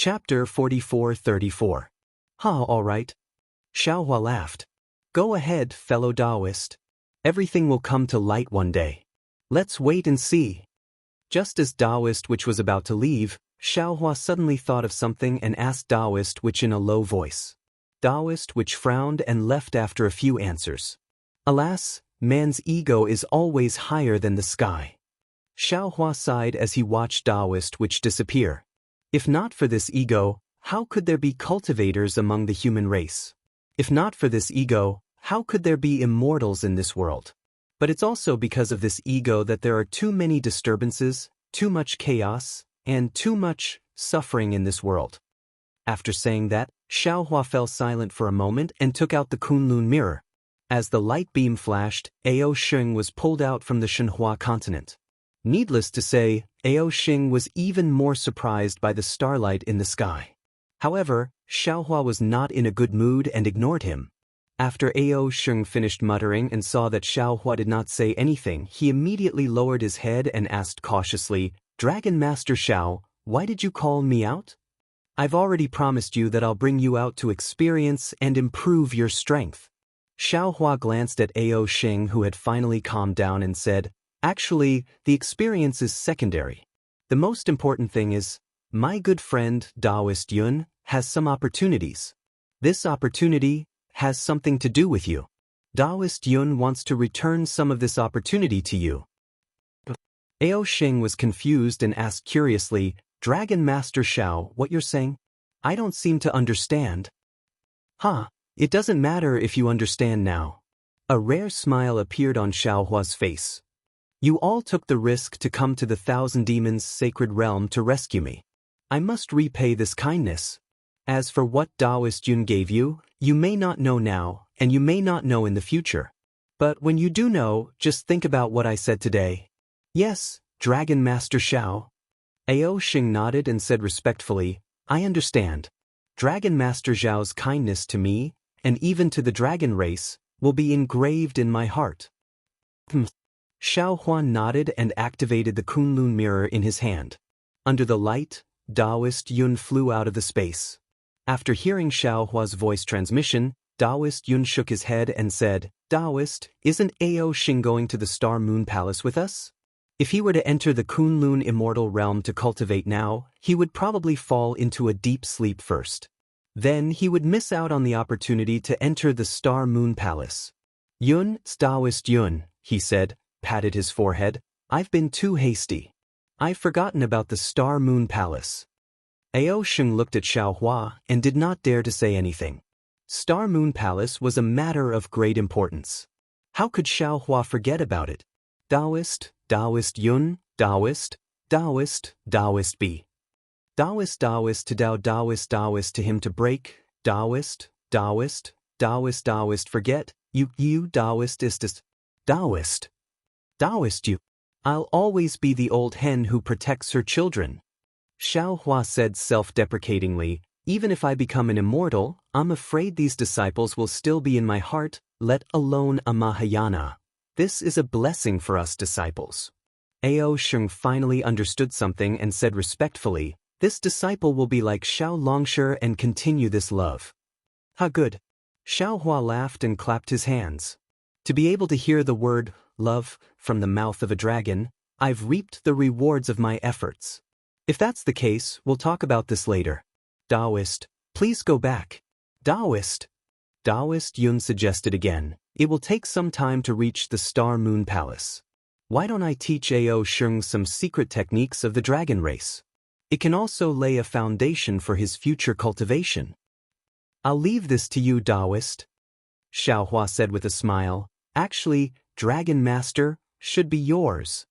Chapter 44-34. All right. Xiaohua laughed. Go ahead, fellow Taoist. Everything will come to light one day. Let's wait and see. Just as Taoist which was about to leave, Xiaohua suddenly thought of something and asked Taoist which in a low voice. Taoist which frowned and left after a few answers. Alas, man's ego is always higher than the sky. Xiaohua sighed as he watched Taoist which disappear. If not for this ego, how could there be cultivators among the human race? If not for this ego, how could there be immortals in this world? But it's also because of this ego that there are too many disturbances, too much chaos, and too much suffering in this world. After saying that, Xiaohua fell silent for a moment and took out the Kunlun mirror. As the light beam flashed, Ao Sheng was pulled out from the Shenhua continent. Needless to say, Ao Sheng was even more surprised by the starlight in the sky. However, Xiaohua was not in a good mood and ignored him. After Ao Sheng finished muttering and saw that Xiaohua did not say anything, he immediately lowered his head and asked cautiously, Dragon Master Xiao, why did you call me out? I've already promised you that I'll bring you out to experience and improve your strength. Xiaohua glanced at Ao Sheng who had finally calmed down and said, Actually, the experience is secondary. The most important thing is, my good friend Taoist Yun has some opportunities. This opportunity has something to do with you. Taoist Yun wants to return some of this opportunity to you. Ao Sheng was confused and asked curiously, Dragon Master Xiao, what you're saying? I don't seem to understand. It doesn't matter if you understand now. A rare smile appeared on Xiaohua's face. You all took the risk to come to the Thousand Demons' sacred realm to rescue me. I must repay this kindness. As for what Taoist Yun gave you, you may not know now, and you may not know in the future. But when you do know, just think about what I said today. Yes, Dragon Master Xiao. Ao Sheng nodded and said respectfully, I understand. Dragon Master Xiao's kindness to me, and even to the dragon race, will be engraved in my heart. Xiaohua nodded and activated the Kunlun mirror in his hand. Under the light, Taoist Yun flew out of the space. After hearing Xiaohua's voice transmission, Taoist Yun shook his head and said, Taoist, isn't Ao Sheng going to the Star Moon Palace with us? If he were to enter the Kunlun Immortal realm to cultivate now, he would probably fall into a deep sleep first. Then he would miss out on the opportunity to enter the Star Moon Palace. Yun, Taoist Yun, he said, patted his forehead, I've been too hasty. I've forgotten about the Star Moon Palace. Ao Sheng looked at Xiaohua and did not dare to say anything. Star Moon Palace was a matter of great importance. How could Xiaohua forget about it? Taoist, Taoist Yun, Taoist, Taoist, Taoist B. Taoist, Taoist to Tao, Taoist, Taoist to him to break, Taoist, Taoist, Taoist, Taoist forget, you, Taoist istis, Taoist. Taoist you. I'll always be the old hen who protects her children. Xiaohua said self-deprecatingly, even if I become an immortal, I'm afraid these disciples will still be in my heart, let alone a Mahayana. This is a blessing for us disciples. Ao Sheng finally understood something and said respectfully, this disciple will be like Xiao Longsher and continue this love. Good. Xiaohua laughed and clapped his hands. To be able to hear the word, love, from the mouth of a dragon, I've reaped the rewards of my efforts. If that's the case, we'll talk about this later. Taoist, please go back. Taoist. Taoist Yun suggested again, it will take some time to reach the Star Moon Palace. Why don't I teach Ao Sheng some secret techniques of the dragon race? It can also lay a foundation for his future cultivation. I'll leave this to you, Taoist. Xiaohua said with a smile, actually, Dragon Master, should be yours.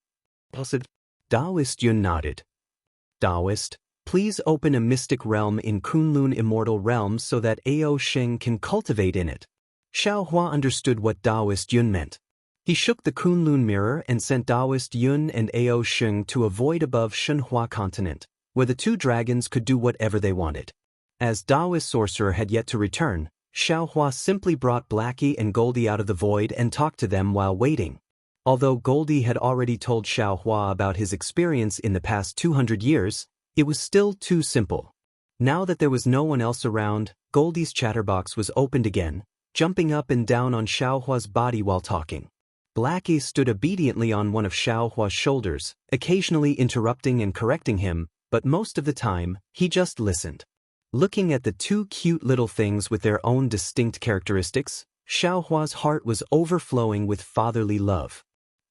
Taoist Yun nodded. Taoist, please open a mystic realm in Kunlun Immortal Realm so that Ao Sheng can cultivate in it. Xiaohua understood what Taoist Yun meant. He shook the Kunlun mirror and sent Taoist Yun and Ao Sheng to a void above Shenhua continent, where the two dragons could do whatever they wanted. As Taoist sorcerer had yet to return, Xiaohua simply brought Blackie and Goldie out of the void and talked to them while waiting. Although Goldie had already told Xiaohua about his experience in the past 200 years, it was still too simple. Now that there was no one else around, Goldie's chatterbox was opened again, jumping up and down on Xiaohua's body while talking. Blackie stood obediently on one of Xiaohua's shoulders, occasionally interrupting and correcting him, but most of the time, he just listened. Looking at the two cute little things with their own distinct characteristics, Xiaohua's heart was overflowing with fatherly love.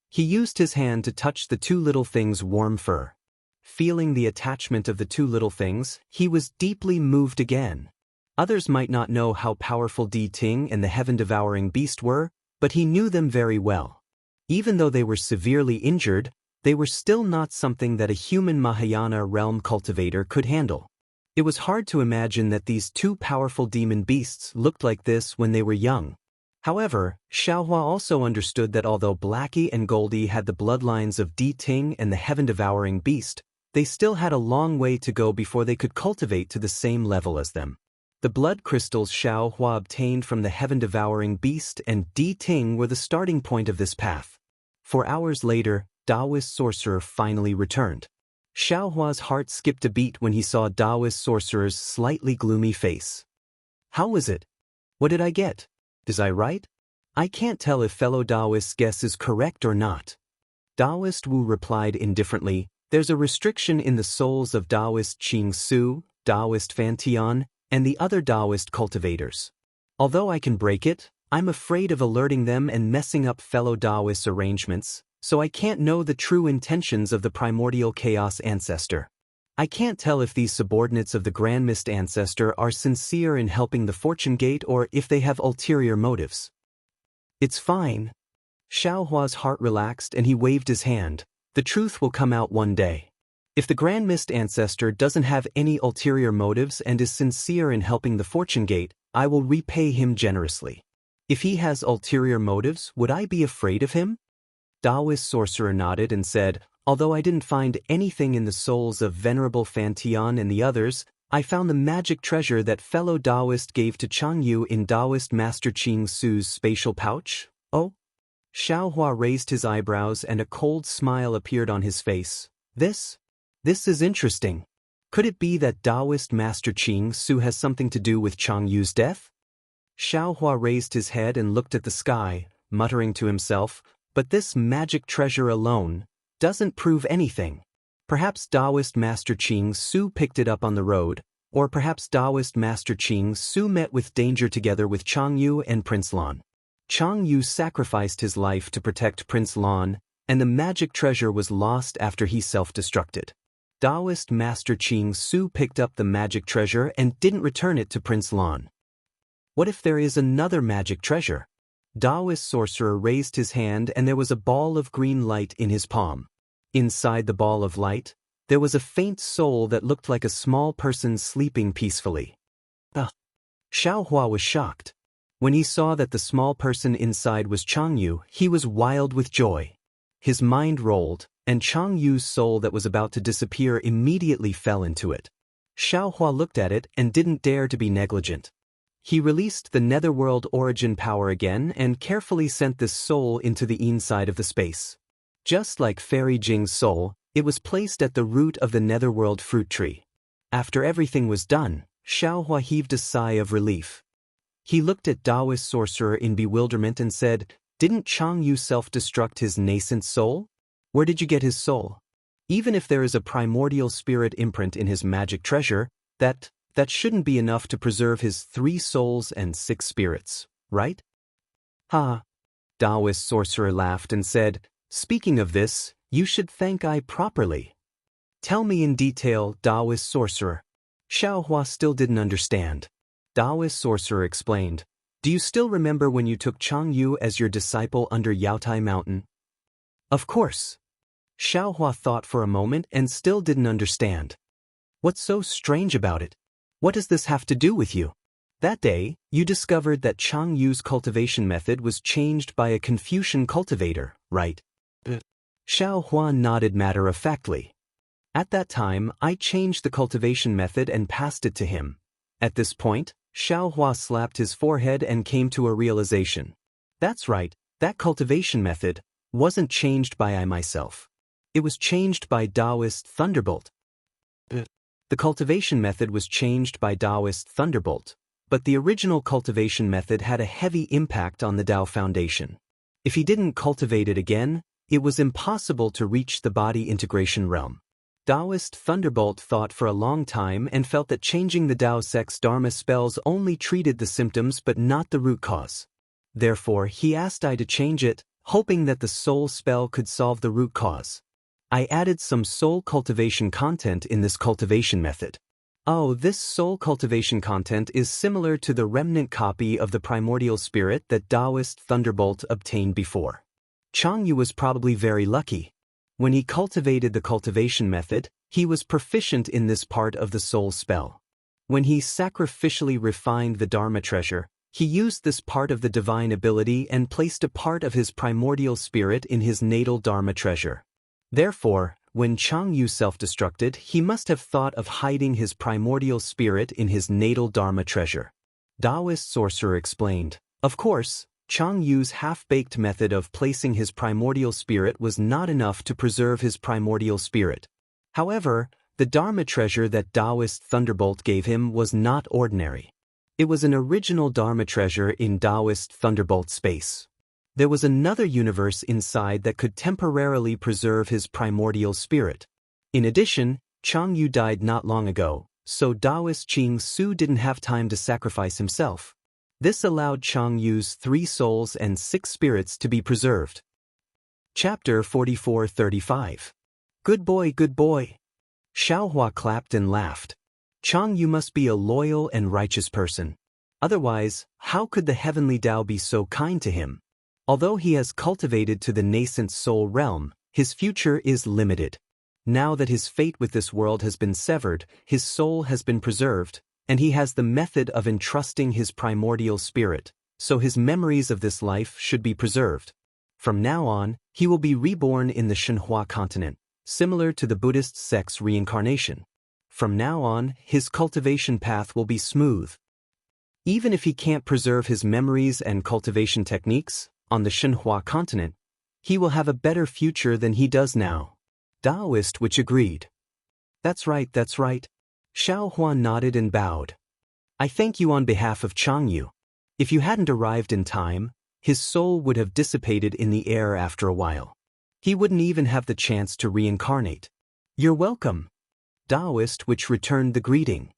He used his hand to touch the two little things' warm fur. Feeling the attachment of the two little things, he was deeply moved again. Others might not know how powerful Di Ting and the heaven-devouring beast were, but he knew them very well. Even though they were severely injured, they were still not something that a human Mahayana realm cultivator could handle. It was hard to imagine that these two powerful demon beasts looked like this when they were young. However, Xiaohua also understood that although Blackie and Goldie had the bloodlines of Di Ting and the heaven-devouring beast, they still had a long way to go before they could cultivate to the same level as them. The blood crystals Xiaohua obtained from the heaven-devouring beast and Di Ting were the starting point of this path. 4 hours later, Taoist sorcerer finally returned. Xiaohua's heart skipped a beat when he saw Taoist sorcerer's slightly gloomy face. How was it? What did I get? Is I right? I can't tell if fellow Taoist's guess is correct or not. Taoist Wu replied indifferently, there's a restriction in the souls of Taoist Qing Su, Taoist Fan Tian, and the other Taoist cultivators. Although I can break it, I'm afraid of alerting them and messing up fellow Taoist arrangements, so I can't know the true intentions of the primordial chaos ancestor. I can't tell if these subordinates of the Grand Mist ancestor are sincere in helping the Fortune Gate or if they have ulterior motives. It's fine. Xiaohua's heart relaxed and he waved his hand. The truth will come out one day. If the Grand Mist ancestor doesn't have any ulterior motives and is sincere in helping the Fortune Gate, I will repay him generously. If he has ulterior motives, would I be afraid of him? Taoist sorcerer nodded and said, although I didn't find anything in the souls of Venerable Fan Tian and the others, I found the magic treasure that fellow Taoist gave to Changyu in Taoist Master Qing Su's spatial pouch. Oh? Xiaohua raised his eyebrows and a cold smile appeared on his face. This is interesting. Could it be that Taoist Master Qing Su has something to do with Changyu's death? Xiaohua raised his head and looked at the sky, muttering to himself, but this magic treasure alone doesn't prove anything. Perhaps Taoist Master Qing Su picked it up on the road, or perhaps Taoist Master Qing Su met with danger together with Changyu and Prince Lan. Changyu sacrificed his life to protect Prince Lan, and the magic treasure was lost after he self-destructed. Taoist Master Qing Su picked up the magic treasure and didn't return it to Prince Lan. What if there is another magic treasure? Taoist sorcerer raised his hand and there was a ball of green light in his palm. Inside the ball of light, there was a faint soul that looked like a small person sleeping peacefully. Xiaohua was shocked. When he saw that the small person inside was Changyu, he was wild with joy. His mind rolled, and Changyu's soul that was about to disappear immediately fell into it. Xiaohua looked at it and didn't dare to be negligent. He released the netherworld origin power again and carefully sent this soul into the inside of the space. Just like Fairy Jing's soul, it was placed at the root of the netherworld fruit tree. After everything was done, Xiaohua heaved a sigh of relief. He looked at Taoist sorcerer in bewilderment and said, didn't Changyu self-destruct his nascent soul? Where did you get his soul? Even if there is a primordial spirit imprint in his magic treasure, that shouldn't be enough to preserve his 3 souls and 6 spirits, right? Ha! Taoist sorcerer laughed and said, speaking of this, you should thank I properly. Tell me in detail, Taoist sorcerer. Xiaohua still didn't understand. Taoist sorcerer explained, do you still remember when you took Changyu as your disciple under Yaotai Mountain? Of course. Xiaohua thought for a moment and still didn't understand. What's so strange about it? What does this have to do with you? That day, you discovered that Changyu's cultivation method was changed by a Confucian cultivator, right? Xiaohua nodded matter-of-factly. At that time, I changed the cultivation method and passed it to him. At this point, Xiaohua slapped his forehead and came to a realization. That's right, that cultivation method wasn't changed by I myself. It was changed by Taoist Thunderbolt. The The cultivation method was changed by Taoist Thunderbolt, but the original cultivation method had a heavy impact on the Tao foundation. If he didn't cultivate it again, it was impossible to reach the body integration realm. Taoist Thunderbolt thought for a long time and felt that changing the Tao Sex Dharma spells only treated the symptoms but not the root cause. Therefore, he asked I to change it, hoping that the soul spell could solve the root cause. I added some soul cultivation content in this cultivation method. Oh, this soul cultivation content is similar to the remnant copy of the primordial spirit that Taoist Thunderbolt obtained before. Jianghu was probably very lucky. When he cultivated the cultivation method, he was proficient in this part of the soul spell. When he sacrificially refined the Dharma treasure, he used this part of the divine ability and placed a part of his primordial spirit in his natal Dharma treasure. Therefore, when Jianghu self-destructed, he must have thought of hiding his primordial spirit in his natal Dharma treasure. Taoist sorcerer explained, of course, Jianghu's half-baked method of placing his primordial spirit was not enough to preserve his primordial spirit. However, the Dharma treasure that Taoist Thunderbolt gave him was not ordinary. It was an original Dharma treasure in Taoist Thunderbolt space. There was another universe inside that could temporarily preserve his primordial spirit. In addition, Jianghu died not long ago, so Taoist Qing Su didn't have time to sacrifice himself. This allowed Jianghu's 3 souls and 6 spirits to be preserved. Chapter 44-35. Good boy, good boy. Xiaohua clapped and laughed. Jianghu must be a loyal and righteous person. Otherwise, how could the heavenly Tao be so kind to him? Although he has cultivated to the nascent soul realm, his future is limited. Now that his fate with this world has been severed, his soul has been preserved, and he has the method of entrusting his primordial spirit, so his memories of this life should be preserved. From now on, he will be reborn in the Shenhua continent, similar to the Buddhist sect's reincarnation. From now on, his cultivation path will be smooth. Even if he can't preserve his memories and cultivation techniques on the Shenhua continent, he will have a better future than he does now. Taoist which agreed. That's right, that's right. Xiaohua nodded and bowed. I thank you on behalf of Jianghu. If you hadn't arrived in time, his soul would have dissipated in the air after a while. He wouldn't even have the chance to reincarnate. You're welcome. Taoist which returned the greeting.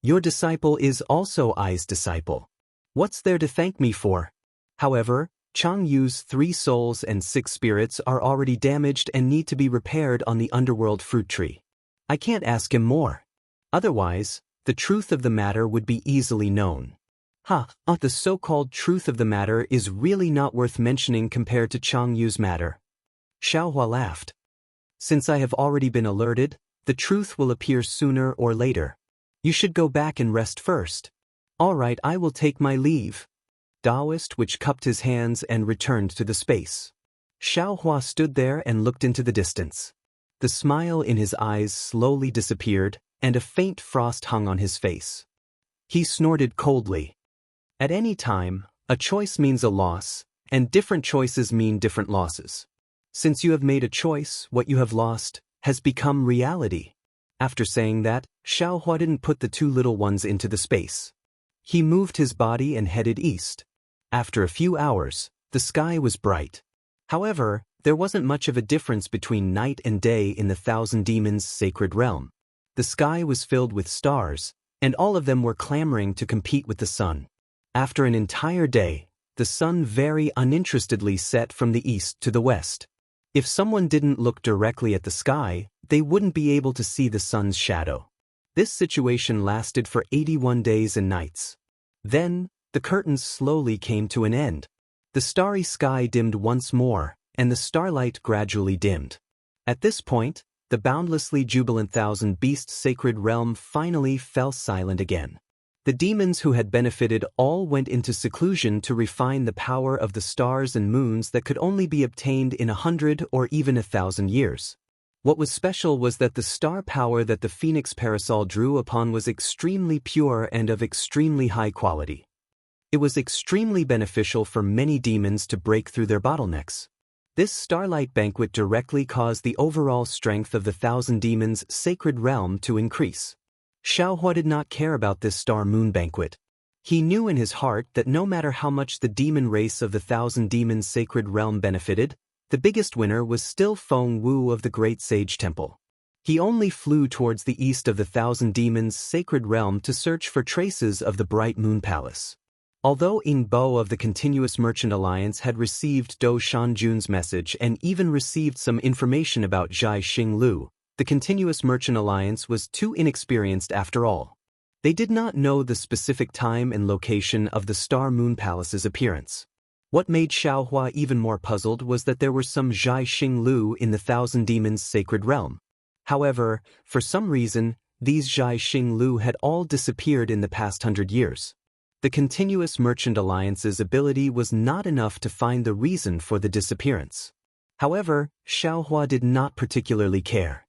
Your disciple is also I's disciple. What's there to thank me for? However, Jianghu's 3 souls and 6 spirits are already damaged and need to be repaired on the underworld fruit tree. I can't ask him more. Otherwise, the truth of the matter would be easily known. The so-called truth of the matter is really not worth mentioning compared to Jianghu's matter. Xiaohua laughed. Since I have already been alerted, the truth will appear sooner or later. You should go back and rest first. All right, I will take my leave. Taoist which cupped his hands and returned to the space. Xiaohua stood there and looked into the distance. The smile in his eyes slowly disappeared, and a faint frost hung on his face. He snorted coldly. At any time, a choice means a loss, and different choices mean different losses. Since you have made a choice, what you have lost has become reality. After saying that, Xiaohua didn't put the 2 little ones into the space. He moved his body and headed east. After a few hours, the sky was bright. However, there wasn't much of a difference between night and day in the 1,000 Demons' sacred realm. The sky was filled with stars, and all of them were clamoring to compete with the sun. After an entire day, the sun very uninterestedly set from the east to the west. If someone didn't look directly at the sky, they wouldn't be able to see the sun's shadow. This situation lasted for 81 days and nights. Then, the curtains slowly came to an end. The starry sky dimmed once more, and the starlight gradually dimmed. At this point, the boundlessly jubilant 1,000 Beasts sacred realm finally fell silent again. The demons who had benefited all went into seclusion to refine the power of the stars and moons that could only be obtained in 100 or even 1,000 years. What was special was that the star power that the Phoenix Parasol drew upon was extremely pure and of extremely high quality. It was extremely beneficial for many demons to break through their bottlenecks. This starlight banquet directly caused the overall strength of the 1,000 Demons' sacred realm to increase. Xiaohua did not care about this star-moon banquet. He knew in his heart that no matter how much the demon race of the Thousand Demons Sacred Realm benefited, the biggest winner was still Feng Wu of the Great Sage Temple. He only flew towards the east of the Thousand Demons Sacred Realm to search for traces of the Bright Moon Palace. Although Ying Bo of the Continuous Merchant Alliance had received Dou Shanjun's message and even received some information about Zhai Xinglu, the Continuous Merchant Alliance was too inexperienced after all. They did not know the specific time and location of the Star Moon Palace's appearance. What made Xiaohua even more puzzled was that there were some Zhai Xinglu in the Thousand Demons Sacred Realm. However, for some reason, these Zhai Xinglu had all disappeared in the past 100 years. The Continuous Merchant Alliance's ability was not enough to find the reason for the disappearance. However, Xiaohua did not particularly care.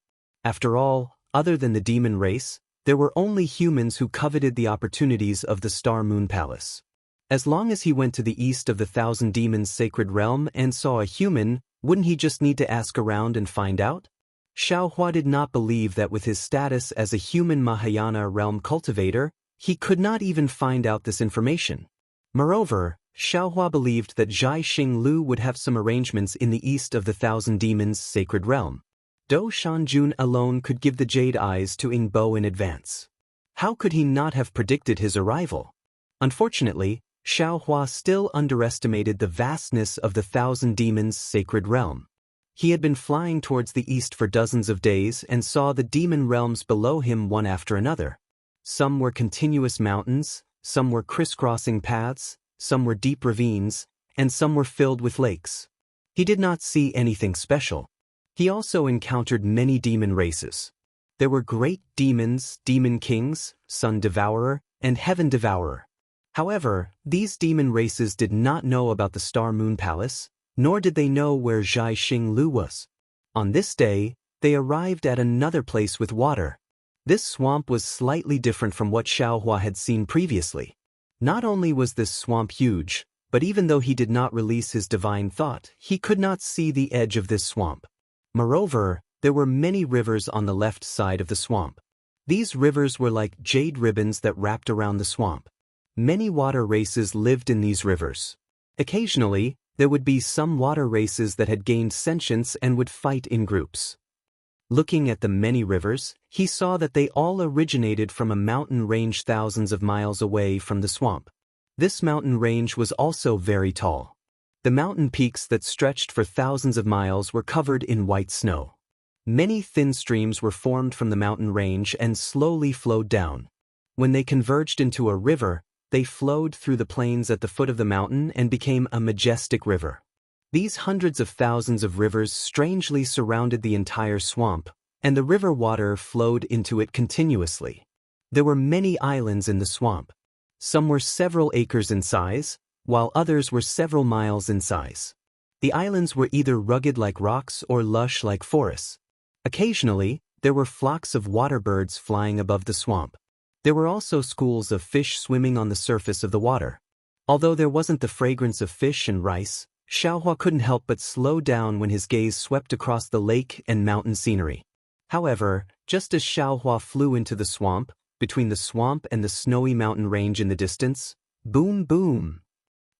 After all, other than the demon race, there were only humans who coveted the opportunities of the Star Moon Palace. As long as he went to the east of the Thousand Demons Sacred Realm and saw a human, wouldn't he just need to ask around and find out? Xiaohua did not believe that with his status as a human Mahayana realm cultivator, he could not even find out this information. Moreover, Xiaohua believed that Zhai Xinglu would have some arrangements in the east of the Thousand Demons Sacred Realm. Dou Shanjun alone could give the jade eyes to Ying Bo in advance. How could he not have predicted his arrival? Unfortunately, Xiaohua still underestimated the vastness of the Thousand Demons Sacred Realm. He had been flying towards the east for dozens of days and saw the demon realms below him one after another. Some were continuous mountains, some were crisscrossing paths, some were deep ravines, and some were filled with lakes. He did not see anything special. He also encountered many demon races. There were great demons, demon kings, sun devourer, and heaven devourer. However, these demon races did not know about the Star Moon Palace, nor did they know where Zhai Xinglu was. On this day, they arrived at another place with water. This swamp was slightly different from what Xiaohua had seen previously. Not only was this swamp huge, but even though he did not release his divine thought, he could not see the edge of this swamp. Moreover, there were many rivers on the left side of the swamp. These rivers were like jade ribbons that wrapped around the swamp. Many water races lived in these rivers. Occasionally, there would be some water races that had gained sentience and would fight in groups. Looking at the many rivers, he saw that they all originated from a mountain range thousands of miles away from the swamp. This mountain range was also very tall. The mountain peaks that stretched for thousands of miles were covered in white snow. Many thin streams were formed from the mountain range and slowly flowed down. When they converged into a river, they flowed through the plains at the foot of the mountain and became a majestic river. These hundreds of thousands of rivers strangely surrounded the entire swamp, and the river water flowed into it continuously. There were many islands in the swamp. Some were several acres in size, while others were several miles in size. The islands were either rugged like rocks or lush like forests. Occasionally, there were flocks of water birds flying above the swamp. There were also schools of fish swimming on the surface of the water. Although there wasn't the fragrance of fish and rice, Xiaohua couldn't help but slow down when his gaze swept across the lake and mountain scenery. However, just as Xiaohua flew into the swamp, between the swamp and the snowy mountain range in the distance, boom boom!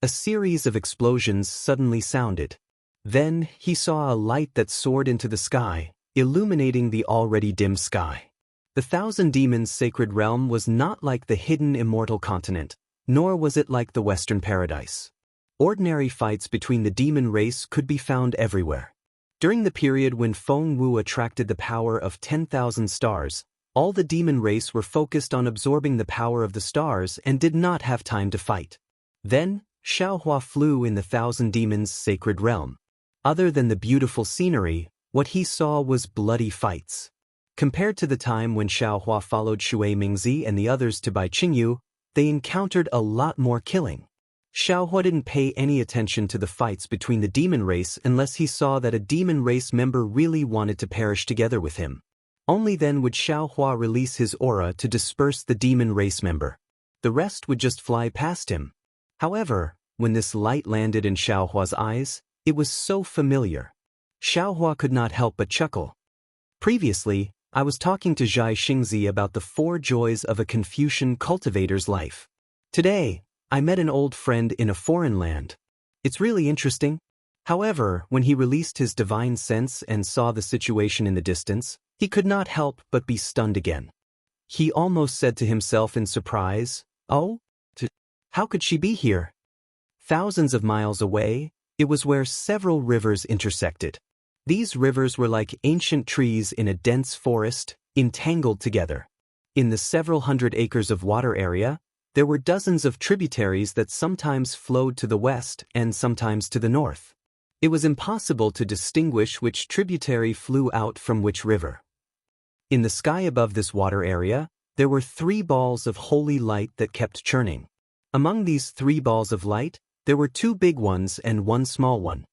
A series of explosions suddenly sounded. Then, he saw a light that soared into the sky, illuminating the already dim sky. The Thousand Demons Sacred Realm was not like the hidden Immortal continent, nor was it like the Western Paradise. Ordinary fights between the demon race could be found everywhere. During the period when Feng Wu attracted the power of 10,000 stars, all the demon race were focused on absorbing the power of the stars and did not have time to fight. Then, Xiaohua flew in the Thousand Demons Sacred Realm. Other than the beautiful scenery, what he saw was bloody fights. Compared to the time when Xiaohua followed Shui Mingzi and the others to Baiqingyu, they encountered a lot more killing. Xiaohua didn't pay any attention to the fights between the demon race unless he saw that a demon race member really wanted to perish together with him. Only then would Xiaohua release his aura to disperse the demon race member. The rest would just fly past him. However, when this light landed in Xiaohua's eyes, it was so familiar. Xiaohua could not help but chuckle. Previously, I was talking to Zhai Xingzi about the 4 joys of a Confucian cultivator's life. Today, I met an old friend in a foreign land. It's really interesting. However, when he released his divine sense and saw the situation in the distance, he could not help but be stunned again. He almost said to himself in surprise, "Oh? How could she be here?" Thousands of miles away, it was where several rivers intersected. These rivers were like ancient trees in a dense forest, entangled together. In the several hundred acres of water area, there were dozens of tributaries that sometimes flowed to the west and sometimes to the north. It was impossible to distinguish which tributary flew out from which river. In the sky above this water area, there were 3 balls of holy light that kept churning. Among these 3 balls of light, there were 2 big ones and 1 small one.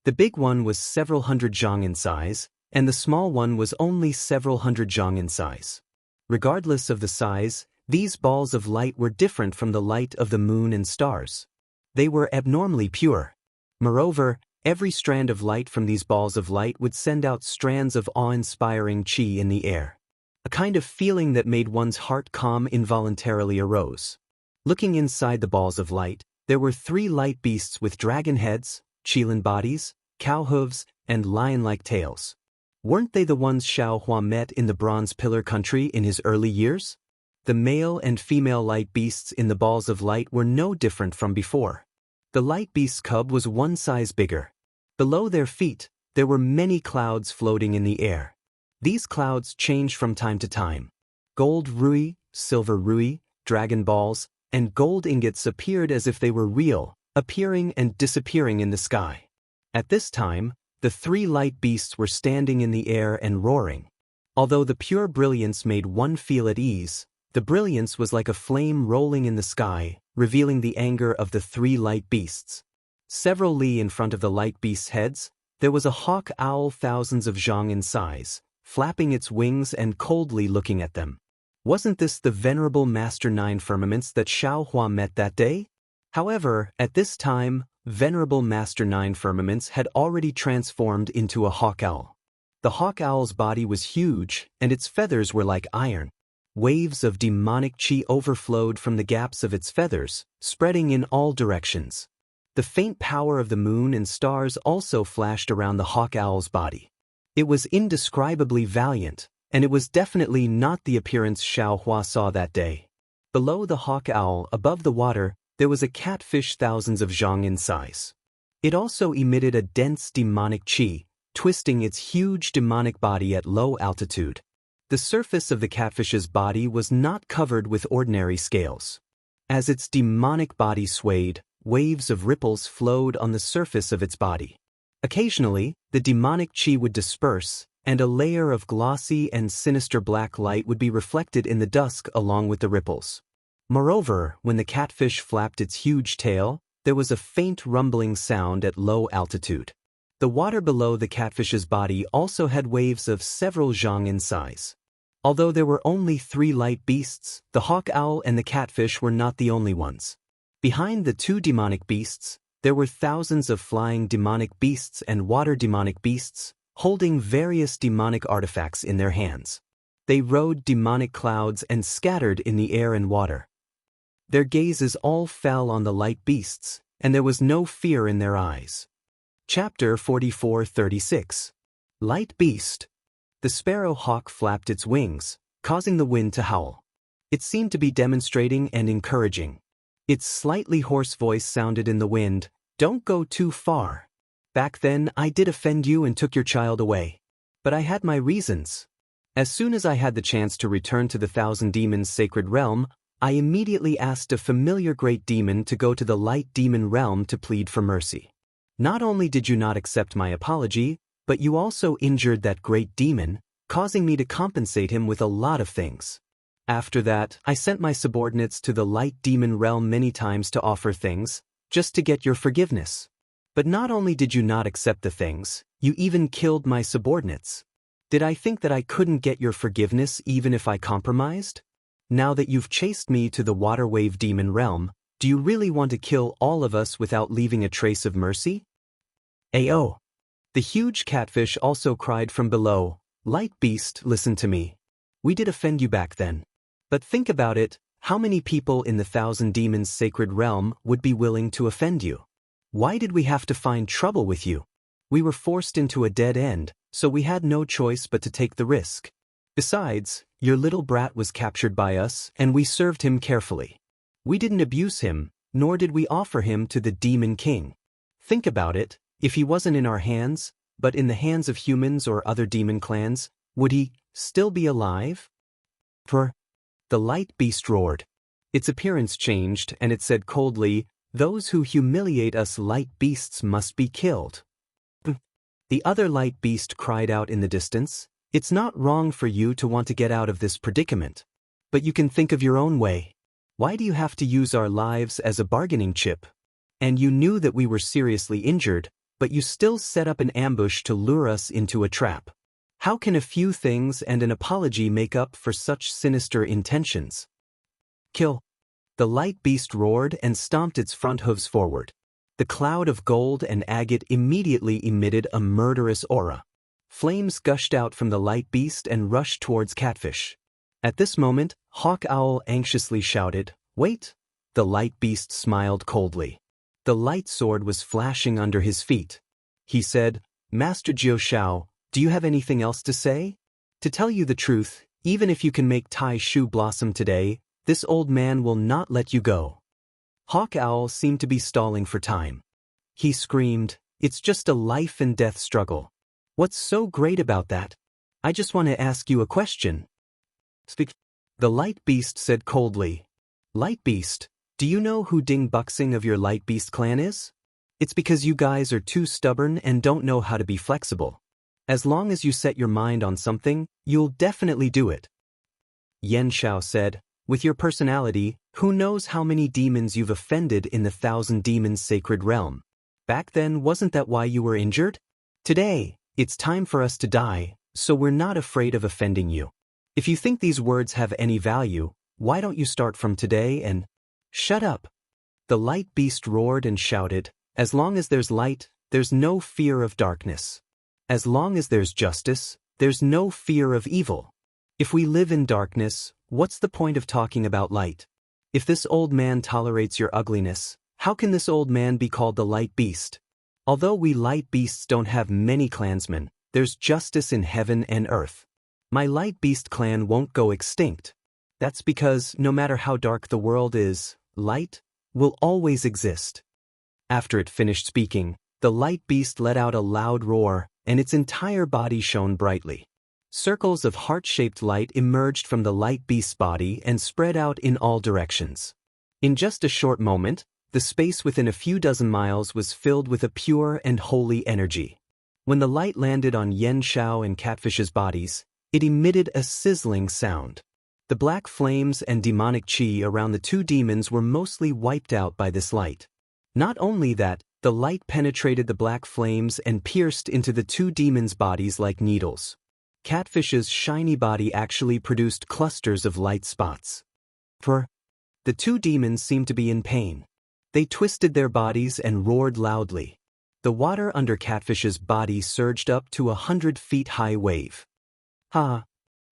The big one was several hundred zhang in size, and the small one was only several hundred zhang in size. Regardless of the size, these balls of light were different from the light of the moon and stars. They were abnormally pure. Moreover, every strand of light from these balls of light would send out strands of awe-inspiring qi in the air. A kind of feeling that made one's heart calm involuntarily arose. Looking inside the balls of light, there were 3 light beasts with dragon heads, qilin bodies, cow hooves, and lion-like tails. Weren't they the ones Xiao Hua met in the Bronze Pillar country in his early years? The male and female light beasts in the balls of light were no different from before. The light beast's cub was 1 size bigger. Below their feet, there were many clouds floating in the air. These clouds changed from time to time. Gold rui, silver rui, dragon balls, and gold ingots appeared as if they were real, appearing and disappearing in the sky. At this time, the 3 light beasts were standing in the air and roaring. Although the pure brilliance made one feel at ease, the brilliance was like a flame rolling in the sky, revealing the anger of the 3 light beasts. Several li in front of the light beasts' heads, there was a hawk owl thousands of zhang in size, flapping its wings and coldly looking at them. Wasn't this the venerable Master 9 Firmaments that Xiao Hua met that day? However, at this time, venerable Master 9 Firmaments had already transformed into a hawk owl. The hawk owl's body was huge, and its feathers were like iron. Waves of demonic qi overflowed from the gaps of its feathers, spreading in all directions. The faint power of the moon and stars also flashed around the hawk owl's body. It was indescribably valiant, and it was definitely not the appearance Xiao Hua saw that day. Below the hawk owl, above the water, there was a catfish thousands of zhang in size. It also emitted a dense demonic qi, twisting its huge demonic body at low altitude. The surface of the catfish's body was not covered with ordinary scales. As its demonic body swayed, waves of ripples flowed on the surface of its body. Occasionally, the demonic qi would disperse, and a layer of glossy and sinister black light would be reflected in the dusk along with the ripples. Moreover, when the catfish flapped its huge tail, there was a faint rumbling sound at low altitude. The water below the catfish's body also had waves of several zhang in size. Although there were only 3 light beasts, the hawk owl and the catfish were not the only ones. Behind the 2 demonic beasts, there were thousands of flying demonic beasts and water demonic beasts, holding various demonic artifacts in their hands. They rode demonic clouds and scattered in the air and water. Their gazes all fell on the light beasts, and there was no fear in their eyes. Chapter 44:36. Light Beast. The sparrow hawk flapped its wings, causing the wind to howl. It seemed to be demonstrating and encouraging. Its slightly hoarse voice sounded in the wind, "Don't go too far. Back then I did offend you and took your child away. But I had my reasons. As soon as I had the chance to return to the Thousand Demons' sacred realm, I immediately asked a familiar great demon to go to the light demon realm to plead for mercy. Not only did you not accept my apology, but you also injured that great demon, causing me to compensate him with a lot of things. After that, I sent my subordinates to the light demon realm many times to offer things, just to get your forgiveness. But not only did you not accept the things, you even killed my subordinates. Did I think that I couldn't get your forgiveness even if I compromised? Now that you've chased me to the water wave demon realm, do you really want to kill all of us without leaving a trace of mercy? Ayo. The huge catfish also cried from below, "Light beast, listen to me. We did offend you back then. But think about it, how many people in the Thousand Demons' sacred realm would be willing to offend you? Why did we have to find trouble with you? We were forced into a dead end, so we had no choice but to take the risk. Besides, your little brat was captured by us, and we served him carefully. We didn't abuse him, nor did we offer him to the Demon King. Think about it, if he wasn't in our hands, but in the hands of humans or other demon clans, would he still be alive? The light beast roared. Its appearance changed, and it said coldly, "Those who humiliate us light beasts must be killed." The other light beast cried out in the distance, "It's not wrong for you to want to get out of this predicament. But you can think of your own way. Why do you have to use our lives as a bargaining chip? And you knew that we were seriously injured, but you still set up an ambush to lure us into a trap. How can a few things and an apology make up for such sinister intentions?" "Kill!" The light beast roared and stomped its front hooves forward. The cloud of gold and agate immediately emitted a murderous aura. Flames gushed out from the light beast and rushed towards Catfish. At this moment, Hawk Owl anxiously shouted, "Wait!" The light beast smiled coldly. The light sword was flashing under his feet. He said, "Master Jiu Shao, do you have anything else to say? To tell you the truth, even if you can make Tai Shu blossom today, this old man will not let you go." Hawk Owl seemed to be stalling for time. He screamed, "It's just a life and death struggle. What's so great about that? I just want to ask you a question." "Speak." The light beast said coldly. "Light beast, do you know who Ding Buxing of your light beast clan is? It's because you guys are too stubborn and don't know how to be flexible. As long as you set your mind on something, you'll definitely do it." Yen Shao said, "With your personality, who knows how many demons you've offended in the Thousand Demons' sacred realm? Back then, wasn't that why you were injured? Today, it's time for us to die, so we're not afraid of offending you. If you think these words have any value, why don't you start from today and—" "Shut up!" The light beast roared and shouted, "As long as there's light, there's no fear of darkness. As long as there's justice, there's no fear of evil. If we live in darkness, what's the point of talking about light? If this old man tolerates your ugliness, how can this old man be called the light beast? Although we light beasts don't have many clansmen, there's justice in heaven and earth. My light beast clan won't go extinct. That's because, no matter how dark the world is, light will always exist." After it finished speaking, the light beast let out a loud roar, and its entire body shone brightly. Circles of heart-shaped light emerged from the light beast's body and spread out in all directions. In just a short moment, the space within a few dozen miles was filled with a pure and holy energy. When the light landed on Yen Shao and Catfish's bodies, it emitted a sizzling sound. The black flames and demonic chi around the two demons were mostly wiped out by this light. Not only that, the light penetrated the black flames and pierced into the two demons' bodies like needles. Catfish's shiny body actually produced clusters of light spots. The two demons seemed to be in pain. They twisted their bodies and roared loudly. The water under Catfish's body surged up to 100-feet-high wave. "Ha!"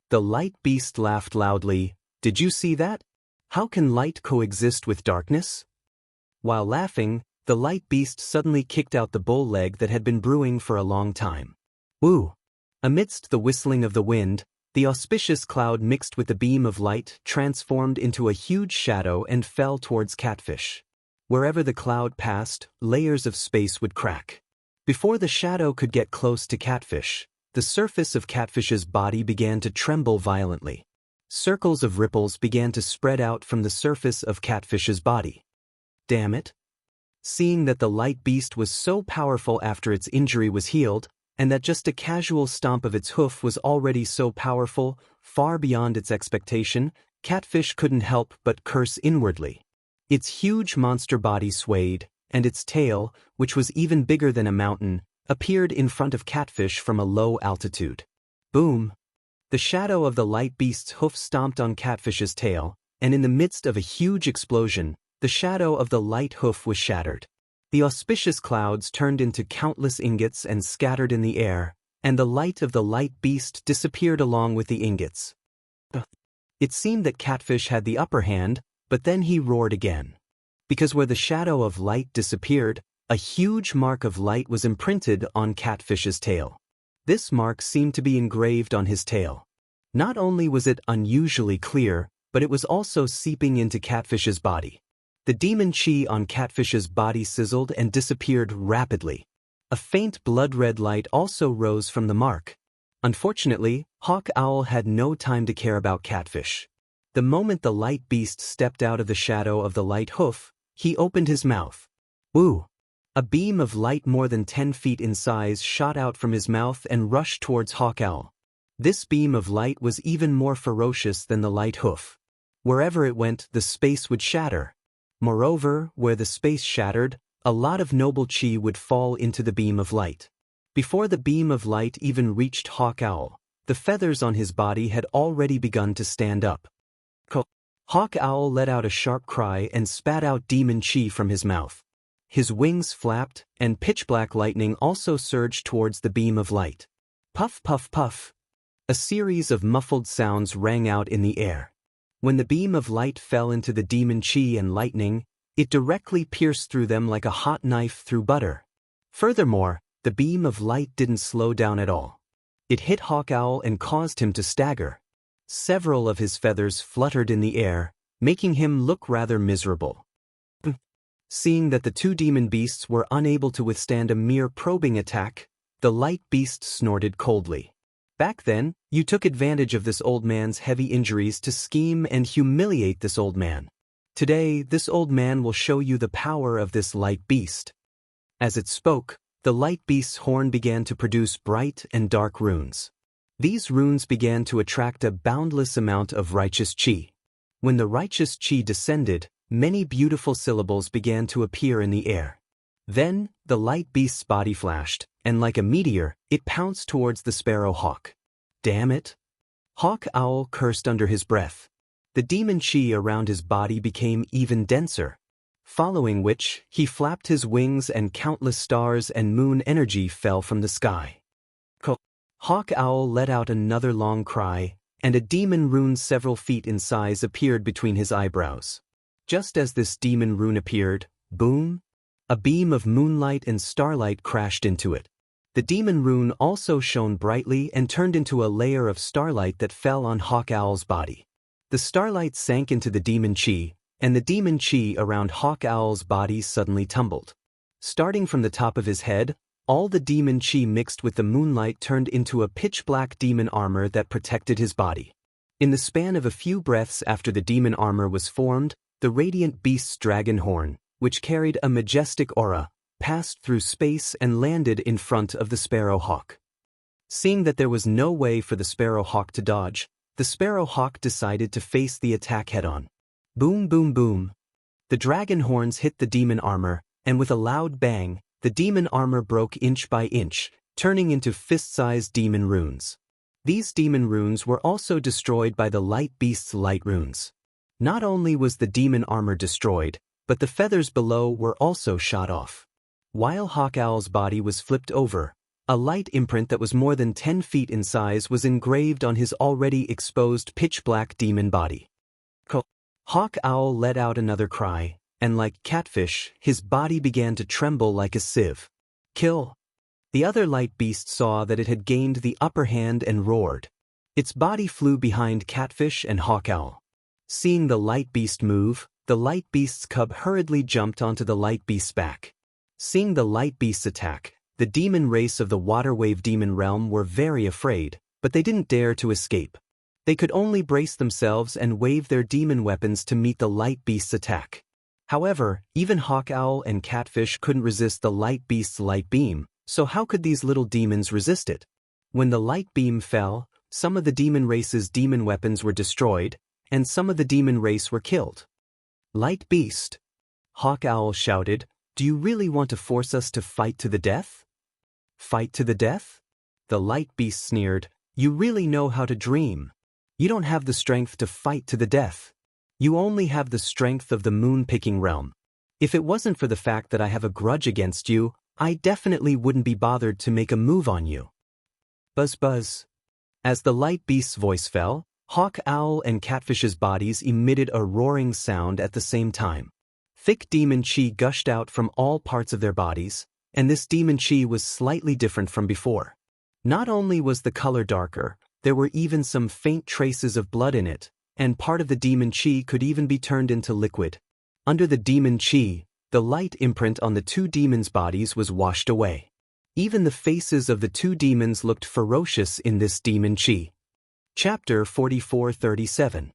The light beast laughed loudly. "Did you see that? How can light coexist with darkness?" While laughing, the light beast suddenly kicked out the bull leg that had been brewing for a long time. Woo! Amidst the whistling of the wind, the auspicious cloud mixed with the beam of light transformed into a huge shadow and fell towards Catfish. Wherever the cloud passed, layers of space would crack. Before the shadow could get close to Catfish, the surface of Catfish's body began to tremble violently. Circles of ripples began to spread out from the surface of Catfish's body. Damn it! Seeing that the light beast was so powerful after its injury was healed, and that just a casual stomp of its hoof was already so powerful, far beyond its expectation, Catfish couldn't help but curse inwardly. Its huge monster body swayed, and its tail, which was even bigger than a mountain, appeared in front of Catfish from a low altitude. Boom! The shadow of the light beast's hoof stomped on Catfish's tail, and in the midst of a huge explosion, the shadow of the light hoof was shattered. The auspicious clouds turned into countless ingots and scattered in the air, and the light of the light beast disappeared along with the ingots. It seemed that Catfish had the upper hand, but then he roared again. Because where the shadow of light disappeared, a huge mark of light was imprinted on Catfish's tail. This mark seemed to be engraved on his tail. Not only was it unusually clear, but it was also seeping into Catfish's body. The demon chi on Catfish's body sizzled and disappeared rapidly. A faint blood-red light also rose from the mark. Unfortunately, Hawk Owl had no time to care about Catfish. The moment the light beast stepped out of the shadow of the light hoof, he opened his mouth. Woo! A beam of light more than 10 feet in size shot out from his mouth and rushed towards Hawk Owl. This beam of light was even more ferocious than the light hoof. Wherever it went, the space would shatter. Moreover, where the space shattered, a lot of noble chi would fall into the beam of light. Before the beam of light even reached Hawk Owl, the feathers on his body had already begun to stand up. Hawk Owl let out a sharp cry and spat out demon chi from his mouth. His wings flapped, and pitch-black lightning also surged towards the beam of light. Puff, puff, puff. A series of muffled sounds rang out in the air. When the beam of light fell into the demon chi and lightning, it directly pierced through them like a hot knife through butter. Furthermore, the beam of light didn't slow down at all. It hit Hawk Owl and caused him to stagger. Several of his feathers fluttered in the air, making him look rather miserable. Seeing that the two demon beasts were unable to withstand a mere probing attack, the light beast snorted coldly. Back then, you took advantage of this old man's heavy injuries to scheme and humiliate this old man. Today, this old man will show you the power of this light beast. As it spoke, the light beast's horn began to produce bright and dark runes. These runes began to attract a boundless amount of righteous chi. When the righteous chi descended, many beautiful syllables began to appear in the air. Then, the light beast's body flashed, and like a meteor, it pounced towards the sparrow hawk. Damn it! Hawk Owl cursed under his breath. The demon chi around his body became even denser. Following which, he flapped his wings and countless stars and moon energy fell from the sky. Hawk Owl let out another long cry, and a demon rune several feet in size appeared between his eyebrows. Just as this demon rune appeared, boom! A beam of moonlight and starlight crashed into it. The demon rune also shone brightly and turned into a layer of starlight that fell on Hawk Owl's body. The starlight sank into the demon chi, and the demon chi around Hawk Owl's body suddenly tumbled. Starting from the top of his head, all the demon chi mixed with the moonlight turned into a pitch-black demon armor that protected his body. In the span of a few breaths after the demon armor was formed, the radiant beast's dragon horn, which carried a majestic aura, passed through space and landed in front of the sparrow hawk. Seeing that there was no way for the sparrow hawk to dodge, the sparrow hawk decided to face the attack head-on. Boom, boom, boom. The dragon horns hit the demon armor, and with a loud bang, the demon armor broke inch by inch, turning into fist-sized demon runes. These demon runes were also destroyed by the light beast's light runes. Not only was the demon armor destroyed, but the feathers below were also shot off. While Hawk Owl's body was flipped over, a light imprint that was more than 10 feet in size was engraved on his already exposed pitch-black demon body. Hawk Owl let out another cry, and like Catfish, his body began to tremble like a sieve. Kill! The other light beast saw that it had gained the upper hand and roared. Its body flew behind Catfish and Hawk Owl. Seeing the light beast move, the light beast's cub hurriedly jumped onto the light beast's back. Seeing the light beast's attack, the demon race of the water wave demon realm were very afraid, but they didn't dare to escape. They could only brace themselves and wave their demon weapons to meet the light beast's attack. However, even Hawk Owl and Catfish couldn't resist the light beast's light beam, so how could these little demons resist it? When the light beam fell, some of the demon race's demon weapons were destroyed, and some of the demon race were killed. Light beast! Hawk Owl shouted, do you really want to force us to fight to the death? Fight to the death? The light beast sneered, you really know how to dream. You don't have the strength to fight to the death. You only have the strength of the moon-picking realm. If it wasn't for the fact that I have a grudge against you, I definitely wouldn't be bothered to make a move on you. Buzz buzz. As the light beast's voice fell, Hawk Owl and Catfish's bodies emitted a roaring sound at the same time. Thick demon chi gushed out from all parts of their bodies, and this demon chi was slightly different from before. Not only was the color darker, there were even some faint traces of blood in it, and part of the demon chi could even be turned into liquid. Under the demon chi, the light imprint on the two demons' bodies was washed away. Even the faces of the two demons looked ferocious in this demon chi. Chapter 44-37.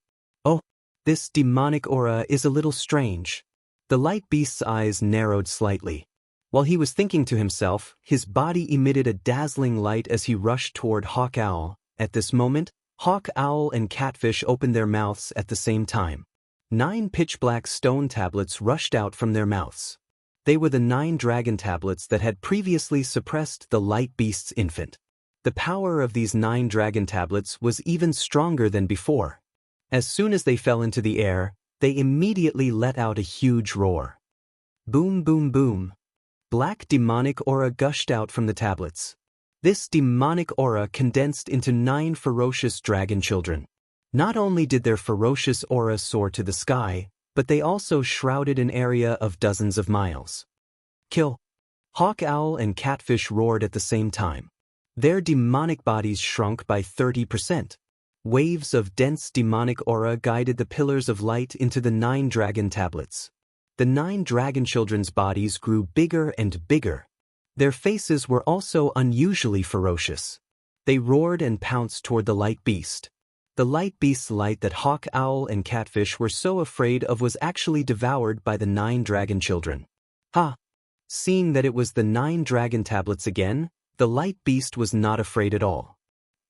Oh, this demonic aura is a little strange. The light beast's eyes narrowed slightly. While he was thinking to himself, his body emitted a dazzling light as he rushed toward Hawk Owl. At this moment, Hawk Owl and Catfish opened their mouths at the same time. 9 pitch-black stone tablets rushed out from their mouths. They were the 9 dragon tablets that had previously suppressed the light beast's infant. The power of these 9 dragon tablets was even stronger than before. As soon as they fell into the air, they immediately let out a huge roar. Boom, boom, boom. Black demonic aura gushed out from the tablets. This demonic aura condensed into 9 ferocious dragon children. Not only did their ferocious aura soar to the sky, but they also shrouded an area of dozens of miles. Kill! Hawk Owl and Catfish roared at the same time. Their demonic bodies shrunk by 30%. Waves of dense demonic aura guided the pillars of light into the 9 dragon tablets. The 9 dragon children's bodies grew bigger and bigger. Their faces were also unusually ferocious. They roared and pounced toward the light beast. The light beast's light that Hawk Owl and Catfish were so afraid of was actually devoured by the 9 dragon children. Ha! Seeing that it was the 9 dragon tablets again, the light beast was not afraid at all.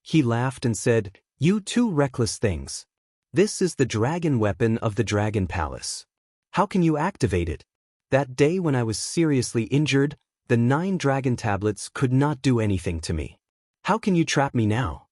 He laughed and said, "You two reckless things. This is the dragon weapon of the Dragon Palace. How can you activate it? That day when I was seriously injured, the 9 dragon tablets could not do anything to me. How can you trap me now?"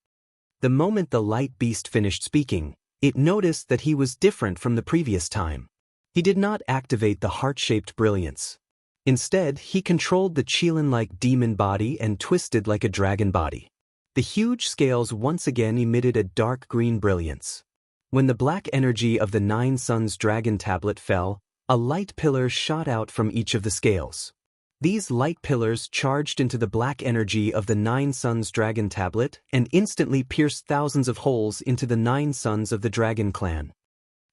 The moment the light beast finished speaking, it noticed that he was different from the previous time. He did not activate the heart-shaped brilliance. Instead, he controlled the Qilin-like demon body and twisted like a dragon body. The huge scales once again emitted a dark green brilliance. When the black energy of the 9 suns dragon tablet fell, a light pillar shot out from each of the scales. These light pillars charged into the black energy of the 9 suns dragon tablet and instantly pierced thousands of holes into the 9 sons of the dragon clan.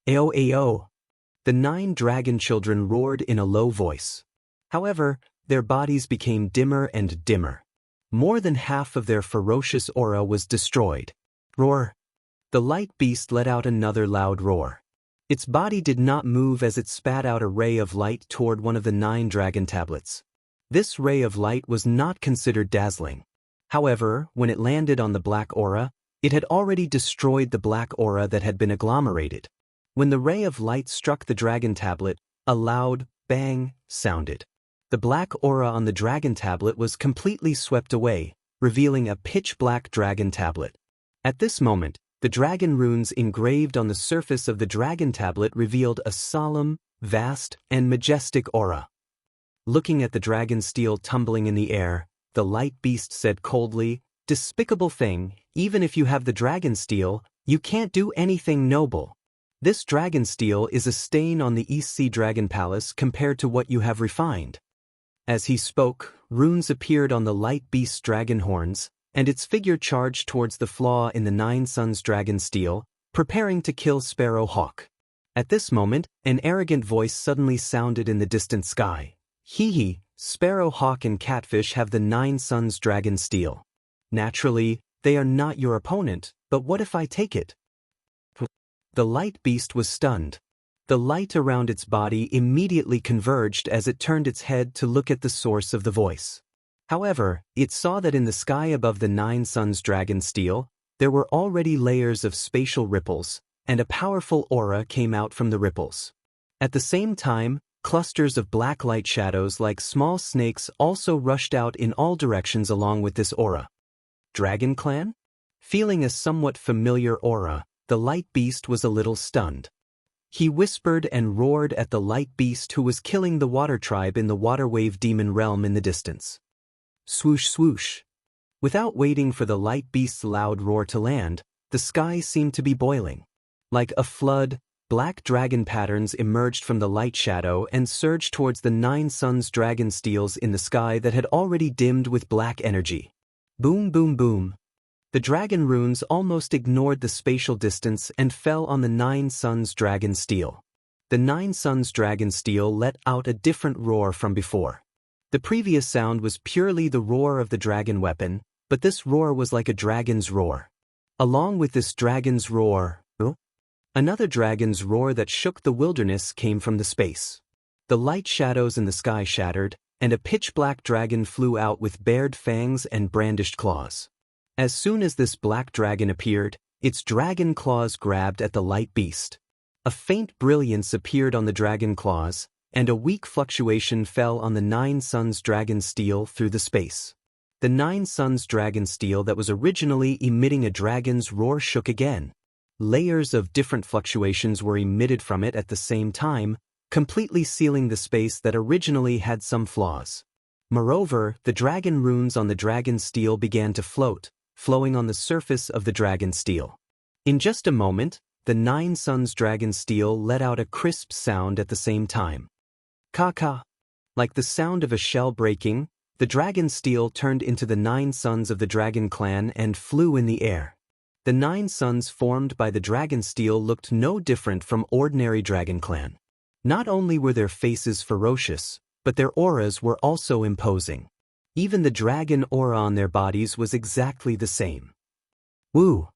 Ayo ayo! The 9 dragon children roared in a low voice. However, their bodies became dimmer and dimmer. More than half of their ferocious aura was destroyed. Roar! The light beast let out another loud roar. Its body did not move as it spat out a ray of light toward one of the 9 dragon tablets. This ray of light was not considered dazzling. However, when it landed on the black aura, it had already destroyed the black aura that had been agglomerated. When the ray of light struck the dragon tablet, a loud bang sounded. The black aura on the dragon tablet was completely swept away, revealing a pitch-black dragon tablet. At this moment, the dragon runes engraved on the surface of the dragon tablet revealed a solemn, vast, and majestic aura. Looking at the dragon steel tumbling in the air, the light beast said coldly, "Despicable thing, even if you have the dragon steel, you can't do anything noble. This dragon steel is a stain on the East Sea Dragon Palace compared to what you have refined." As he spoke, runes appeared on the light beast's dragon horns, and its figure charged towards the flaw in the 9 suns dragon steel, preparing to kill Sparrow Hawk. At this moment, an arrogant voice suddenly sounded in the distant sky. "Hee hee, Sparrow Hawk and Catfish have the 9 suns dragon steel. Naturally, they are not your opponent, but what if I take it?" The light beast was stunned. The light around its body immediately converged as it turned its head to look at the source of the voice. However, it saw that in the sky above the 9 suns dragon steel, there were already layers of spatial ripples, and a powerful aura came out from the ripples. At the same time, clusters of black light shadows like small snakes also rushed out in all directions along with this aura. Dragon Clan? Feeling a somewhat familiar aura, the light beast was a little stunned. He whispered and roared at the light beast who was killing the water tribe in the water wave demon realm in the distance. Swoosh swoosh. Without waiting for the light beast's loud roar to land, The sky seemed to be boiling. Like a flood, black dragon patterns emerged from the light shadow and surged towards the 9 suns dragon steels in the sky that had already dimmed with black energy. Boom, boom, boom. The dragon runes almost ignored the spatial distance and fell on the 9 suns dragon steel. The 9 suns dragon steel let out a different roar from before. The previous sound was purely the roar of the dragon weapon, but this roar was like a dragon's roar. Along with this dragon's roar, another dragon's roar that shook the wilderness came from the space. The light shadows in the sky shattered, and a pitch-black dragon flew out with bared fangs and brandished claws. As soon as this black dragon appeared, its dragon claws grabbed at the light beast. A faint brilliance appeared on the dragon claws, and a weak fluctuation fell on the 9 suns dragon steel through the space. The 9 suns dragon steel that was originally emitting a dragon's roar shook again. Layers of different fluctuations were emitted from it at the same time, completely sealing the space that originally had some flaws. Moreover, the dragon runes on the dragon steel began to float, flowing on the surface of the dragon steel. In just a moment, the 9 suns dragon steel let out a crisp sound at the same time. Ka-ka. Like the sound of a shell breaking, the dragon steel turned into the 9 suns of the dragon clan and flew in the air. The 9 suns formed by the dragon steel looked no different from ordinary dragon clan. Not only were their faces ferocious, but their auras were also imposing. Even the dragon aura on their bodies was exactly the same. Woo!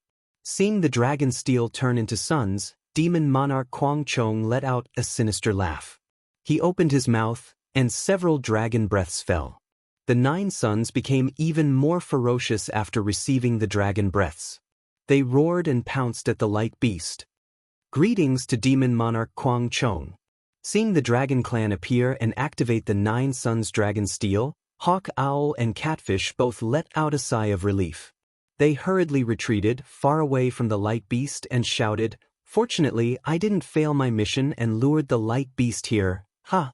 Seeing the dragon steel turn into suns, demon monarch Kwang Chong let out a sinister laugh. He opened his mouth, and several dragon breaths fell. The 9 suns became even more ferocious after receiving the dragon breaths. They roared and pounced at the light beast. Greetings to demon monarch Kwang Chong. Seeing the dragon clan appear and activate the 9 suns dragon steel, Hawk Owl and Catfish both let out a sigh of relief. They hurriedly retreated far away from the light beast and shouted, "Fortunately, I didn't fail my mission and lured the light beast here, ha!"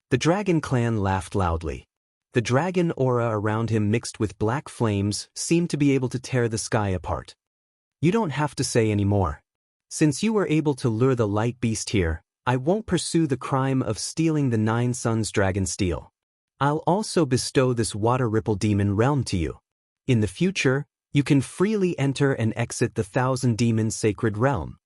The dragon clan laughed loudly. The dragon aura around him mixed with black flames seemed to be able to tear the sky apart. You don't have to say any more. Since you were able to lure the light beast here, I won't pursue the crime of stealing the 9 suns dragon steel. I'll also bestow this water ripple demon realm to you. In the future, you can freely enter and exit the 1,000 demons sacred realm.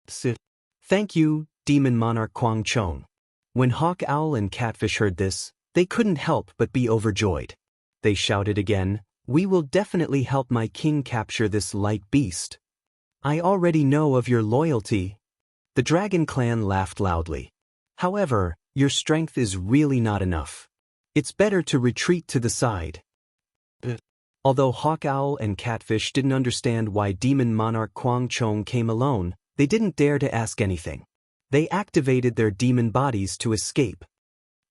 Thank you, demon monarch Kwang Chong. When Hawk Owl and Catfish heard this, they couldn't help but be overjoyed. They shouted again, "We will definitely help my king capture this light beast. I already know of your loyalty." The dragon clan laughed loudly. However, your strength is really not enough. It's better to retreat to the side. Although Hawk Owl and Catfish didn't understand why demon monarch Kwang Chong came alone, they didn't dare to ask anything. They activated their demon bodies to escape.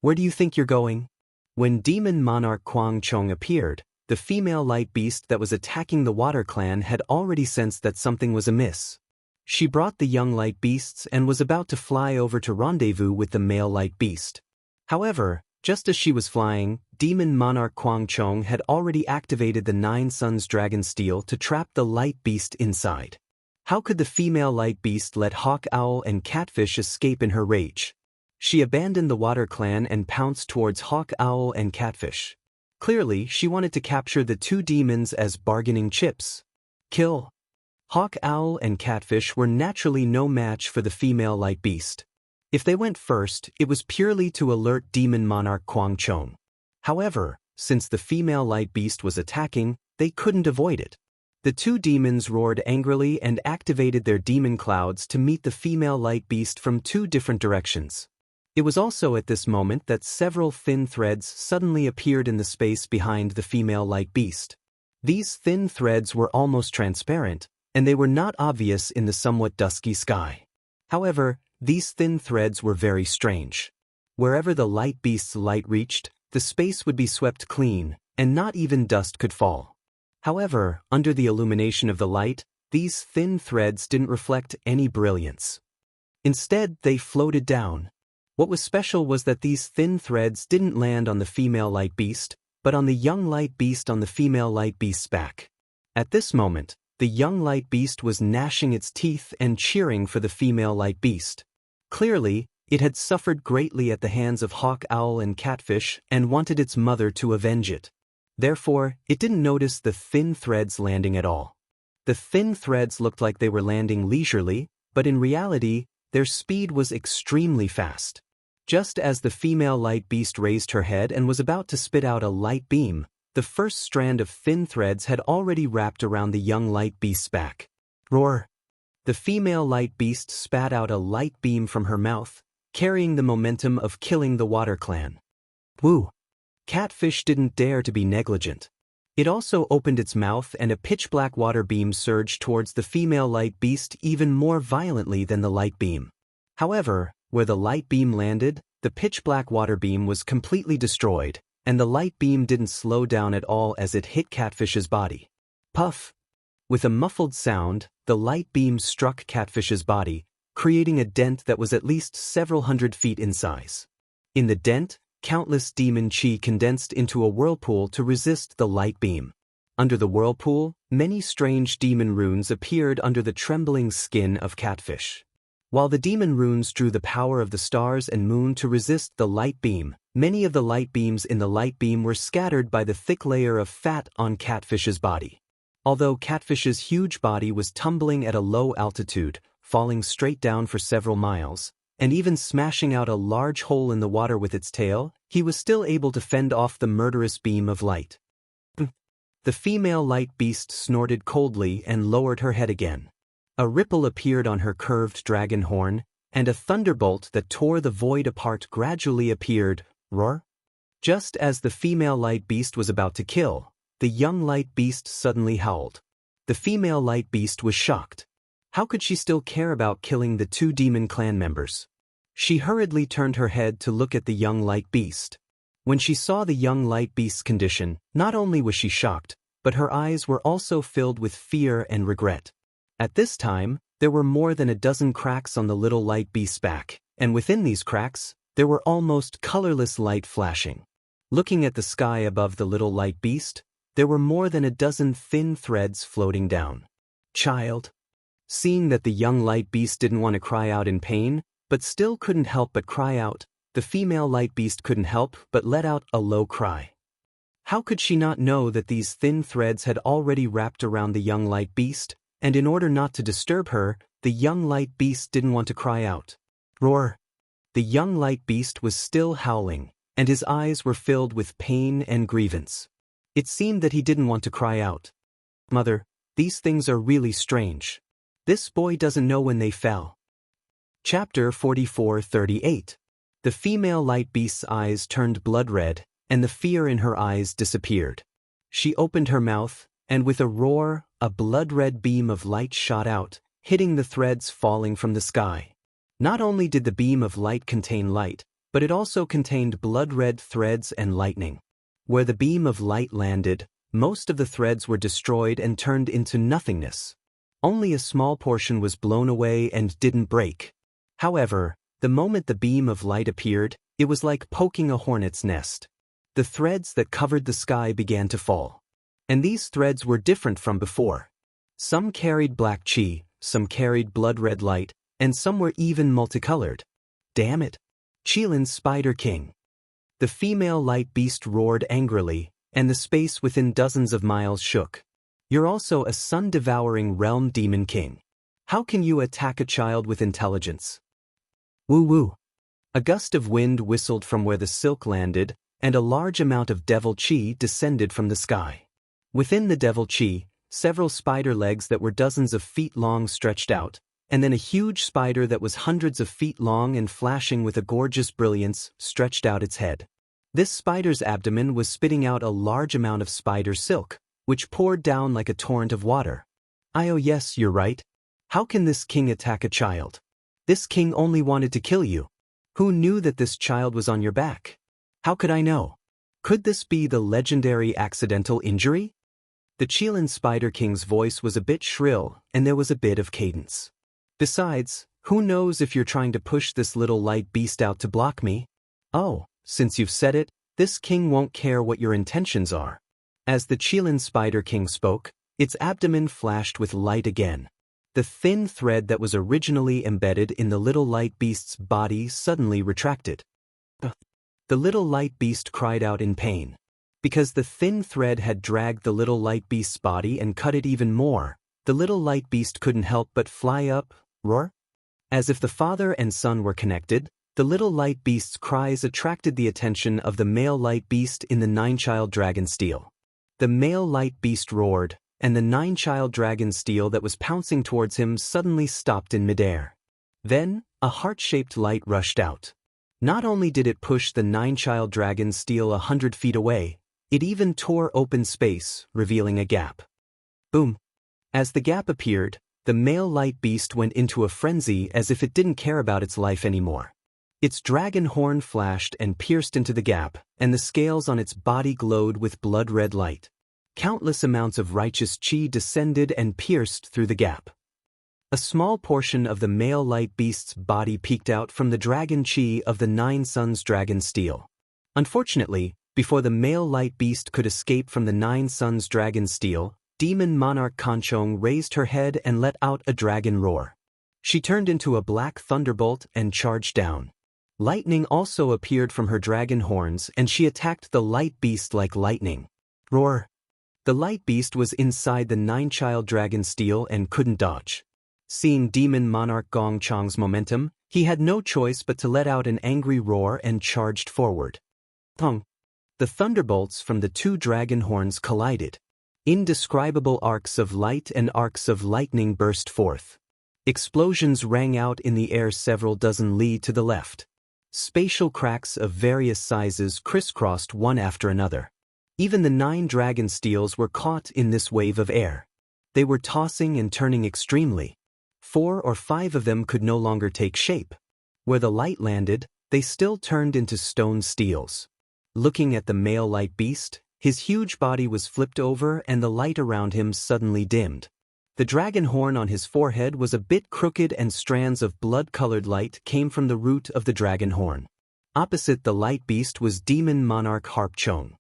Where do you think you're going? When demon monarch Kwang Chong appeared, the female light beast that was attacking the water clan had already sensed that something was amiss. She brought the young light beasts and was about to fly over to rendezvous with the male light beast. However, just as she was flying, demon monarch Kwang Chong had already activated the 9 suns dragon steel to trap the light beast inside. How could the female light beast let Hawk Owl and Catfish escape in her rage? She abandoned the water clan and pounced towards Hawk Owl and Catfish. Clearly, she wanted to capture the 2 demons as bargaining chips. Kill. Hawk Owl and Catfish were naturally no match for the female light beast. If they went first, it was purely to alert demon monarch Kwang Chong. However, since the female light beast was attacking, they couldn't avoid it. The 2 demons roared angrily and activated their demon clouds to meet the female light beast from 2 different directions. It was also at this moment that several thin threads suddenly appeared in the space behind the female light beast. These thin threads were almost transparent, and they were not obvious in the somewhat dusky sky. However, these thin threads were very strange. Wherever the light beast's light reached, the space would be swept clean, and not even dust could fall. However, under the illumination of the light, these thin threads didn't reflect any brilliance. Instead, they floated down. What was special was that these thin threads didn't land on the female light beast, but on the young light beast on the female light beast's back. At this moment, The young light beast was gnashing its teeth and cheering for the female light beast. Clearly, it had suffered greatly at the hands of hawk owl and catfish and wanted its mother to avenge it. Therefore, it didn't notice the thin threads landing at all. The thin threads looked like they were landing leisurely, but in reality, their speed was extremely fast. Just as the female light beast raised her head and was about to spit out a light beam, the first strand of thin threads had already wrapped around the young light beast's back. Roar! The female light beast spat out a light beam from her mouth, carrying the momentum of killing the water clan. Woo! Catfish didn't dare to be negligent. It also opened its mouth and a pitch-black water beam surged towards the female light beast even more violently than the light beam. However, where the light beam landed, the pitch-black water beam was completely destroyed, and the light beam didn't slow down at all as it hit Catfish's body. Puff! With a muffled sound, the light beam struck Catfish's body, creating a dent that was at least several hundred feet in size. In the dent, countless demon chi condensed into a whirlpool to resist the light beam. Under the whirlpool, many strange demon runes appeared under the trembling skin of Catfish. While the demon runes drew the power of the stars and moon to resist the light beam, many of the light beams in the light beam were scattered by the thick layer of fat on Catfish's body. Although Catfish's huge body was tumbling at a low altitude, falling straight down for several miles, and even smashing out a large hole in the water with its tail, he was still able to fend off the murderous beam of light. The female light beast snorted coldly and lowered her head again. A ripple appeared on her curved dragon horn, and a thunderbolt that tore the void apart gradually appeared. Roar! Just as the female light beast was about to kill, the young light beast suddenly howled. The female light beast was shocked. How could she still care about killing the two demon clan members? She hurriedly turned her head to look at the young light beast. When she saw the young light beast's condition, not only was she shocked, but her eyes were also filled with fear and regret. At this time, there were more than a dozen cracks on the little light beast's back, and within these cracks, there were almost colorless light flashing. Looking at the sky above the little light beast, there were more than a dozen thin threads floating down. Child. Seeing that the young light beast didn't want to cry out in pain, but still couldn't help but cry out, the female light beast couldn't help but let out a low cry. How could she not know that these thin threads had already wrapped around the young light beast, and in order not to disturb her, the young light beast didn't want to cry out. Roar! The young light beast was still howling, and his eyes were filled with pain and grievance. It seemed that he didn't want to cry out. Mother, these things are really strange. This boy doesn't know when they fell. Chapter 44:38. The female light beast's eyes turned blood red, and the fear in her eyes disappeared. She opened her mouth, and with a roar, a blood-red beam of light shot out, hitting the threads falling from the sky. Not only did the beam of light contain light, but it also contained blood-red threads and lightning. Where the beam of light landed, most of the threads were destroyed and turned into nothingness. Only a small portion was blown away and didn't break. However, the moment the beam of light appeared, it was like poking a hornet's nest. The threads that covered the sky began to fall. And these threads were different from before. Some carried black chi, some carried blood-red light, and some were even multicolored. Damn it! Chilin's Spider King. The female light beast roared angrily, and the space within dozens of miles shook. You're also a sun-devouring realm demon king. How can you attack a child with intelligence? Woo-woo. A gust of wind whistled from where the silk landed, and a large amount of devil chi descended from the sky. Within the devil chi, several spider legs that were dozens of feet long stretched out, and then a huge spider that was hundreds of feet long and flashing with a gorgeous brilliance stretched out its head. This spider's abdomen was spitting out a large amount of spider silk, which poured down like a torrent of water. Oh yes, you're right. How can this king attack a child? This king only wanted to kill you. Who knew that this child was on your back? How could I know? Could this be the legendary accidental injury? The Qilin Spider King's voice was a bit shrill, and there was a bit of cadence. Besides, who knows if you're trying to push this little light beast out to block me? Oh, since you've said it, this king won't care what your intentions are. As the Qilin Spider King spoke, Its abdomen flashed with light again. The thin thread that was originally embedded in the little light beast's body suddenly retracted. The little light beast cried out in pain. Because the thin thread had dragged the little light beast's body and cut it even more, the little light beast couldn't help but fly up, roar. As if the father and son were connected, the little light beast's cries attracted the attention of the male light beast in the nine-child dragon steel. The male light beast roared, and the nine-child dragon steel that was pouncing towards him suddenly stopped in midair. Then, a heart-shaped light rushed out. Not only did it push the nine-child dragon steel 100 feet away, it even tore open space, revealing a gap. Boom! As the gap appeared, the male light beast went into a frenzy as if it didn't care about its life anymore. Its dragon horn flashed and pierced into the gap, and the scales on its body glowed with blood-red light. Countless amounts of righteous chi descended and pierced through the gap. A small portion of the male light beast's body peeked out from the dragon chi of the Nine Suns dragon steel. Unfortunately, before the male light beast could escape from the Nine Suns dragon steel, demon monarch Kanchong raised her head and let out a dragon roar. She turned into a black thunderbolt and charged down. Lightning also appeared from her dragon horns and she attacked the light beast like lightning. Roar! The light beast was inside the nine-child dragon steel and couldn't dodge. Seeing demon monarch Gong Chang's momentum, he had no choice but to let out an angry roar and charged forward. Pong! The thunderbolts from the two dragon horns collided. Indescribable arcs of light and arcs of lightning burst forth. Explosions rang out in the air several dozen li to the left. Spatial cracks of various sizes crisscrossed one after another. Even the 9 dragon steels were caught in this wave of air. They were tossing and turning extremely. 4 or 5 of them could no longer take shape. Where the light landed, they still turned into stone steels. Looking at the male light beast, his huge body was flipped over and the light around him suddenly dimmed. The dragon horn on his forehead was a bit crooked and strands of blood-colored light came from the root of the dragon horn. Opposite the light beast was demon monarch Harpchong.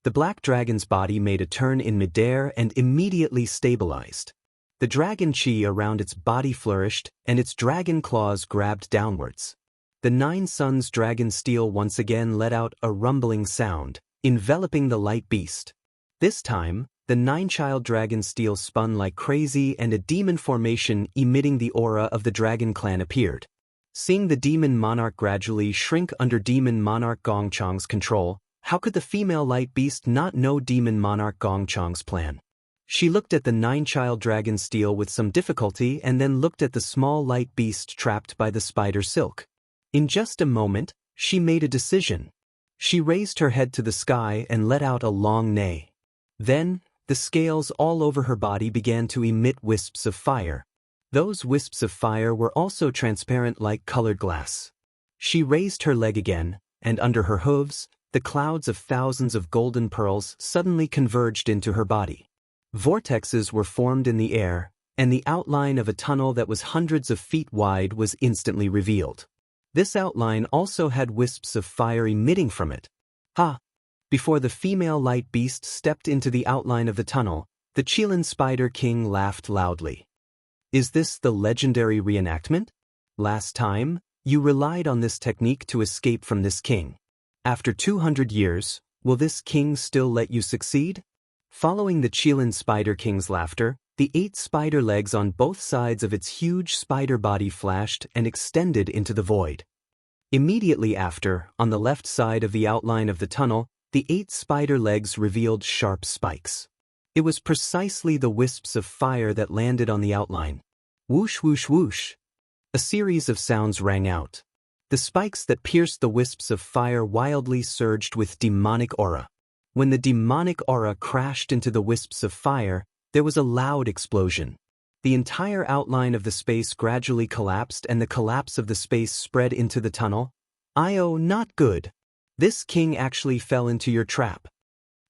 The black dragon's body made a turn in midair and immediately stabilized. The dragon chi around its body flourished and its dragon claws grabbed downwards. The 9 Suns dragon steel once again let out a rumbling sound, enveloping the light beast. This time, the 9-child dragon steel spun like crazy and a demon formation emitting the aura of the dragon clan appeared. Seeing the demon monarch gradually shrink under demon monarch Gong Chang's control, how could the female light beast not know demon monarch Gong Chang's plan? She looked at the 9-child dragon steel with some difficulty and then looked at the small light beast trapped by the spider silk. In just a moment, she made a decision. She raised her head to the sky and let out a long neigh. Then, the scales all over her body began to emit wisps of fire. Those wisps of fire were also transparent like colored glass. She raised her leg again, and under her hooves, the clouds of thousands of golden pearls suddenly converged into her body. Vortexes were formed in the air, and the outline of a tunnel that was hundreds of feet wide was instantly revealed. This outline also had wisps of fire emitting from it. Ha! Before the female light beast stepped into the outline of the tunnel, the Qilin Spider King laughed loudly. Is this the legendary reenactment? Last time, you relied on this technique to escape from this king. After 200 years, will this king still let you succeed? Following the Qilin Spider King's laughter, the 8 spider legs on both sides of its huge spider body flashed and extended into the void. Immediately after, on the left side of the outline of the tunnel, the 8 spider legs revealed sharp spikes. It was precisely the wisps of fire that landed on the outline. Whoosh whoosh whoosh. A series of sounds rang out. The spikes that pierced the wisps of fire wildly surged with demonic aura. When the demonic aura crashed into the wisps of fire, there was a loud explosion. The entire outline of the space gradually collapsed and the collapse of the space spread into the tunnel. "Io, not good. This king actually fell into your trap."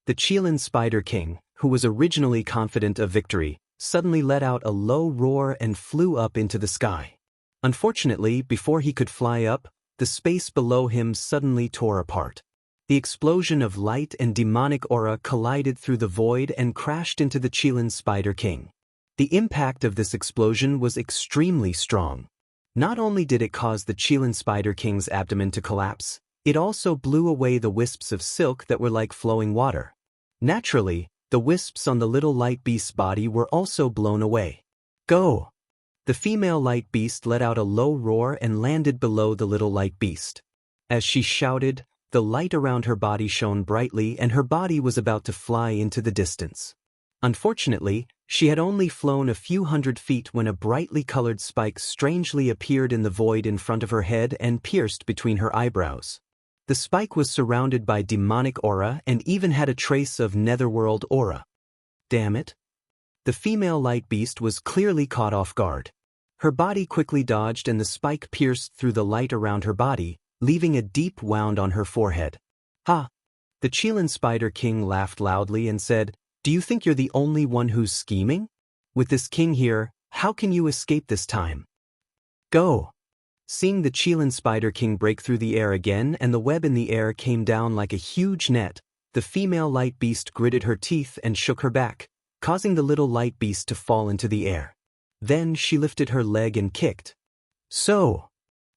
The Qilin Spider King, who was originally confident of victory, suddenly let out a low roar and flew up into the sky. Unfortunately, before he could fly up, the space below him suddenly tore apart. The explosion of light and demonic aura collided through the void and crashed into the Qilin Spider King. The impact of this explosion was extremely strong. Not only did it cause the Qilin Spider King's abdomen to collapse, it also blew away the wisps of silk that were like flowing water. Naturally, the wisps on the little light beast's body were also blown away. Go! The female light beast let out a low roar and landed below the little light beast. As she shouted, the light around her body shone brightly and her body was about to fly into the distance. Unfortunately, she had only flown a few hundred feet when a brightly colored spike strangely appeared in the void in front of her head and pierced between her eyebrows. The spike was surrounded by demonic aura and even had a trace of netherworld aura. Damn it! The female light beast was clearly caught off guard. Her body quickly dodged and the spike pierced through the light around her body, leaving a deep wound on her forehead. Ha! The Qilin Spider King laughed loudly and said, "Do you think you're the only one who's scheming? With this king here, how can you escape this time? Go!" Seeing the Qilin Spider King break through the air again and the web in the air came down like a huge net, the female light beast gritted her teeth and shook her back, causing the little light beast to fall into the air. Then she lifted her leg and kicked. So!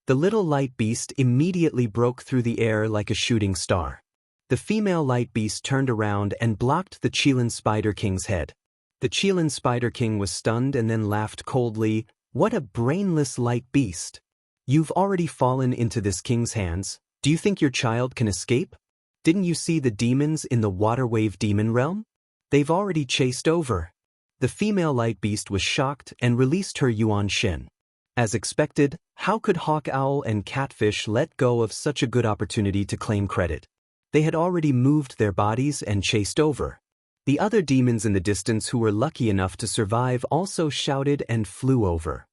The little light beast immediately broke through the air like a shooting star. The female light beast turned around and blocked the Qilin Spider King's head. The Qilin Spider King was stunned and then laughed coldly. "What a brainless light beast! You've already fallen into this king's hands. Do you think your child can escape? Didn't you see the demons in the water wave demon realm? They've already chased over." The female light beast was shocked and released her Yuan Shin. As expected, how could Hawk Owl and Catfish let go of such a good opportunity to claim credit? They had already moved their bodies and chased over. The other demons in the distance who were lucky enough to survive also shouted and flew over.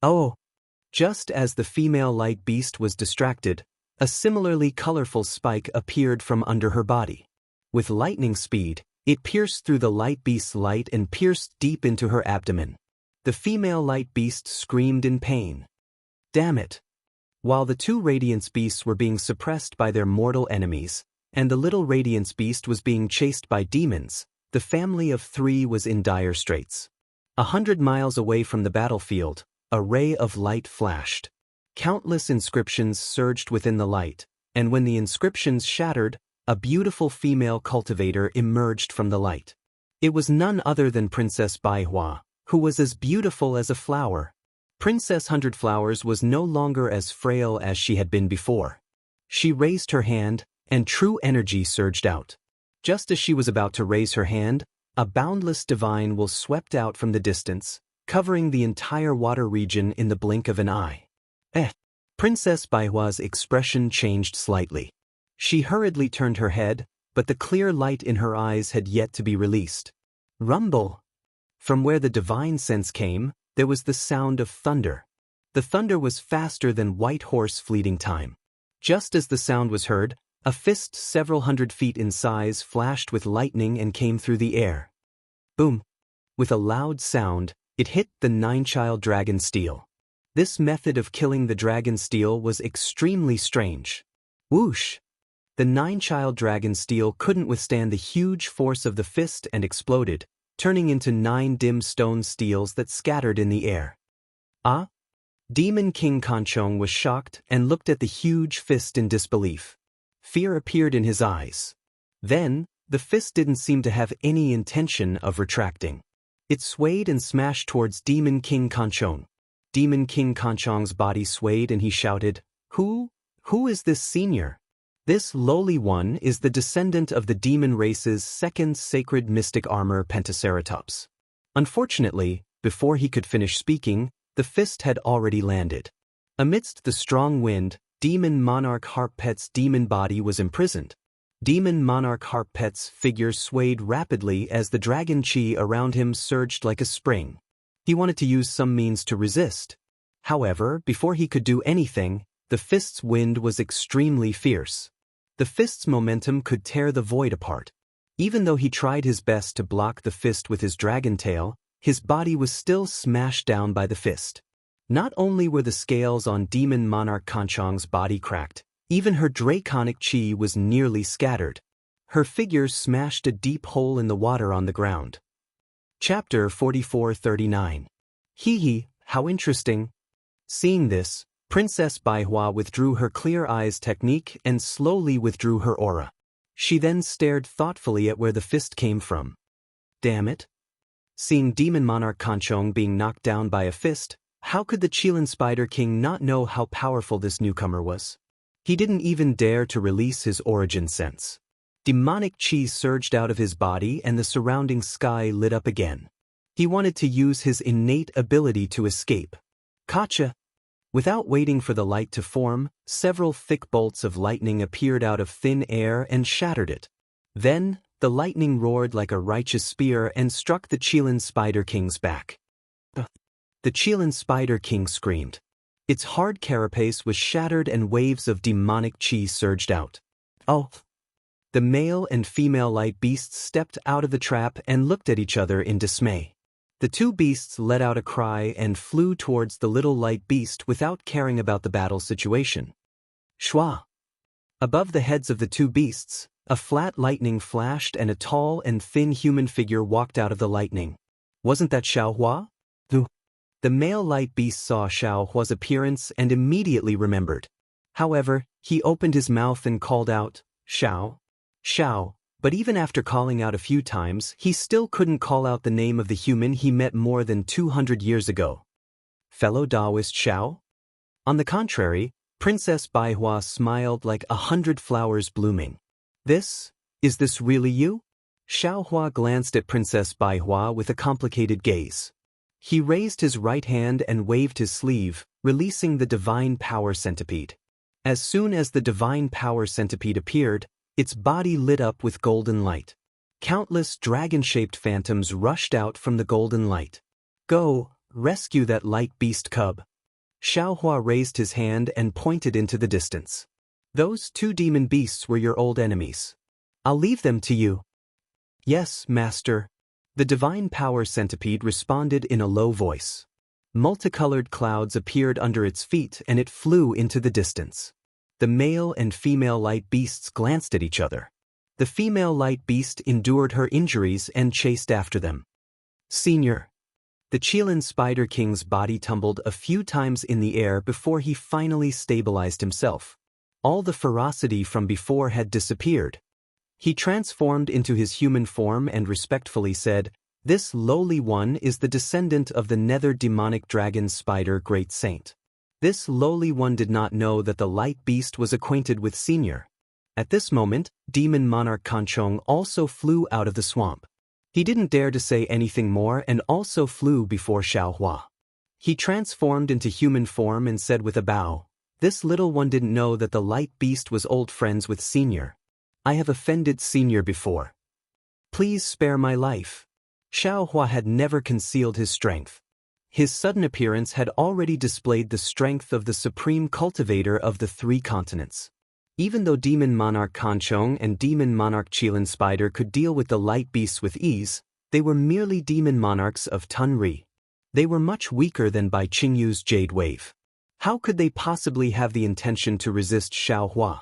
Oh! Just as the female light beast was distracted, a similarly colorful spike appeared from under her body. With lightning speed, it pierced through the light beast's light and pierced deep into her abdomen. The female light beast screamed in pain. Damn it! While the two Radiance beasts were being suppressed by their mortal enemies, and the little Radiance beast was being chased by demons, the family of three was in dire straits. 100 miles away from the battlefield, a ray of light flashed. Countless inscriptions surged within the light, and when the inscriptions shattered, a beautiful female cultivator emerged from the light. It was none other than Princess Baihua, who was as beautiful as a flower. Princess Hundred Flowers was no longer as frail as she had been before. She raised her hand, and true energy surged out. Just as she was about to raise her hand, a boundless divine will swept out from the distance, covering the entire water region in the blink of an eye. Princess Baihua's expression changed slightly. She hurriedly turned her head, but the clear light in her eyes had yet to be released. Rumble! From where the divine sense came, there was the sound of thunder. The thunder was faster than white horse fleeting time. Just as the sound was heard, a fist several hundred feet in size flashed with lightning and came through the air. Boom! With a loud sound, it hit the nine-child dragon steel. This method of killing the dragon steel was extremely strange. Whoosh! The nine-child dragon steel couldn't withstand the huge force of the fist and exploded, turning into 9 dim stone steels that scattered in the air. Ah? Demon King Kanchong was shocked and looked at the huge fist in disbelief. Fear appeared in his eyes. Then, the fist didn't seem to have any intention of retracting. It swayed and smashed towards Demon King Kanchong. Demon King Kanchong's body swayed and he shouted, Who is this senior? This lowly one is the descendant of the demon race's second sacred mystic armor Pentaceratops. Unfortunately, before he could finish speaking, the fist had already landed. Amidst the strong wind, Demon Monarch Harppet's demon body was imprisoned. Demon Monarch Harppet's figure swayed rapidly as the dragon chi around him surged like a spring. He wanted to use some means to resist. However, before he could do anything, the fist's wind was extremely fierce. The fist's momentum could tear the void apart. Even though he tried his best to block the fist with his dragon tail, his body was still smashed down by the fist. Not only were the scales on Demon Monarch Kanchong's body cracked, Even her draconic chi was nearly scattered. Her figure smashed a deep hole in the water on the ground. Chapter 44-39. Hee hee, how interesting. Seeing this, Princess Baihua withdrew her clear eyes technique and slowly withdrew her aura. She then stared thoughtfully at where the fist came from. Damn it. Seeing Demon Monarch Kanchong being knocked down by a fist, how could the Qilin Spider King not know how powerful this newcomer was? He didn't even dare to release his origin sense. Demonic chi surged out of his body and the surrounding sky lit up again. He wanted to use his innate ability to escape. Gotcha! Without waiting for the light to form, several thick bolts of lightning appeared out of thin air and shattered it. Then, the lightning roared like a righteous spear and struck the Qilin Spider King's back. The Qilin Spider King screamed. Its hard carapace was shattered and waves of demonic chi surged out. Oh! The male and female light beasts stepped out of the trap and looked at each other in dismay. The two beasts let out a cry and flew towards the little light beast without caring about the battle situation. Shua! Above the heads of the two beasts, a flat lightning flashed and a tall and thin human figure walked out of the lightning. Wasn't that Xiaohua? The male light beast saw Xiaohua's appearance and immediately remembered. However, he opened his mouth and called out, Xiao, Xiao, but even after calling out a few times, he still couldn't call out the name of the human he met more than 200 years ago. Fellow Taoist Xiao? On the contrary, Princess Baihua smiled like 100 flowers blooming. Is this really you? Xiaohua glanced at Princess Baihua with a complicated gaze. He raised his right hand and waved his sleeve, releasing the Divine Power Centipede. As soon as the Divine Power Centipede appeared, its body lit up with golden light. Countless dragon-shaped phantoms rushed out from the golden light. Go, rescue that light beast cub. Xiaohua raised his hand and pointed into the distance. Those two demon beasts were your old enemies. I'll leave them to you. Yes, master. The Divine Power Centipede responded in a low voice. Multicolored clouds appeared under its feet and it flew into the distance. The male and female light beasts glanced at each other. The female light beast endured her injuries and chased after them. Senior. The Qilin Spider King's body tumbled a few times in the air before he finally stabilized himself. All the ferocity from before had disappeared. He transformed into his human form and respectfully said, This lowly one is the descendant of the nether demonic dragon spider great saint. This lowly one did not know that the light beast was acquainted with Senior. At this moment, Demon Monarch Kanchong also flew out of the swamp. He didn't dare to say anything more and also flew before Xiaohua. He transformed into human form and said with a bow, This little one didn't know that the light beast was old friends with Senior. I have offended Senior before. Please spare my life. Xiaohua had never concealed his strength. His sudden appearance had already displayed the strength of the supreme cultivator of the three continents. Even though Demon Monarch Kanchong and Demon Monarch Qilin Spider could deal with the light beasts with ease, they were merely demon monarchs of Tunri. They were much weaker than Bai Qingyu's Jade Wave. How could they possibly have the intention to resist Xiaohua?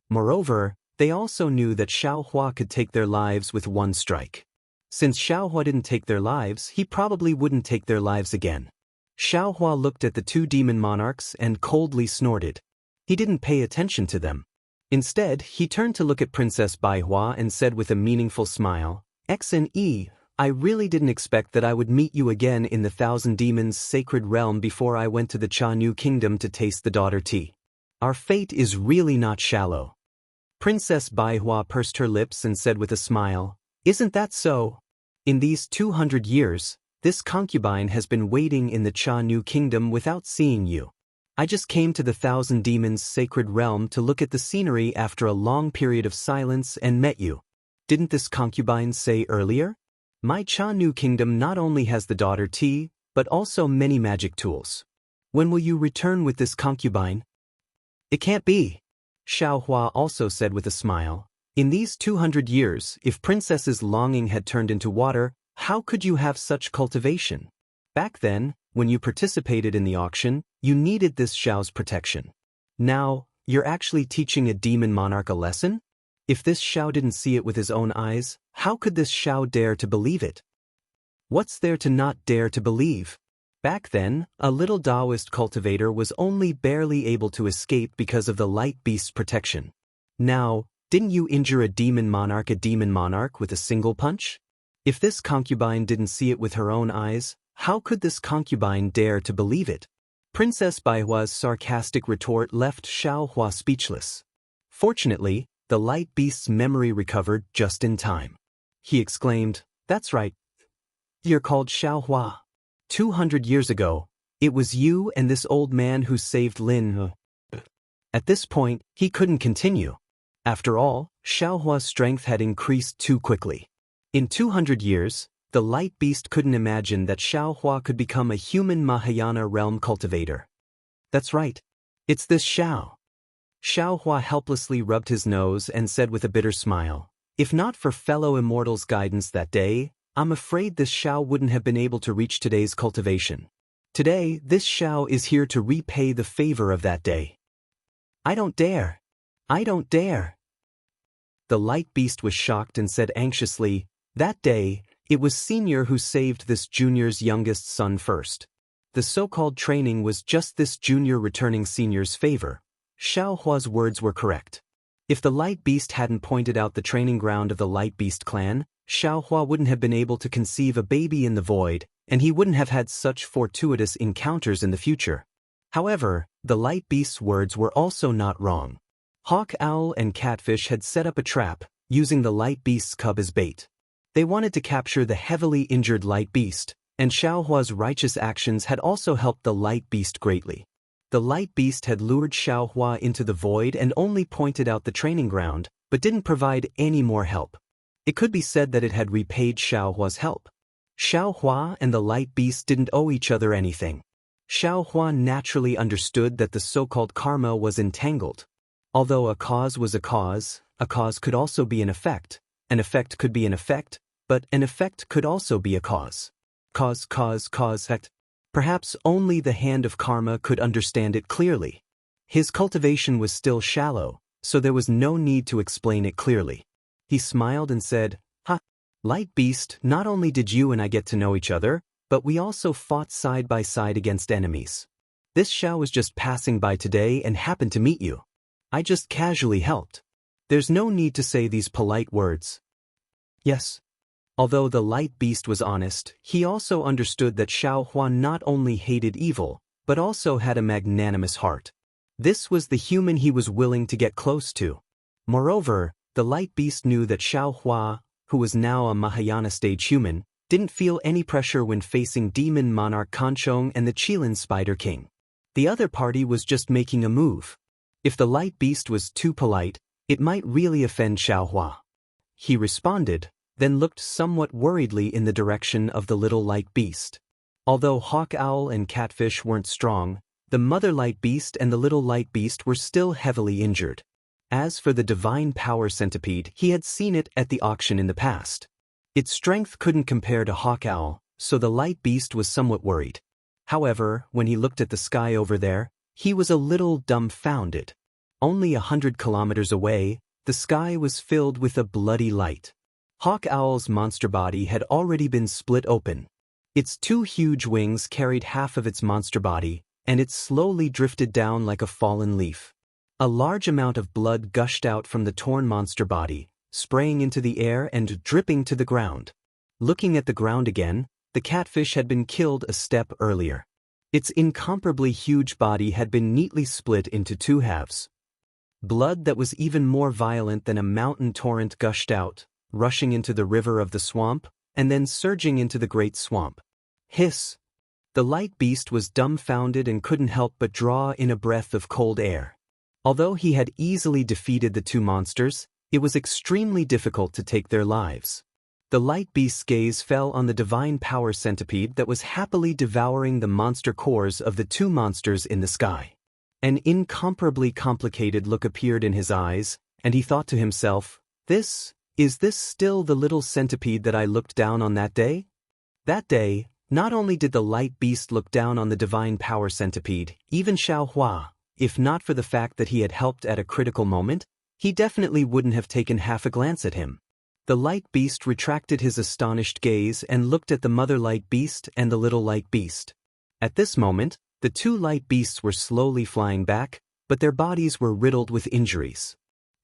Moreover, they also knew that Xiaohua could take their lives with one strike. Since Xiaohua didn't take their lives, he probably wouldn't take their lives again. Xiaohua looked at the two demon monarchs and coldly snorted. He didn't pay attention to them. Instead, he turned to look at Princess Baihua and said with a meaningful smile, XNE, I really didn't expect that I would meet you again in the Thousand Demons' sacred realm before I went to the Jianghu kingdom to taste the daughter tea. Our fate is really not shallow. Princess Baihua pursed her lips and said with a smile, Isn't that so? In these 200 years, this concubine has been waiting in the Jianghu kingdom without seeing you. I just came to the Thousand Demons' sacred realm to look at the scenery after a long period of silence and met you. Didn't this concubine say earlier? My Jianghu kingdom not only has the daughter tea, but also many magic tools. When will you return with this concubine? It can't be. Xiaohua also said with a smile. In these 200 years, if Princess's longing had turned into water, how could you have such cultivation? Back then, when you participated in the auction, you needed this Xiao's protection. Now, you're actually teaching a demon monarch a lesson? If this Xiao didn't see it with his own eyes, how could this Xiao dare to believe it? What's there to not dare to believe? Back then, a little Taoist cultivator was only barely able to escape because of the light beast's protection. Now, didn't you injure a demon monarch with a single punch? If this concubine didn't see it with her own eyes, how could this concubine dare to believe it? Princess Baihua's sarcastic retort left Xiao Hua speechless. Fortunately, the light beast's memory recovered just in time. He exclaimed, "That's right. You're called Xiao Hua. 200 years ago, it was you and this old man who saved Lin." At this point, he couldn't continue. After all, Xiao Hua's strength had increased too quickly. In 200 years, the light beast couldn't imagine that Xiao Hua could become a human Mahayana realm cultivator. That's right. It's this Xiao. Xiao Hua helplessly rubbed his nose and said with a bitter smile, "If not for fellow immortals' guidance that day, I'm afraid this Xiao wouldn't have been able to reach today's cultivation. Today, this Xiao is here to repay the favor of that day." "I don't dare. I don't dare." The light beast was shocked and said anxiously, "That day, it was Senior who saved this junior's youngest son first. The so-called training was just this junior returning Senior's favor." Xiao Hua's words were correct. If the light beast hadn't pointed out the training ground of the light beast clan, Xiao Hua wouldn't have been able to conceive a baby in the void, and he wouldn't have had such fortuitous encounters in the future. However, the light beast's words were also not wrong. Hawk Owl and Catfish had set up a trap, using the light beast's cub as bait. They wanted to capture the heavily injured light beast, and Xiao Hua's righteous actions had also helped the light beast greatly. The light beast had lured Xiao Hua into the void and only pointed out the training ground, but didn't provide any more help. It could be said that it had repaid Xiao Hua's help. Xiao Hua and the light beast didn't owe each other anything. Xiao Hua naturally understood that the so-called karma was entangled. Although a cause was a cause could also be an effect could be an effect, but an effect could also be a cause. Cause, effect. Perhaps only the hand of karma could understand it clearly. His cultivation was still shallow, so there was no need to explain it clearly. He smiled and said, "Ha, light beast, not only did you and I get to know each other, but we also fought side by side against enemies. This Xiao was just passing by today and happened to meet you. I just casually helped. There's no need to say these polite words." Yes. Although the light beast was honest, he also understood that Xiao Hua not only hated evil, but also had a magnanimous heart. This was the human he was willing to get close to. Moreover, the light beast knew that Xiao Hua, who was now a Mahayana stage human, didn't feel any pressure when facing demon monarch Kanchong and the Qilin Spider King. The other party was just making a move. If the light beast was too polite, it might really offend Xiao Hua. He responded, then looked somewhat worriedly in the direction of the little light beast. Although Hawk Owl and Catfish weren't strong, the mother light beast and the little light beast were still heavily injured. As for the divine power centipede, he had seen it at the auction in the past. Its strength couldn't compare to Hawk Owl, so the light beast was somewhat worried. However, when he looked at the sky over there, he was a little dumbfounded. Only 100 kilometers away, the sky was filled with a bloody light. Hawk Owl's monster body had already been split open. Its two huge wings carried half of its monster body, and it slowly drifted down like a fallen leaf. A large amount of blood gushed out from the torn monster body, spraying into the air and dripping to the ground. Looking at the ground again, the catfish had been killed a step earlier. Its incomparably huge body had been neatly split into two halves. Blood that was even more violent than a mountain torrent gushed out, rushing into the river of the swamp, and then surging into the great swamp. Hiss! The light beast was dumbfounded and couldn't help but draw in a breath of cold air. Although he had easily defeated the two monsters, it was extremely difficult to take their lives. The light beast's gaze fell on the divine power centipede that was happily devouring the monster cores of the two monsters in the sky. An incomparably complicated look appeared in his eyes, and he thought to himself, Is this still the little centipede that I looked down on that day? That day, not only did the light beast look down on the divine power centipede, even Xiao Hua, if not for the fact that he had helped at a critical moment, he definitely wouldn't have taken half a glance at him. The light beast retracted his astonished gaze and looked at the mother light beast and the little light beast. At this moment, the two light beasts were slowly flying back, but their bodies were riddled with injuries.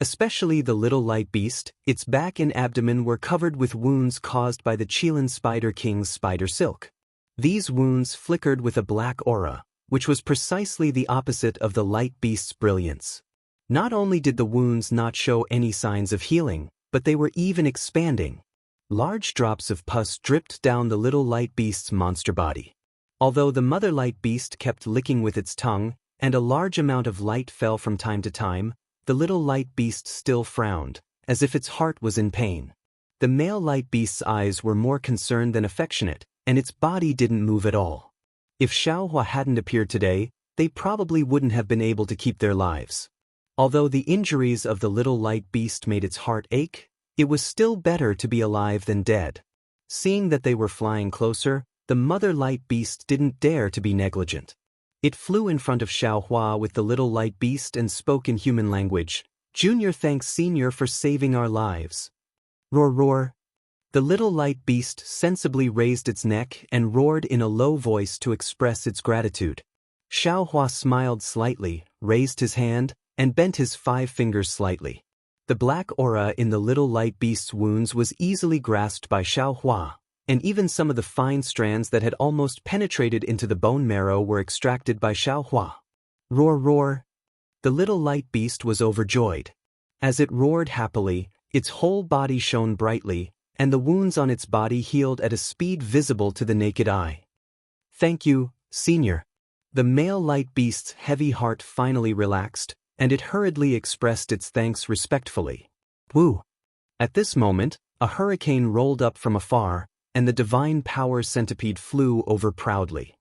Especially the little light beast, its back and abdomen were covered with wounds caused by the Chilean Spider King's spider silk. These wounds flickered with a black aura, which was precisely the opposite of the light beast's brilliance. Not only did the wounds not show any signs of healing, but they were even expanding. Large drops of pus dripped down the little light beast's monster body. Although the mother light beast kept licking with its tongue, and a large amount of light fell from time to time, the little light beast still frowned, as if its heart was in pain. The male light beast's eyes were more concerned than affectionate, and its body didn't move at all. If Xiaohua hadn't appeared today, they probably wouldn't have been able to keep their lives. Although the injuries of the little light beast made its heart ache, it was still better to be alive than dead. Seeing that they were flying closer, the mother light beast didn't dare to be negligent. It flew in front of Xiaohua with the little light beast and spoke in human language. "Junior thanks Senior for saving our lives." Roar roar. The little light beast sensibly raised its neck and roared in a low voice to express its gratitude. Xiaohua smiled slightly, raised his hand, and bent his 5 fingers slightly. The black aura in the little light beast's wounds was easily grasped by Xiaohua, and even some of the fine strands that had almost penetrated into the bone marrow were extracted by Xiaohua. Roar roar. The little light beast was overjoyed. As it roared happily, its whole body shone brightly, and the wounds on its body healed at a speed visible to the naked eye. "Thank you, Senior." The male light beast's heavy heart finally relaxed, and it hurriedly expressed its thanks respectfully. Woo! At this moment, a hurricane rolled up from afar, and the divine power centipede flew over proudly.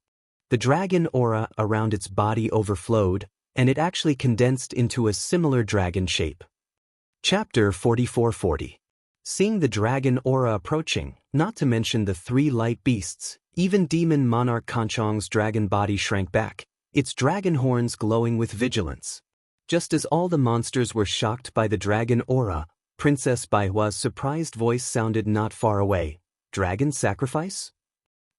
The dragon aura around its body overflowed, and it actually condensed into a similar dragon shape. Chapter 4440. Seeing the dragon aura approaching, not to mention the 3 light beasts, even demon monarch Kanchong's dragon body shrank back, its dragon horns glowing with vigilance. Just as all the monsters were shocked by the dragon aura, Princess Baihua's surprised voice sounded not far away. "Dragon sacrifice?"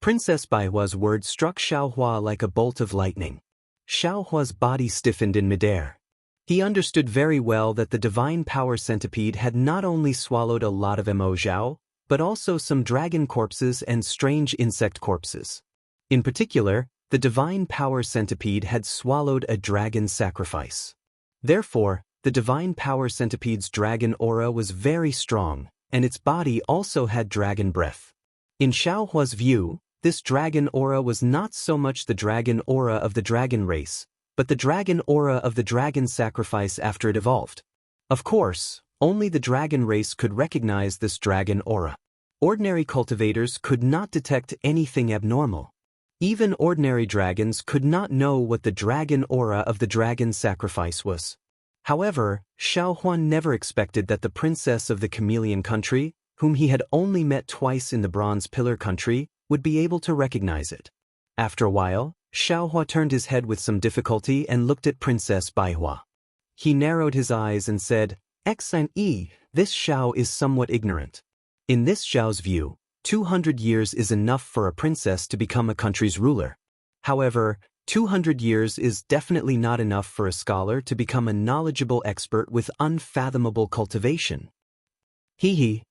Princess Baihua's words struck Xiaohua like a bolt of lightning. Xiaohua's body stiffened in midair. He understood very well that the divine power centipede had not only swallowed a lot of Mo, but also some dragon corpses and strange insect corpses. In particular, the divine power centipede had swallowed a dragon sacrifice. Therefore, the divine power centipede's dragon aura was very strong, and its body also had dragon breath. In Xiaohua's view, this dragon aura was not so much the dragon aura of the dragon race, but the dragon aura of the dragon sacrifice after it evolved. Of course, only the dragon race could recognize this dragon aura. Ordinary cultivators could not detect anything abnormal. Even ordinary dragons could not know what the dragon aura of the dragon sacrifice was. However, Xiaohua never expected that the princess of the chameleon country, whom he had only met twice in the bronze pillar country, would be able to recognize it. After a while, Xiaohua turned his head with some difficulty and looked at Princess Baihua. He narrowed his eyes and said, "Xi, this Xiao is somewhat ignorant. In this Xiao's view, 200 years is enough for a princess to become a country's ruler. However, 200 years is definitely not enough for a scholar to become a knowledgeable expert with unfathomable cultivation." Hee.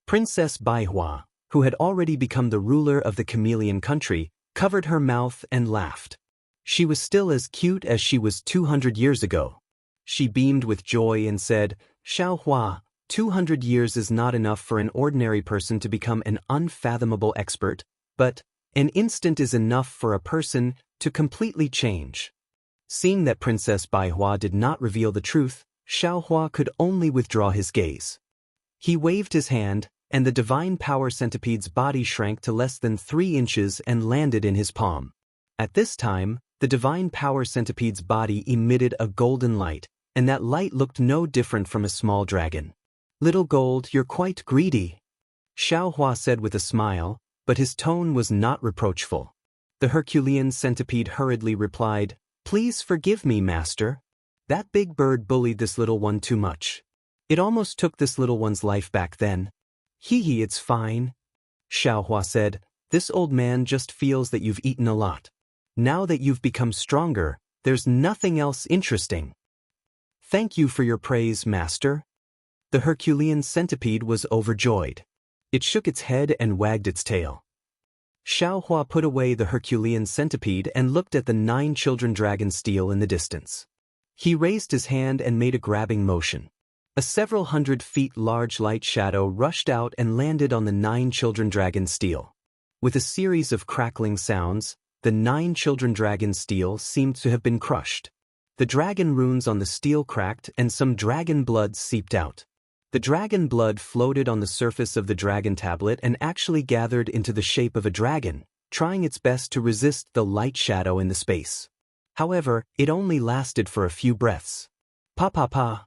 Princess Baihua, who had already become the ruler of the chameleon country, covered her mouth and laughed. She was still as cute as she was 200 years ago. She beamed with joy and said, "Xiaohua, 200 years is not enough for an ordinary person to become an unfathomable expert, but an instant is enough for a person to completely change." Seeing that Princess Baihua did not reveal the truth, Xiaohua could only withdraw his gaze. He waved his hand, and the divine power centipede's body shrank to less than 3 inches and landed in his palm. At this time, the divine power centipede's body emitted a golden light, and that light looked no different from a small dragon. "Little Gold, you're quite greedy," Xiaohua said with a smile, but his tone was not reproachful. The Herculean centipede hurriedly replied, Please forgive me, master. That big bird bullied this little one too much. It almost took this little one's life back then. Hee, it's fine. Xiaohua said, this old man just feels that you've eaten a lot. Now that you've become stronger, there's nothing else interesting. Thank you for your praise, master. The Herculean centipede was overjoyed. It shook its head and wagged its tail. Xiaohua put away the Herculean centipede and looked at the 9 children dragon steel in the distance. He raised his hand and made a grabbing motion. A several hundred feet large light shadow rushed out and landed on the 9 children dragon steel. With a series of crackling sounds, the 9 children dragon steel seemed to have been crushed. The dragon runes on the steel cracked and some dragon blood seeped out. The dragon blood floated on the surface of the dragon tablet and actually gathered into the shape of a dragon, trying its best to resist the light shadow in the space. However, it only lasted for a few breaths. Pa.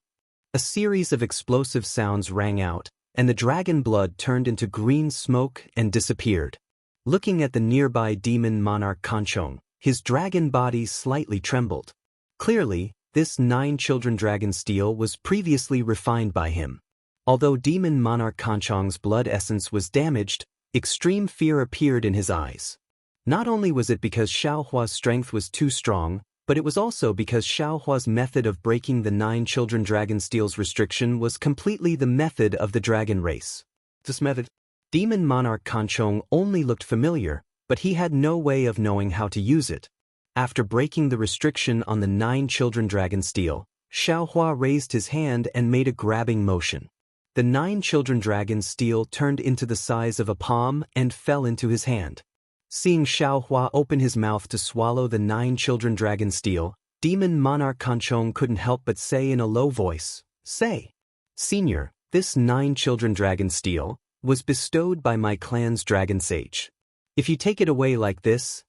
A series of explosive sounds rang out, and the dragon blood turned into green smoke and disappeared. Looking at the nearby demon monarch Kanchong, his dragon body slightly trembled. Clearly, this 9 children dragon steel was previously refined by him. Although demon monarch Kanchong's blood essence was damaged, extreme fear appeared in his eyes. Not only was it because Xiaohua's strength was too strong, but it was also because Xiaohua's method of breaking the 9 children dragon steel's restriction was completely the method of the dragon race. This method, demon monarch Kanchong only looked familiar, but he had no way of knowing how to use it. After breaking the restriction on the 9 children dragon steel, Xiaohua raised his hand and made a grabbing motion. The 9 children dragon steel turned into the size of a palm and fell into his hand. Seeing Xiaohua open his mouth to swallow the 9 children dragon steel, demon monarch Kanchong couldn't help but say in a low voice, "Say, Senior, this 9 children dragon steel was bestowed by my clan's dragon sage. If you take it away like this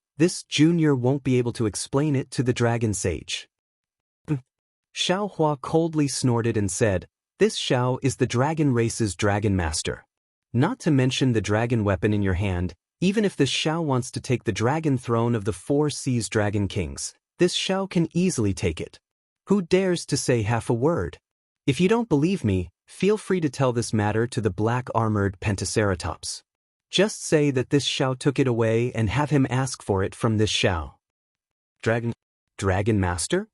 junior won't be able to explain it to the dragon sage." Xiaohua coldly snorted and said, "This Xiao is the dragon race's dragon master. Not to mention the dragon weapon in your hand, even if this Xiao wants to take the dragon throne of the 4 seas dragon kings, this Xiao can easily take it. Who dares to say half a word? If you don't believe me, feel free to tell this matter to the black-armored Pentaceratops. Just say that this Xiao took it away and have him ask for it from this Xiao." Dragon master?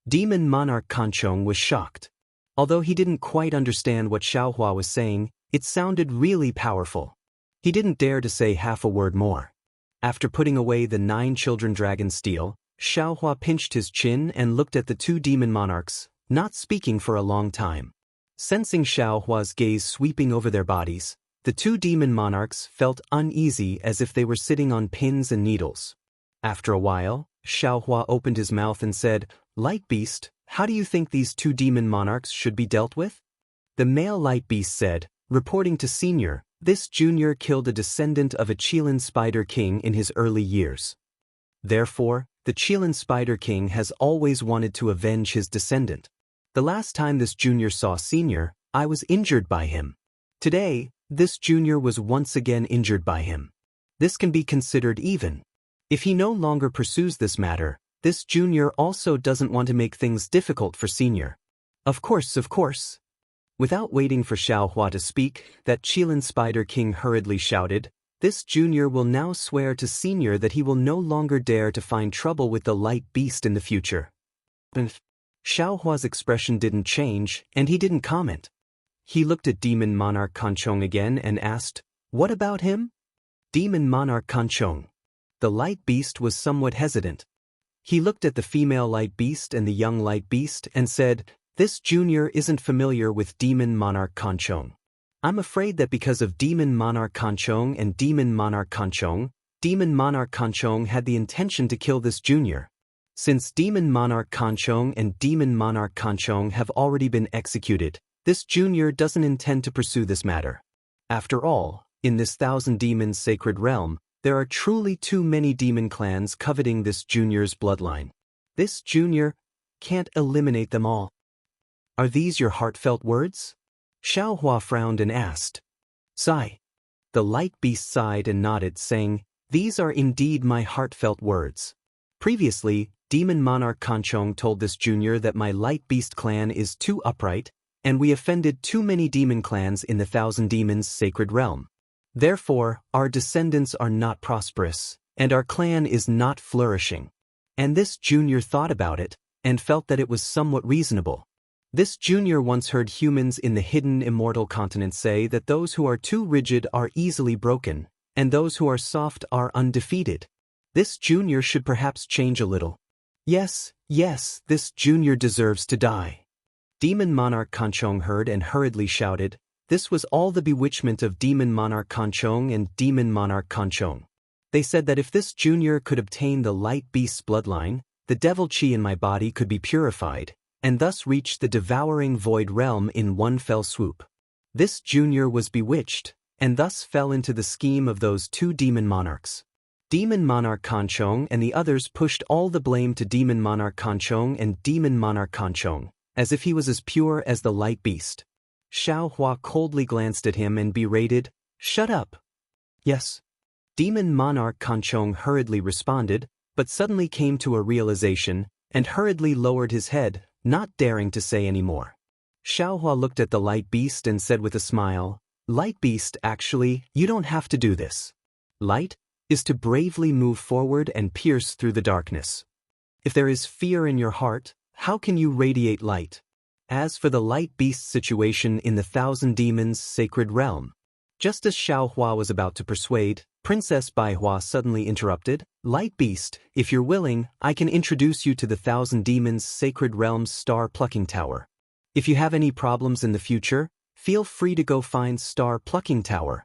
Demon monarch Kanchong was shocked. Although he didn't quite understand what Xiaohua was saying, it sounded really powerful. He didn't dare to say half a word more. After putting away the 9 children dragon steel, Xiaohua pinched his chin and looked at the 2 demon monarchs, not speaking for a long time. Sensing Xiaohua's gaze sweeping over their bodies, the 2 demon monarchs felt uneasy as if they were sitting on pins and needles. After a while, Xiaohua opened his mouth and said, "Light beast, how do you think these 2 demon monarchs should be dealt with?" The male light beast said, "Reporting to Senior, this junior killed a descendant of a Qilin Spider King in his early years. Therefore, the Qilin Spider King has always wanted to avenge his descendant. The last time this junior saw Senior, I was injured by him. Today, this junior was once again injured by him. This can be considered even. If he no longer pursues this matter, this junior also doesn't want to make things difficult for Senior." Of course. Without waiting for Xiaohua to speak, that Qilin Spider King hurriedly shouted, "This junior will now swear to Senior that he will no longer dare to find trouble with the light beast in the future." Xiaohua's expression didn't change, and he didn't comment. He looked at Demon Monarch Kanchong again and asked, "What about him?" Demon Monarch Kanchong. The light beast was somewhat hesitant. He looked at the female light beast and the young light beast and said, "This junior isn't familiar with Demon Monarch Kanchong. I'm afraid that because of Demon Monarch Kanchong and Demon Monarch Kanchong, Demon Monarch Kanchong had the intention to kill this junior. Since Demon Monarch Kanchong and Demon Monarch Kanchong have already been executed, this junior doesn't intend to pursue this matter. After all, in this 1,000 demons sacred realm, there are truly too many demon clans coveting this junior's bloodline. This junior can't eliminate them all." "Are these your heartfelt words?" Xiaohua frowned and asked. "Sigh." The light beast sighed and nodded, saying, "These are indeed my heartfelt words. Previously, Demon Monarch Kanchong told this junior that my Light Beast clan is too upright, and we offended too many demon clans in the Thousand Demons sacred realm. Therefore, our descendants are not prosperous, and our clan is not flourishing. And this junior thought about it, and felt that it was somewhat reasonable. This junior once heard humans in the hidden immortal continent say that those who are too rigid are easily broken, and those who are soft are undefeated. This junior should perhaps change a little. Yes, this junior deserves to die. Demon Monarch Kanchong heard and hurriedly shouted. This was all the bewitchment of Demon Monarch Kanchong and Demon Monarch Kanchong. They said that if this junior could obtain the Light Beast's bloodline, the devil chi in my body could be purified, and thus reach the devouring void realm in one fell swoop. This junior was bewitched, and thus fell into the scheme of those two demon monarchs. Demon Monarch Kanchong and the others pushed all the blame to Demon Monarch Kanchong and Demon Monarch Kanchong, as if he was as pure as the Light Beast. Xiao Hua coldly glanced at him and berated, "Shut up." "Yes." Demon Monarch Kanchong hurriedly responded, but suddenly came to a realization, and hurriedly lowered his head, not daring to say any more. Xiao Hua looked at the Light Beast and said with a smile, "Light Beast, actually, you don't have to do this. Light is to bravely move forward and pierce through the darkness. If there is fear in your heart, how can you radiate light? As for the Light Beast situation in the Thousand Demons sacred realm." Just as Xiao Hua was about to persuade, Princess Bai Hua suddenly interrupted, "Light Beast, if you're willing, I can introduce you to the Thousand Demons sacred realm's star plucking tower. If you have any problems in the future, feel free to go find Star Plucking Tower."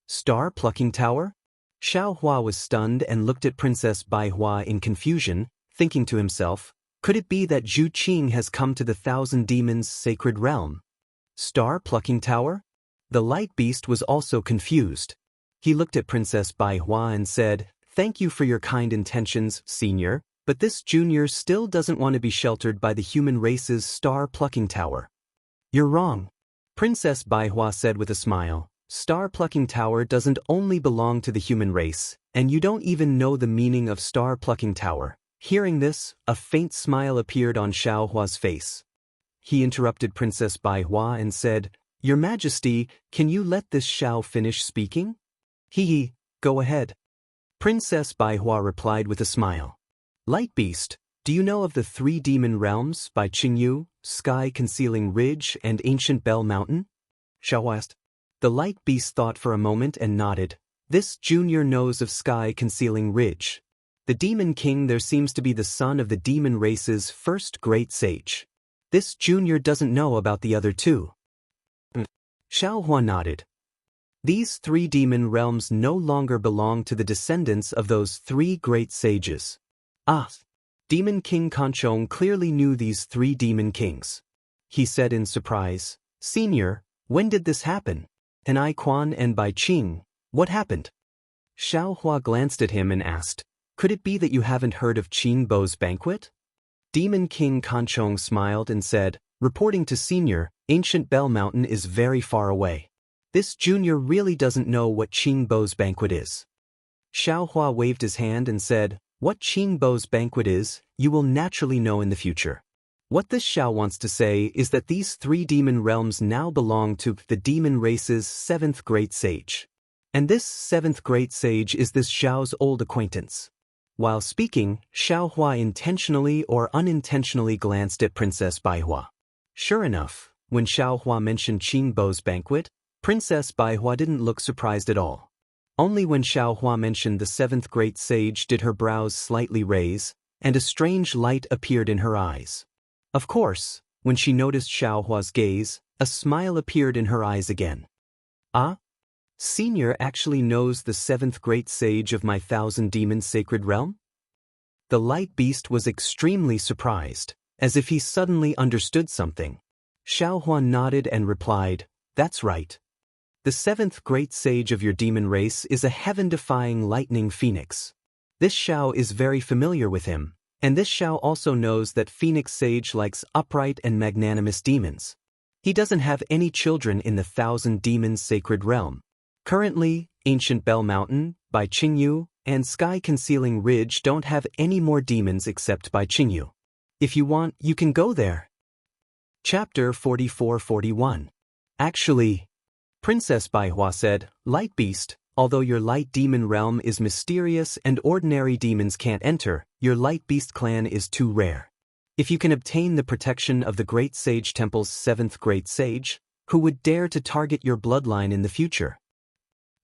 Star Plucking Tower? Xiao Hua was stunned and looked at Princess Bai Hua in confusion, thinking to himself, could it be that Zhu Qing has come to the Thousand Demons sacred realm? Star Plucking Tower? The Light Beast was also confused. He looked at Princess Bai Hua and said, "Thank you for your kind intentions, Senior, but this junior still doesn't want to be sheltered by the human race's Star Plucking Tower." "You're wrong," Princess Bai Hua said with a smile. "Star Plucking Tower doesn't only belong to the human race, and you don't even know the meaning of Star Plucking Tower." Hearing this, a faint smile appeared on Xiao Hua's face. He interrupted Princess Bai Hua and said, "Your Majesty, can you let this Xiao finish speaking?" "Hee, go ahead." Princess Bai Hua replied with a smile. "Light Beast, do you know of the three demon realms by Jianghu, Sky Concealing Ridge and Ancient Bell Mountain?" Xiao asked. The Light Beast thought for a moment and nodded. This junior knows of Sky Concealing Ridge. The Demon King there seems to be the son of the demon race's first great sage. This junior doesn't know about the other two. Xiao Hua nodded. These three demon realms no longer belong to the descendants of those three great sages. Ah! Demon King Kanchong clearly knew these three demon kings. He said in surprise, "Senior, when did this happen? And I Quan and Bai Qing, what happened?" Xiao Hua glanced at him and asked, "Could it be that you haven't heard of Qing Bo's banquet?" Demon King Kanchong smiled and said, "Reporting to Senior, Ancient Bell Mountain is very far away. This junior really doesn't know what Qing Bo's banquet is." Xiao Hua waved his hand and said, "What Qing Bo's banquet is, you will naturally know in the future." What this Xiao wants to say is that these three demon realms now belong to the demon race's seventh great sage. And this seventh great sage is this Xiao's old acquaintance. While speaking, Xiao Hua intentionally or unintentionally glanced at Princess Bai Hua. Sure enough, when Xiao Hua mentioned Qing Bo's banquet, Princess Bai Hua didn't look surprised at all. Only when Xiao Hua mentioned the seventh great sage did her brows slightly raise, and a strange light appeared in her eyes. Of course, when she noticed Xiao Hua's gaze, a smile appeared in her eyes again. "Ah? Senior actually knows the seventh great sage of my Thousand Demons sacred realm?" The Light Beast was extremely surprised, as if he suddenly understood something. Xiao Hua nodded and replied, "That's right. The seventh great sage of your demon race is a heaven-defying lightning phoenix. This Xiao is very familiar with him, and this Xiao also knows that Phoenix Sage likes upright and magnanimous demons. He doesn't have any children in the Thousand Demons sacred realm. Currently, Ancient Bell Mountain, by Jianghu, and sky-concealing ridge don't have any more demons except by Jianghu. If you want, you can go there. Chapter 44-41. Actually, Princess Baihua said, Light Beast, although your light demon realm is mysterious and ordinary demons can't enter, your light beast clan is too rare. If you can obtain the protection of the Great Sage Temple's 7th Great Sage, who would dare to target your bloodline in the future?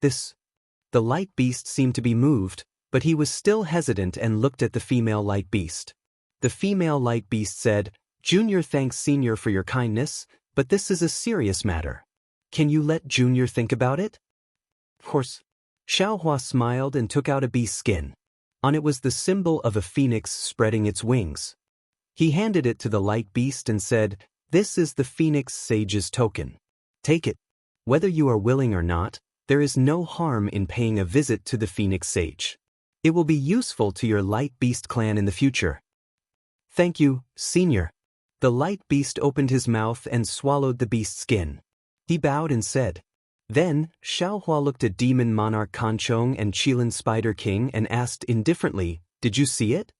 The light beast seemed to be moved, but he was still hesitant and looked at the female light beast. The female light beast said, Junior thanks Senior for your kindness, but this is a serious matter. Can you let Junior think about it? Of course. Xiaohua smiled and took out a beast skin. On it was the symbol of a phoenix spreading its wings. He handed it to the light beast and said, This is the Phoenix Sage's token. Take it. Whether you are willing or not, there is no harm in paying a visit to the Phoenix Sage. It will be useful to your light beast clan in the future. Thank you, Senior. The light beast opened his mouth and swallowed the beast skin. He bowed and said. Then, Xiaohua looked at Demon Monarch Kanchong and Qilin Spider King and asked indifferently, Did you see it?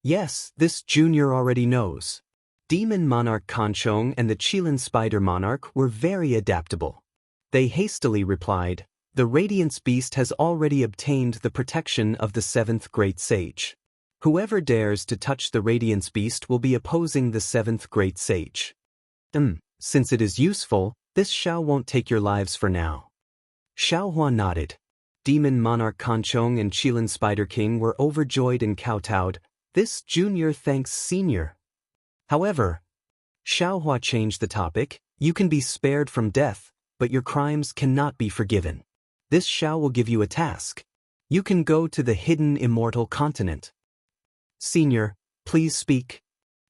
Yes, this Junior already knows. Demon Monarch Kanchong and the Qilin Spider Monarch were very adaptable. They hastily replied, The Radiance Beast has already obtained the protection of the 7th Great Sage. Whoever dares to touch the Radiance Beast will be opposing the 7th Great Sage. Since it is useful, this Xiao won't take your lives for now. Xiaohua nodded. Demon Monarch Kanchong and Qilin Spider King were overjoyed and kowtowed. This Junior thanks Senior. However, Xiaohua changed the topic. You can be spared from death, but your crimes cannot be forgiven. This Xiao will give you a task. You can go to the hidden Immortal continent. Senior, please speak.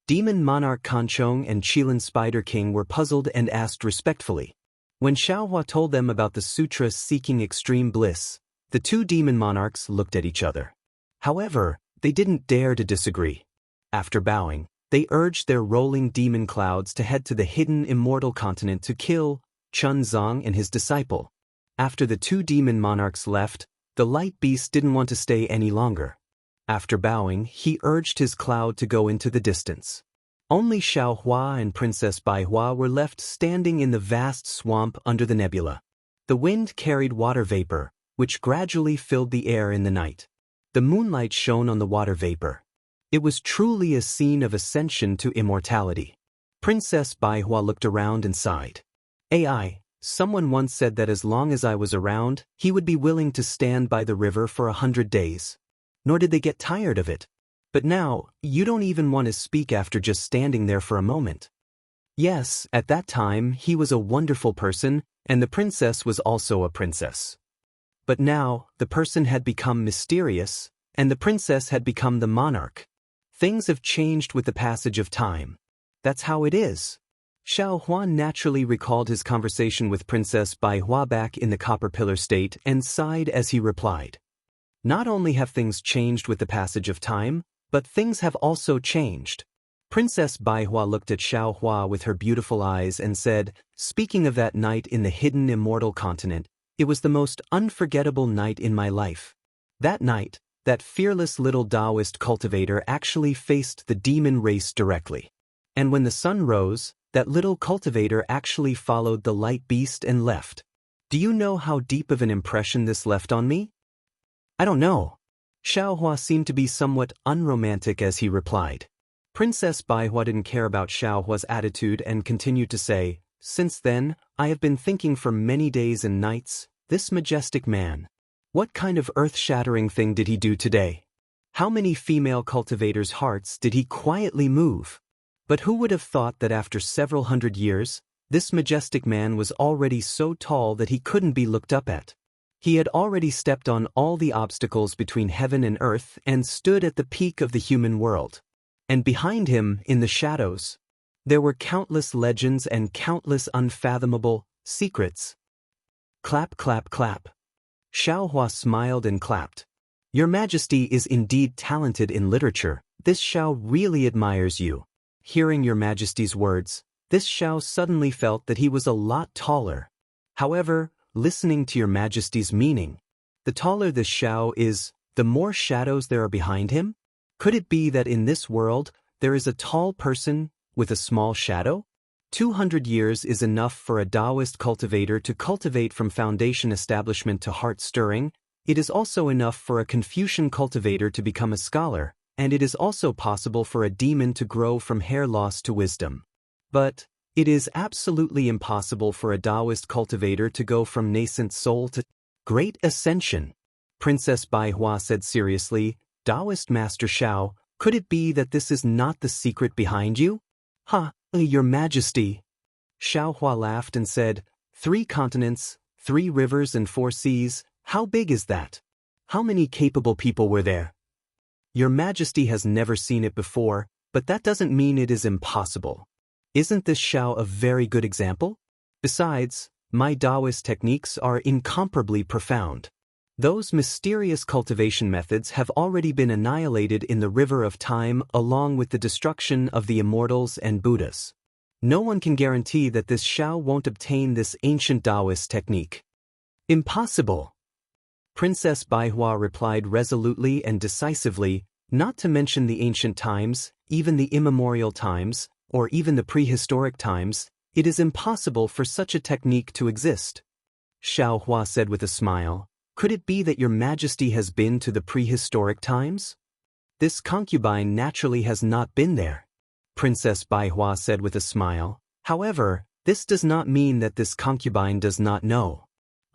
Demon Monarch Kanchong and Qilin Spider King were puzzled and asked respectfully. When Xiaohua told them about the sutra seeking extreme bliss, the two demon monarchs looked at each other. However, they didn't dare to disagree. After bowing, they urged their rolling demon clouds to head to the hidden Immortal continent to kill Chun Zong and his disciple. After the two demon monarchs left, the light beast didn't want to stay any longer. After bowing, he urged his cloud to go into the distance. Only Xiaohua and Princess Baihua were left standing in the vast swamp under the nebula. The wind carried water vapor, which gradually filled the air in the night. The moonlight shone on the water vapor. It was truly a scene of ascension to immortality. Princess Baihua looked around and sighed. Someone once said that as long as I was around, he would be willing to stand by the river for 100 days. Nor did they get tired of it. But now, you don't even want to speak after just standing there for a moment. Yes, at that time, he was a wonderful person, and the princess was also a princess. But now, the person had become mysterious, and the princess had become the monarch. Things have changed with the passage of time. That's how it is. Xiaohua naturally recalled his conversation with Princess Baihua back in the Copper Pillar State and sighed as he replied. Not only have things changed with the passage of time, but things have also changed. Princess Baihua looked at Xiaohua with her beautiful eyes and said, Speaking of that night in the hidden Immortal continent, it was the most unforgettable night in my life. That night, that fearless little Taoist cultivator actually faced the demon race directly. And when the sun rose, that little cultivator actually followed the light beast and left. Do you know how deep of an impression this left on me? I don't know. Xiaohua seemed to be somewhat unromantic as he replied. Princess Baihua didn't care about Xiaohua's attitude and continued to say, Since then, I have been thinking for many days and nights, this majestic man. What kind of earth-shattering thing did he do today? How many female cultivators' hearts did he quietly move? But who would have thought that after several hundred years, this majestic man was already so tall that he couldn't be looked up at? He had already stepped on all the obstacles between heaven and earth and stood at the peak of the human world. And behind him, in the shadows, there were countless legends and countless unfathomable secrets. Clap, clap, clap. Xiaohua smiled and clapped. Your Majesty is indeed talented in literature. This Xiao really admires you. Hearing Your Majesty's words, this Xiao suddenly felt that he was a lot taller. However, listening to Your Majesty's meaning, the taller this Xiao is, the more shadows there are behind him? Could it be that in this world, there is a tall person with a small shadow? 200 years is enough for a Taoist cultivator to cultivate from foundation establishment to heart stirring. It is also enough for a Confucian cultivator to become a scholar, and it is also possible for a demon to grow from hair loss to wisdom. But it is absolutely impossible for a Taoist cultivator to go from nascent soul to great ascension. Princess Baihua said seriously, Taoist Master Shao, could it be that this is not the secret behind you? Your Majesty. Shao Hua laughed and said, 3 continents, 3 rivers and 4 seas, how big is that? How many capable people were there? Your Majesty has never seen it before, but that doesn't mean it is impossible. Isn't this Shao a very good example? Besides, my Taoist techniques are incomparably profound. Those mysterious cultivation methods have already been annihilated in the river of time along with the destruction of the Immortals and Buddhas. No one can guarantee that this Shao won't obtain this ancient Taoist technique. Impossible! Princess Baihua replied resolutely and decisively, not to mention the ancient times, even the immemorial times, or even the prehistoric times, it is impossible for such a technique to exist. Shao Hua said with a smile, could it be that your Majesty has been to the prehistoric times? This concubine naturally has not been there. Princess Baihua said with a smile, however, this does not mean that this concubine does not know.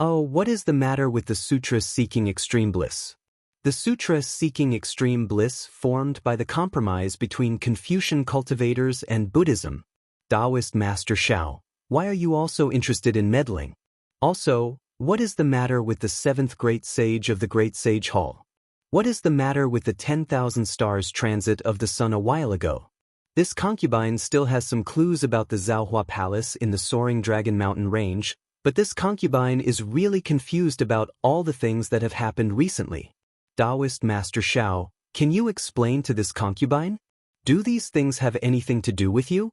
Oh, what is the matter with the sutra seeking extreme bliss? The sutra seeking extreme bliss formed by the compromise between Confucian cultivators and Buddhism. Taoist Master Shao, why are you also interested in meddling? Also, what is the matter with the 7th Great Sage of the Great Sage Hall? What is the matter with the 10,000 stars transit of the sun a while ago? This concubine still has some clues about the Zhaohua Palace in the soaring Dragon Mountain range, but this concubine is really confused about all the things that have happened recently. Taoist Master Shao, can you explain to this concubine? Do these things have anything to do with you?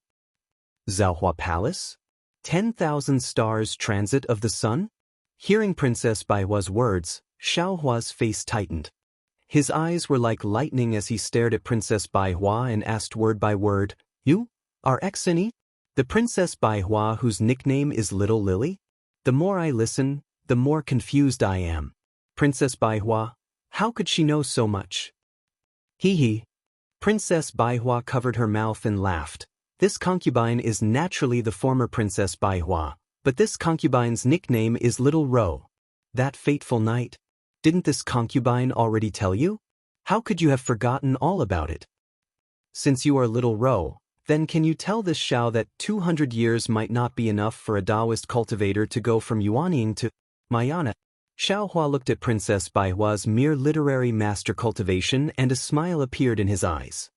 Zhaohua Palace? 10,000 stars transit of the sun? Hearing Princess Baihua's words, Shao Hua's face tightened. His eyes were like lightning as he stared at Princess Baihua and asked word by word, You are Exini? The Princess Baihua whose nickname is Little Lily? The more I listen, the more confused I am. Princess Baihua, how could she know so much? Hee. Princess Baihua covered her mouth and laughed. This concubine is naturally the former Princess Baihua, but this concubine's nickname is Little Ro. That fateful night. Didn't this concubine already tell you? How could you have forgotten all about it? Since you are Little Ro, then can you tell this Shao that 200 years might not be enough for a Taoist cultivator to go from Yuanying to Mayana? Shao Hua looked at Princess Baihua's mere literary master cultivation and a smile appeared in his eyes.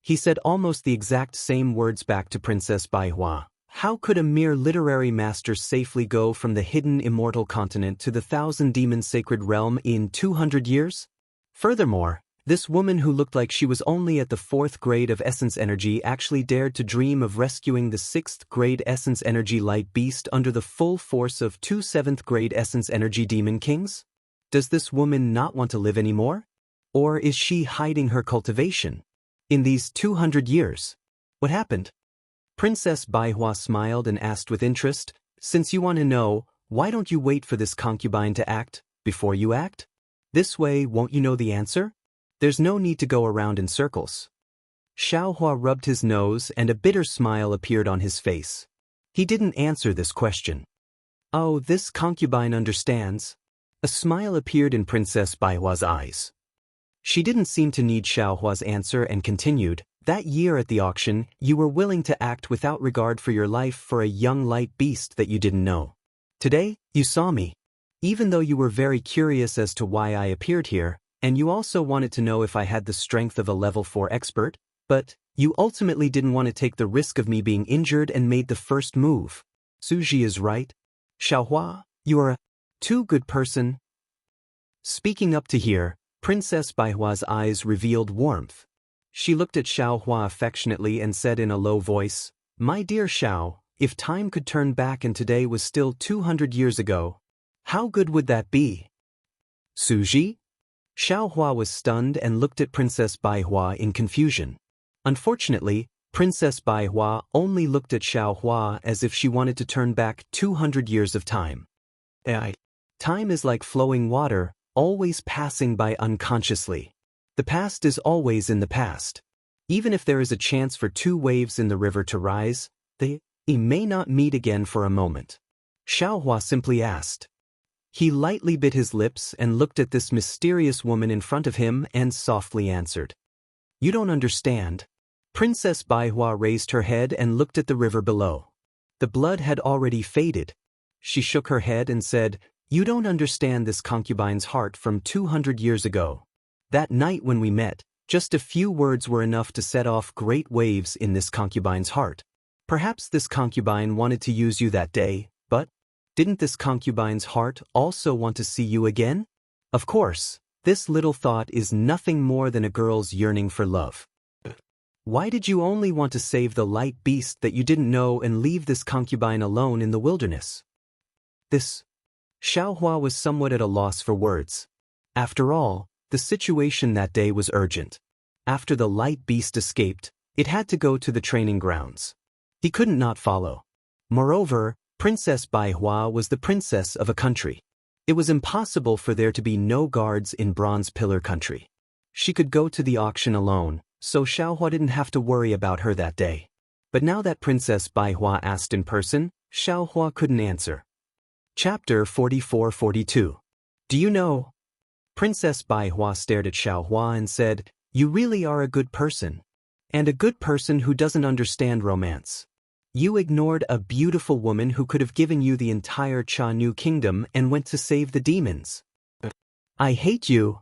He said almost the exact same words back to Princess Baihua. How could a mere literary master safely go from the hidden immortal continent to the 1,000-demon sacred realm in 200 years? Furthermore, this woman who looked like she was only at the 4th grade of essence energy actually dared to dream of rescuing the 6th grade essence energy light beast under the full force of 2 7th grade essence energy demon kings? Does this woman not want to live anymore? Or is she hiding her cultivation? In these 200 years, what happened? Princess Baihua smiled and asked with interest, since you want to know, why don't you wait for this concubine to act, before you act? This way, won't you know the answer? There's no need to go around in circles. Shao Hua rubbed his nose and a bitter smile appeared on his face. He didn't answer this question. Oh, this concubine understands. A smile appeared in Princess Baihua's eyes. She didn't seem to need Shao Hua's answer and continued, that year at the auction, you were willing to act without regard for your life for a young light beast that you didn't know. Today, you saw me. Even though you were very curious as to why I appeared here, and you also wanted to know if I had the strength of a level 4 expert, but you ultimately didn't want to take the risk of me being injured and made the first move. Suji is right. Shao Hua, you are a too good person. Speaking up to here, Princess Baihua's eyes revealed warmth. She looked at Shao Hua affectionately and said in a low voice, My dear Shao, if time could turn back and today was still 200 years ago, how good would that be? Suji? Xiaohua was stunned and looked at Princess Baihua in confusion. Unfortunately, Princess Baihua only looked at Xiaohua as if she wanted to turn back 200 years of time. Time is like flowing water, always passing by unconsciously. The past is always in the past. Even if there is a chance for two waves in the river to rise, they may not meet again for a moment. Xiaohua simply asked. He lightly bit his lips and looked at this mysterious woman in front of him and softly answered. You don't understand. Princess Baihua raised her head and looked at the river below. The blood had already faded. She shook her head and said, You don't understand this concubine's heart from 200 years ago. That night when we met, just a few words were enough to set off great waves in this concubine's heart. Perhaps this concubine wanted to use you that day, but didn't this concubine's heart also want to see you again? Of course, this little thought is nothing more than a girl's yearning for love. Why did you only want to save the light beast that you didn't know and leave this concubine alone in the wilderness? Xiaohua was somewhat at a loss for words. After all, the situation that day was urgent. After the light beast escaped, it had to go to the training grounds. He couldn't not follow. Moreover, Princess Baihua was the princess of a country. It was impossible for there to be no guards in Bronze Pillar country. She could go to the auction alone, so Xiaohua didn't have to worry about her that day. But now that Princess Baihua asked in person, Xiaohua couldn't answer. Chapter 44-42. Do you know? Princess Baihua stared at Xiaohua and said, You really are a good person. And a good person who doesn't understand romance. You ignored a beautiful woman who could have given you the entire Jianghu kingdom and went to save the demons. I hate you.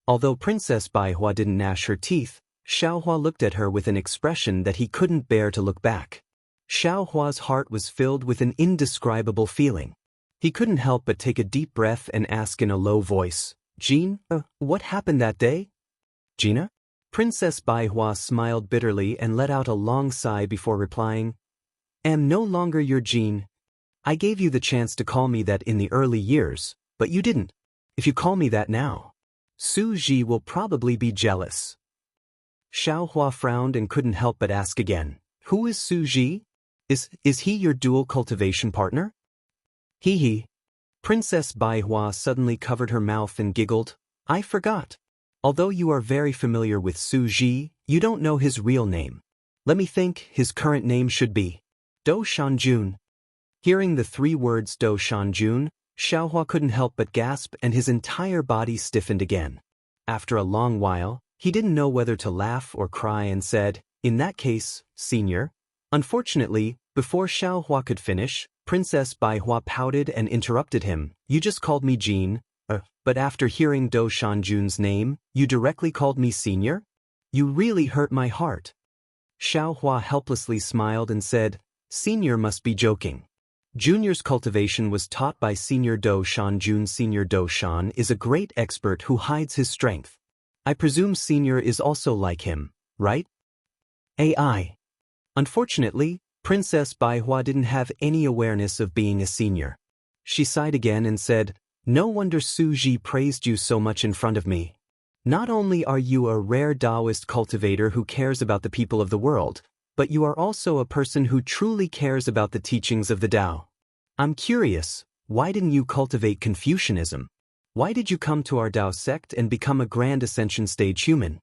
Although Princess Baihua didn't gnash her teeth, Xiaohua looked at her with an expression that he couldn't bear to look back. Xiaohua's heart was filled with an indescribable feeling. He couldn't help but take a deep breath and ask in a low voice, Jean, what happened that day? Gina? Princess Baihua smiled bitterly and let out a long sigh before replying, Am no longer your Jean. I gave you the chance to call me that in the early years, but you didn't. If you call me that now, Su Ji will probably be jealous. Xiaohua frowned and couldn't help but ask again, Who is Su Ji? Is he your dual cultivation partner? He. Princess Baihua suddenly covered her mouth and giggled, I forgot. Although you are very familiar with Su Ji, you don't know his real name. Let me think, his current name should be Do Shanjun. Hearing the three words Do Shanjun, Xiaohua couldn't help but gasp and his entire body stiffened again. After a long while, he didn't know whether to laugh or cry and said, In that case, senior. Unfortunately, before Xiaohua could finish, Princess Baihua pouted and interrupted him, You just called me Jean, but after hearing Do Shanjun's name, you directly called me senior? You really hurt my heart. Xiaohua helplessly smiled and said, Senior must be joking. Junior's cultivation was taught by Senior Do Shanjun. Senior Do Shan is a great expert who hides his strength. I presume Senior is also like him, right? AI. Unfortunately, Princess Baihua didn't have any awareness of being a senior. She sighed again and said, No wonder Su Ji praised you so much in front of me. Not only are you a rare Taoist cultivator who cares about the people of the world, but you are also a person who truly cares about the teachings of the Tao. I'm curious, why didn't you cultivate Confucianism? Why did you come to our Tao sect and become a grand ascension stage human?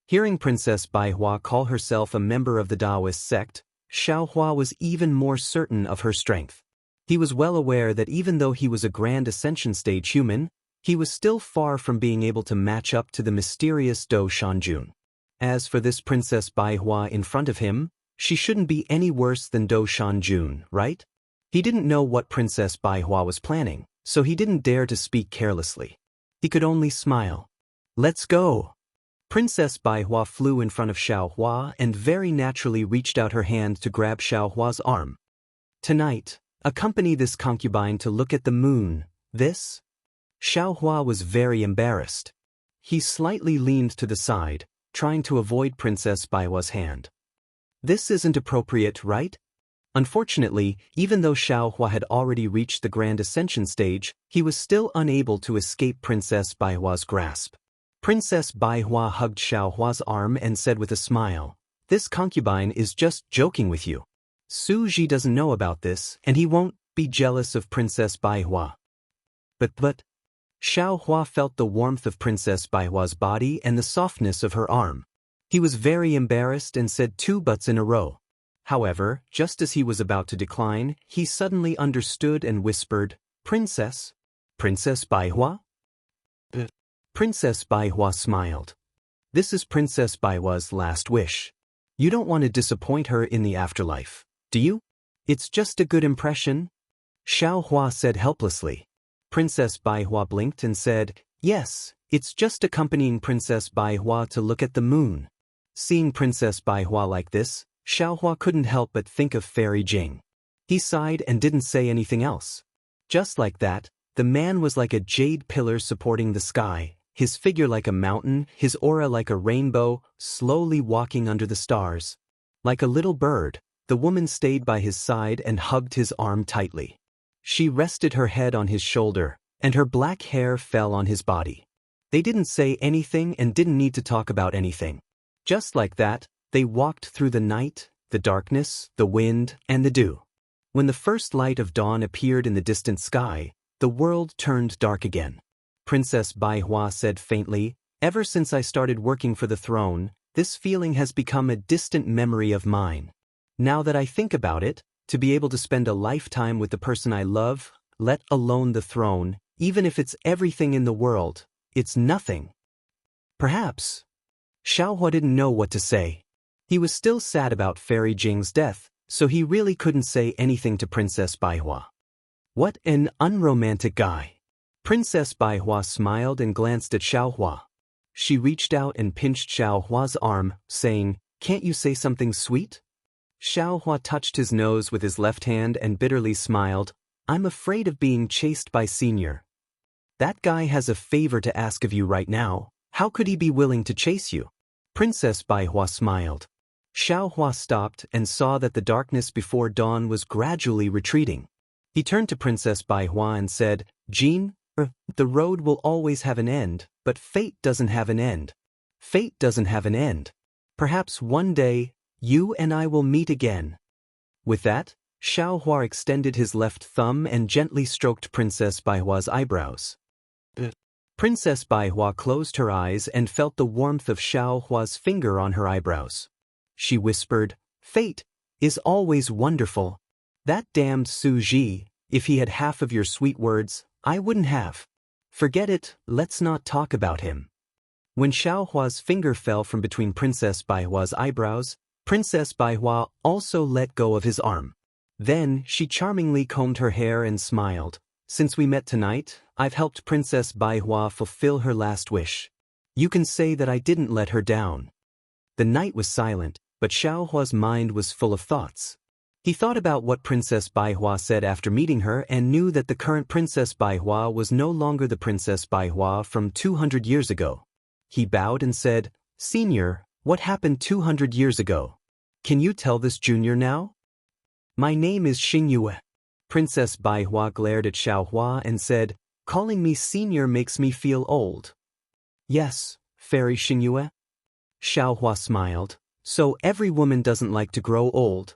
Hearing Princess Baihua call herself a member of the Taoist sect, Xiaohua was even more certain of her strength. He was well aware that even though he was a grand ascension stage human, he was still far from being able to match up to the mysterious Do Shanjun. As for this Princess Baihua in front of him, she shouldn't be any worse than Do Shanjun, right? He didn't know what Princess Baihua was planning, so he didn't dare to speak carelessly. He could only smile. Let's go. Princess Baihua flew in front of Xiaohua and very naturally reached out her hand to grab Xiaohua's arm. Tonight, accompany this concubine to look at the moon. This? Xiaohua was very embarrassed. He slightly leaned to the side, trying to avoid Princess Baihua's hand. This isn't appropriate, right? Unfortunately, even though Xiao Hua had already reached the Grand Ascension stage, he was still unable to escape Princess Baihua's grasp. Princess Baihua hugged Xiao Hua's arm and said with a smile, "This concubine is just joking with you. Su Ji doesn't know about this, and he won't be jealous of Princess Baihua." But, Xiao Hua felt the warmth of Princess Baihua's body and the softness of her arm. He was very embarrassed and said 2 buts in a row. However, just as he was about to decline, he suddenly understood and whispered, "Princess? Princess Baihua?" Princess Baihua smiled. "This is Princess Baihua's last wish. You don't want to disappoint her in the afterlife, do you? It's just a good impression?" Xiao Hua said helplessly. Princess Baihua blinked and said, "Yes, it's just accompanying Princess Baihua to look at the moon." Seeing Princess Baihua like this, Xiao Hua couldn't help but think of Fairy Jing. He sighed and didn't say anything else. Just like that, the man was like a jade pillar supporting the sky, his figure like a mountain, his aura like a rainbow, slowly walking under the stars. Like a little bird, the woman stayed by his side and hugged his arm tightly. She rested her head on his shoulder, and her black hair fell on his body. They didn't say anything and didn't need to talk about anything. Just like that, they walked through the night, the darkness, the wind, and the dew. When the first light of dawn appeared in the distant sky, the world turned dark again. Princess Baihua said faintly, "Ever since I started working for the throne, this feeling has become a distant memory of mine. Now that I think about it, to be able to spend a lifetime with the person I love, let alone the throne, even if it's everything in the world, it's nothing." Perhaps. Xiao Hua didn't know what to say. He was still sad about Fairy Jing's death, so he really couldn't say anything to Princess Baihua. What an unromantic guy. Princess Baihua smiled and glanced at Xiao Hua. She reached out and pinched Xiao Hua's arm, saying, "Can't you say something sweet?" Xiao Hua touched his nose with his left hand and bitterly smiled, "I'm afraid of being chased by Senior. That guy has a favor to ask of you right now. How could he be willing to chase you?" Princess Baihua smiled. Xiao Hua stopped and saw that the darkness before dawn was gradually retreating. He turned to Princess Baihua and said, "Jean, the road will always have an end, but fate doesn't have an end. Fate doesn't have an end. Perhaps one day, you and I will meet again." With that, Xiao Hua extended his left thumb and gently stroked Princess Baihua's eyebrows. Princess Baihua closed her eyes and felt the warmth of Xiao Hua's finger on her eyebrows. She whispered, "Fate is always wonderful. That damned Su Ji, if he had half of your sweet words, I wouldn't have. Forget it, let's not talk about him." When Xiao Hua's finger fell from between Princess Baihua's eyebrows, Princess Baihua also let go of his arm. Then she charmingly combed her hair and smiled. "Since we met tonight, I've helped Princess Baihua fulfill her last wish. You can say that I didn't let her down." The night was silent, but Xiao Hua's mind was full of thoughts. He thought about what Princess Baihua said after meeting her and knew that the current Princess Baihua was no longer the Princess Baihua from 200 years ago. He bowed and said, "Senior, what happened 200 years ago? Can you tell this junior now?" "My name is Xingyue." Princess Baihua glared at Xiao Hua and said, "Calling me senior makes me feel old." "Yes, Fairy Xingyue." Xiao Hua smiled. "So every woman doesn't like to grow old."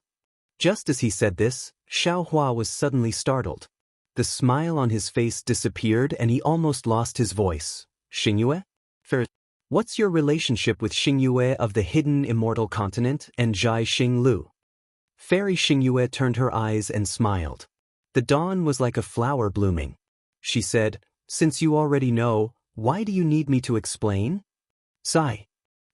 Just as he said this, Xiao Hua was suddenly startled. The smile on his face disappeared and he almost lost his voice. "Xingyue? What's your relationship with Xingyue of the hidden immortal continent and Zhai Xinglu?" Fairy Xingyue turned her eyes and smiled. The dawn was like a flower blooming. She said, "Since you already know, why do you need me to explain?" Sigh.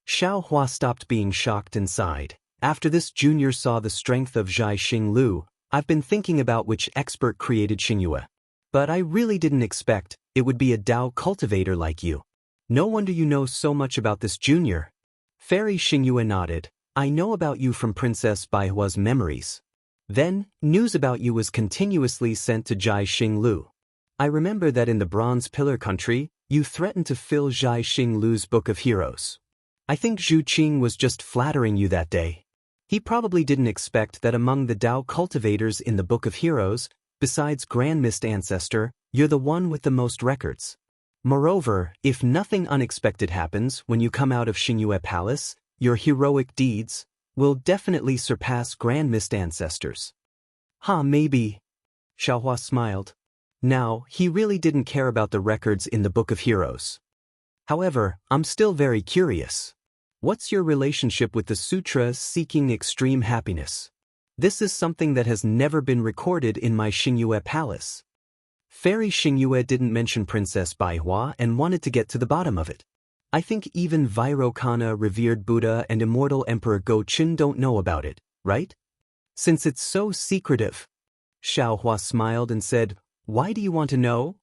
Xiao Hua stopped being shocked and sighed. "After this junior saw the strength of Zhai Xinglu, I've been thinking about which expert created Xingyue. But I really didn't expect it would be a Dao cultivator like you. No wonder you know so much about this junior." Fairy Xingyue nodded. "I know about you from Princess Baihua's memories. Then, news about you was continuously sent to Zhai Xinglu. I remember that in the Bronze Pillar country, you threatened to fill Zhai Xinglu's Book of Heroes. I think Zhu Qing was just flattering you that day." He probably didn't expect that among the Tao cultivators in the Book of Heroes, besides Grand Mist Ancestor, you're the one with the most records. Moreover, if nothing unexpected happens when you come out of Xingyue Palace, your heroic deeds will definitely surpass Grand Mist Ancestors. Maybe. Xiaohua smiled. Now, he really didn't care about the records in the Book of Heroes. However, I'm still very curious. What's your relationship with the sutra seeking extreme happiness? This is something that has never been recorded in my Xingyue Palace. Fairy Xingyue didn't mention Princess Baihua and wanted to get to the bottom of it. I think even Vairocana, revered Buddha, and immortal Emperor Go-Chun don't know about it, right? Since it's so secretive. Xiaohua smiled and said, "Why do you want to know?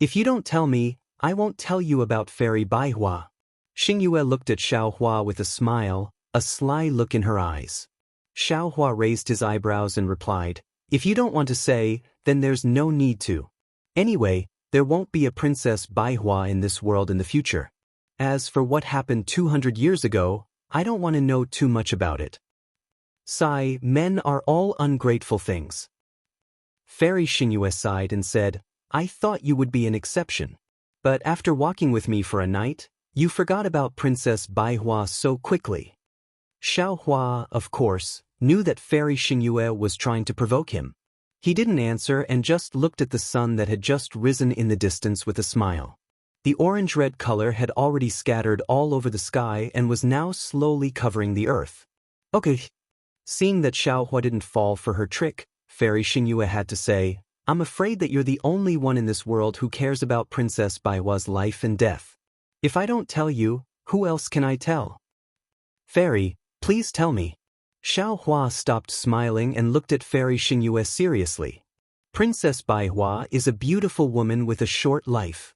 If you don't tell me, I won't tell you about Fairy Baihua." Xingyue looked at Xiaohua with a smile, a sly look in her eyes. Xiaohua raised his eyebrows and replied, "If you don't want to say, then there's no need to. Anyway, there won't be a Princess Baihua in this world in the future. As for what happened 200 years ago, I don't want to know too much about it. Sigh, men are all ungrateful things." Fairy Xingyue sighed and said, "I thought you would be an exception. But after walking with me for a night, you forgot about Princess Baihua so quickly." Xiaohua, of course, knew that Fairy Xingyue was trying to provoke him. He didn't answer and just looked at the sun that had just risen in the distance with a smile. The orange-red color had already scattered all over the sky and was now slowly covering the earth. Okay. Seeing that Xiaohua didn't fall for her trick, Fairy Xingyue had to say, "I'm afraid that you're the only one in this world who cares about Princess Baihua's life and death. If I don't tell you, who else can I tell? Fairy, please tell me." Xiaohua stopped smiling and looked at Fairy Xingyue seriously. "Princess Baihua is a beautiful woman with a short life."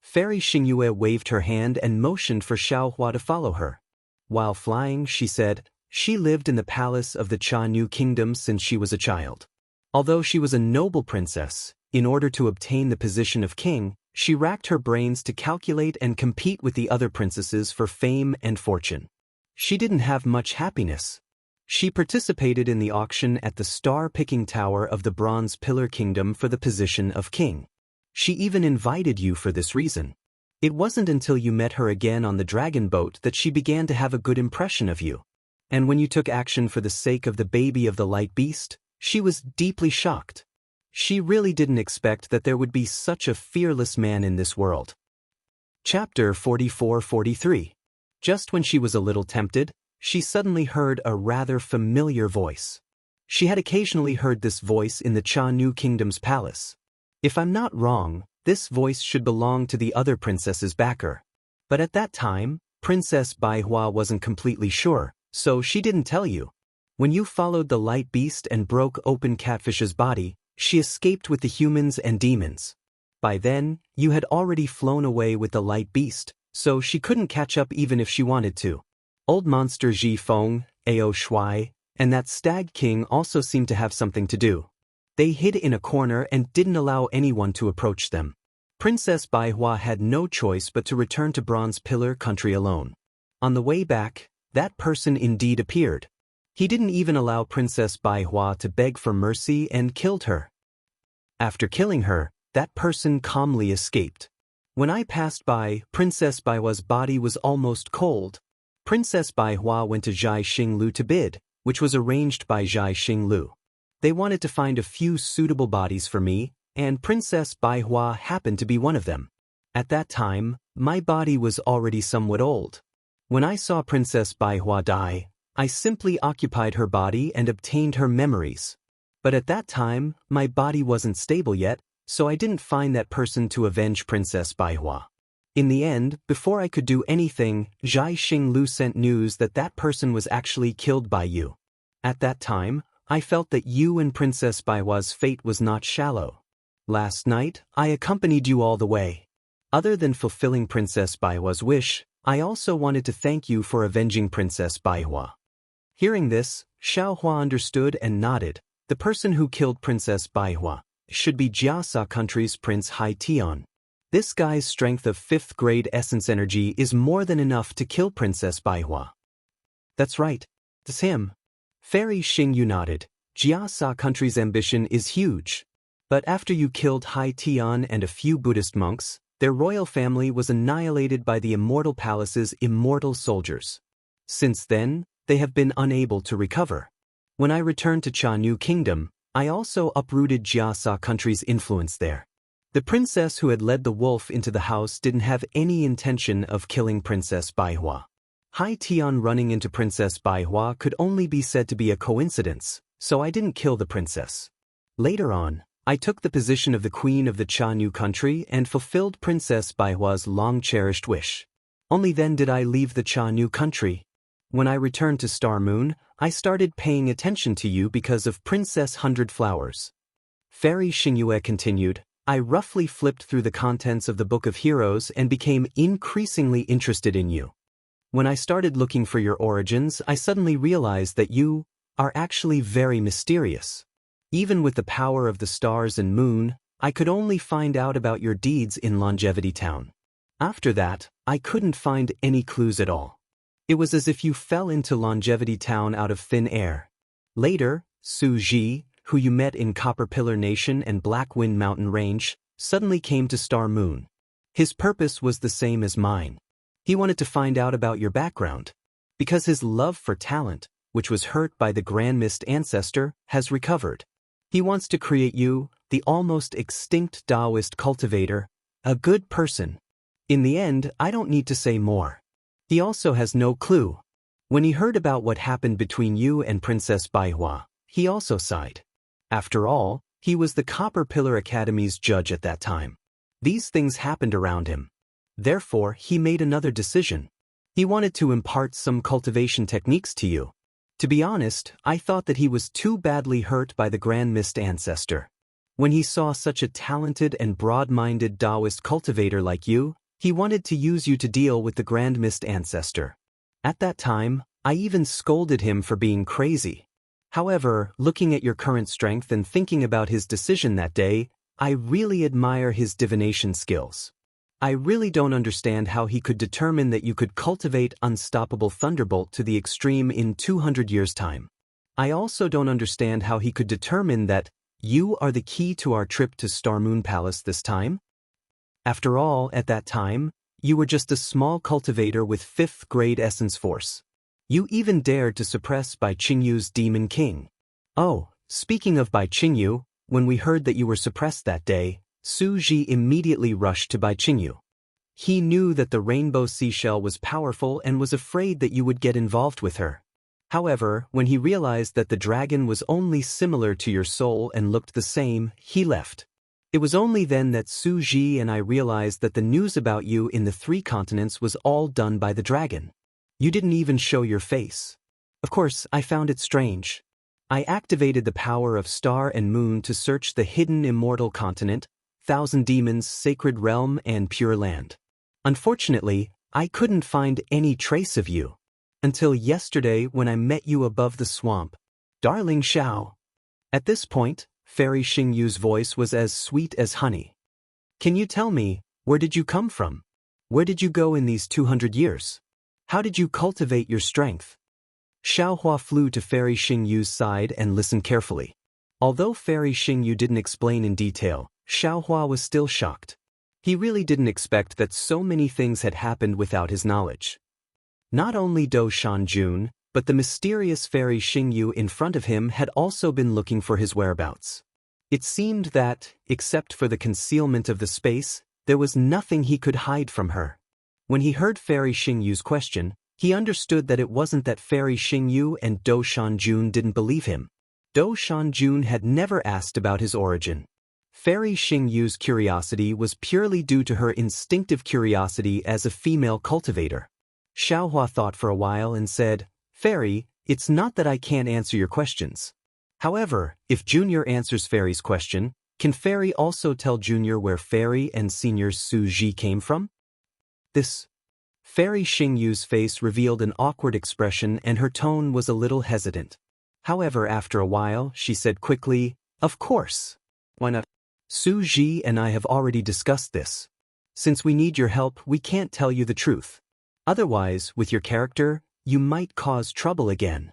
Fairy Xingyue waved her hand and motioned for Xiaohua to follow her. While flying, she said, "She lived in the palace of the Jianghu kingdom since she was a child. Although she was a noble princess, in order to obtain the position of king, she racked her brains to calculate and compete with the other princesses for fame and fortune. She didn't have much happiness. She participated in the auction at the star-picking tower of the Bronze Pillar Kingdom for the position of king. She even invited you for this reason. It wasn't until you met her again on the dragon boat that she began to have a good impression of you. And when you took action for the sake of the baby of the light beast, she was deeply shocked. She really didn't expect that there would be such a fearless man in this world." Chapter 44-43. Just when she was a little tempted, she suddenly heard a rather familiar voice. She had occasionally heard this voice in the Jianghu Kingdom's palace. If I'm not wrong, this voice should belong to the other princess's backer. But at that time, Princess Baihua wasn't completely sure, so she didn't tell you. When you followed the light beast and broke open Catfish's body, she escaped with the humans and demons. By then, you had already flown away with the light beast, so she couldn't catch up even if she wanted to. Old monster Ji Feng, Ao Shui, and that stag king also seemed to have something to do. They hid in a corner and didn't allow anyone to approach them. Princess Baihua had no choice but to return to Bronze Pillar Country alone. On the way back, that person indeed appeared. He didn't even allow Princess Baihua to beg for mercy and killed her. After killing her, that person calmly escaped. When I passed by, Princess Baihua's body was almost cold. Princess Baihua went to Zhai Xinglu to bid, which was arranged by Zhai Xinglu. They wanted to find a few suitable bodies for me, and Princess Baihua happened to be one of them. At that time, my body was already somewhat old. When I saw Princess Baihua die, I simply occupied her body and obtained her memories. But at that time, my body wasn't stable yet, so I didn't find that person to avenge Princess Baihua. In the end, before I could do anything, Zhai Xinglu sent news that that person was actually killed by you. At that time, I felt that you and Princess Baihua's fate was not shallow. Last night, I accompanied you all the way. Other than fulfilling Princess Baihua's wish, I also wanted to thank you for avenging Princess Baihua." Hearing this, Xiaohua understood and nodded. The person who killed Princess Baihua should be Jiasa country's Prince Hai Tian. This guy's strength of 5th grade essence energy is more than enough to kill Princess Baihua. That's right. It's him. Fairy Xingyu nodded. Jianghu country's ambition is huge. But after you killed Hai Tian and a few Buddhist monks, their royal family was annihilated by the Immortal Palace's immortal soldiers. Since then, they have been unable to recover. When I returned to Jianghu Kingdom, I also uprooted Jianghu country's influence there. The princess who had led the wolf into the house didn't have any intention of killing Princess Baihua. Hai Tian running into Princess Baihua could only be said to be a coincidence, so I didn't kill the princess. Later on, I took the position of the queen of the Jianghu country and fulfilled Princess Baihua's long-cherished wish. Only then did I leave the Jianghu country. When I returned to Star Moon, I started paying attention to you because of Princess Hundred Flowers. Fairy Xingyue continued, I roughly flipped through the contents of the Book of Heroes and became increasingly interested in you. When I started looking for your origins, I suddenly realized that you are actually very mysterious. Even with the power of the stars and moon, I could only find out about your deeds in Longevity Town. After that, I couldn't find any clues at all. It was as if you fell into Longevity Town out of thin air. Later, Su Ji, who you met in Copper Pillar Nation and Black Wind Mountain Range, suddenly came to Star Moon. His purpose was the same as mine. He wanted to find out about your background. Because his love for talent, which was hurt by the Grand Mist ancestor, has recovered. He wants to create you, the almost extinct Taoist cultivator, a good person. In the end, I don't need to say more. He also has no clue. When he heard about what happened between you and Princess Baihua, he also sighed. After all, he was the Copper Pillar Academy's judge at that time. These things happened around him. Therefore, he made another decision. He wanted to impart some cultivation techniques to you. To be honest, I thought that he was too badly hurt by the Grand Mist ancestor. When he saw such a talented and broad-minded Taoist cultivator like you, he wanted to use you to deal with the Grand Mist ancestor. At that time, I even scolded him for being crazy. However, looking at your current strength and thinking about his decision that day, I really admire his divination skills. I really don't understand how he could determine that you could cultivate Unstoppable Thunderbolt to the extreme in 200 years' time. I also don't understand how he could determine that you are the key to our trip to Star Moon Palace this time. After all, at that time, you were just a small cultivator with 5th grade essence force. You even dared to suppress Bai Qingyu's Demon King. Oh, speaking of Bai Qingyu, when we heard that you were suppressed that day, Su Ji immediately rushed to Bai Qingyu. He knew that the rainbow seashell was powerful and was afraid that you would get involved with her. However, when he realized that the dragon was only similar to your soul and looked the same, he left. It was only then that Su Ji and I realized that the news about you in the 3 continents was all done by the dragon. You didn't even show your face. Of course, I found it strange. I activated the power of Star and Moon to search the hidden Immortal continent, Thousand Demons, Sacred Realm, and Pure Land. Unfortunately, I couldn't find any trace of you. Until yesterday when I met you above the swamp. Darling Xiao. At this point, Fairy Xingyu's voice was as sweet as honey. Can you tell me, where did you come from? Where did you go in these 200 years? How did you cultivate your strength? Xiaohua flew to Fairy Xingyu's side and listened carefully. Although Fairy Xingyu didn't explain in detail, Xiaohua was still shocked. He really didn't expect that so many things had happened without his knowledge. Not only Do Shanjun, but the mysterious Fairy Xingyu in front of him had also been looking for his whereabouts. It seemed that, except for the concealment of the space, there was nothing he could hide from her. When he heard Fairy Xingyu's question, he understood that it wasn't that Fairy Xingyu and Do Shanjun didn't believe him. Do Shanjun had never asked about his origin. Fairy Xingyu's curiosity was purely due to her instinctive curiosity as a female cultivator. Xiaohua thought for a while and said, Fairy, it's not that I can't answer your questions. However, if Junior answers Fairy's question, can Fairy also tell Junior where Fairy and Senior Su Ji came from? This. Fairy Xingyu's face revealed an awkward expression and her tone was a little hesitant. However, after a while, she said quickly, Of course. Why not? Su Ji and I have already discussed this. Since we need your help, we can't tell you the truth. Otherwise, with your character, you might cause trouble again.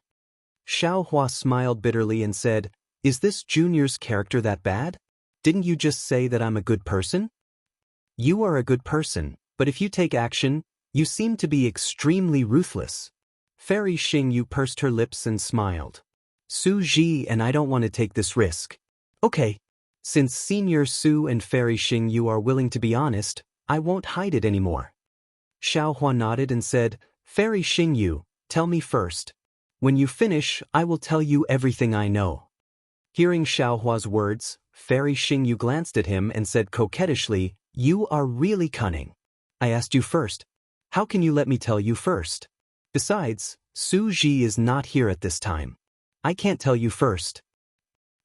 Xiao Hua smiled bitterly and said, "Is this junior's character that bad? Didn't you just say that I'm a good person?" "You are a good person, but if you take action, you seem to be extremely ruthless." Fairy Xingyu pursed her lips and smiled. "Su Ji and I don't want to take this risk." "Okay. Since Senior Su and Fairy Xingyu are willing to be honest, I won't hide it anymore." Xiao Hua nodded and said, "Fairy Xingyu, tell me first. When you finish, I will tell you everything I know." Hearing Xiao Hua's words, Fairy Xingyu glanced at him and said coquettishly, "You are really cunning. I asked you first. How can you let me tell you first? Besides, Su Ji is not here at this time. I can't tell you first."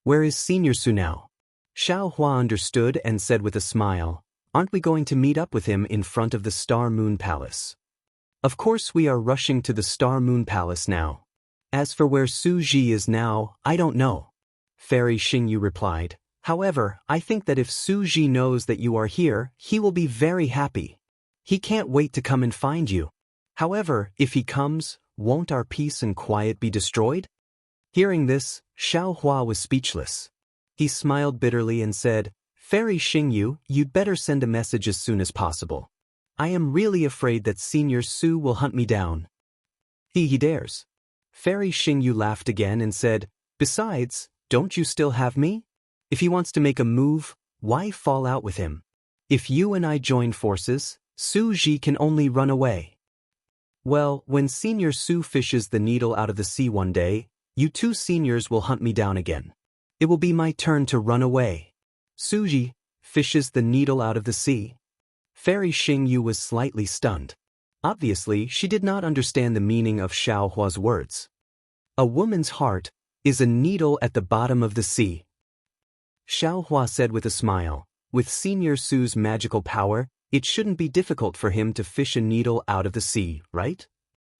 "Where is Senior Su now?" Xiao Hua understood and said with a smile, "Aren't we going to meet up with him in front of the Star Moon Palace?" "Of course we are rushing to the Star Moon Palace now. As for where Su Ji is now, I don't know." Fairy Xingyu replied, "However, I think that if Su Ji knows that you are here, he will be very happy. He can't wait to come and find you. However, if he comes, won't our peace and quiet be destroyed?" Hearing this, Xiao Hua was speechless. He smiled bitterly and said, "Fairy Xingyu, you'd better send a message as soon as possible. I am really afraid that Senior Su will hunt me down." He dares." Fairy Xingyu laughed again and said, "Besides, don't you still have me? If he wants to make a move, why fall out with him? If you and I join forces, Su Ji can only run away." "Well, when Senior Su fishes the needle out of the sea one day, you two seniors will hunt me down again. It will be my turn to run away." "Su Ji fishes the needle out of the sea?" Fairy Xingyu was slightly stunned. Obviously, she did not understand the meaning of Xiao Hua's words. "A woman's heart is a needle at the bottom of the sea." Xiao Hua said with a smile, "With Senior Su's magical power, it shouldn't be difficult for him to fish a needle out of the sea, right?"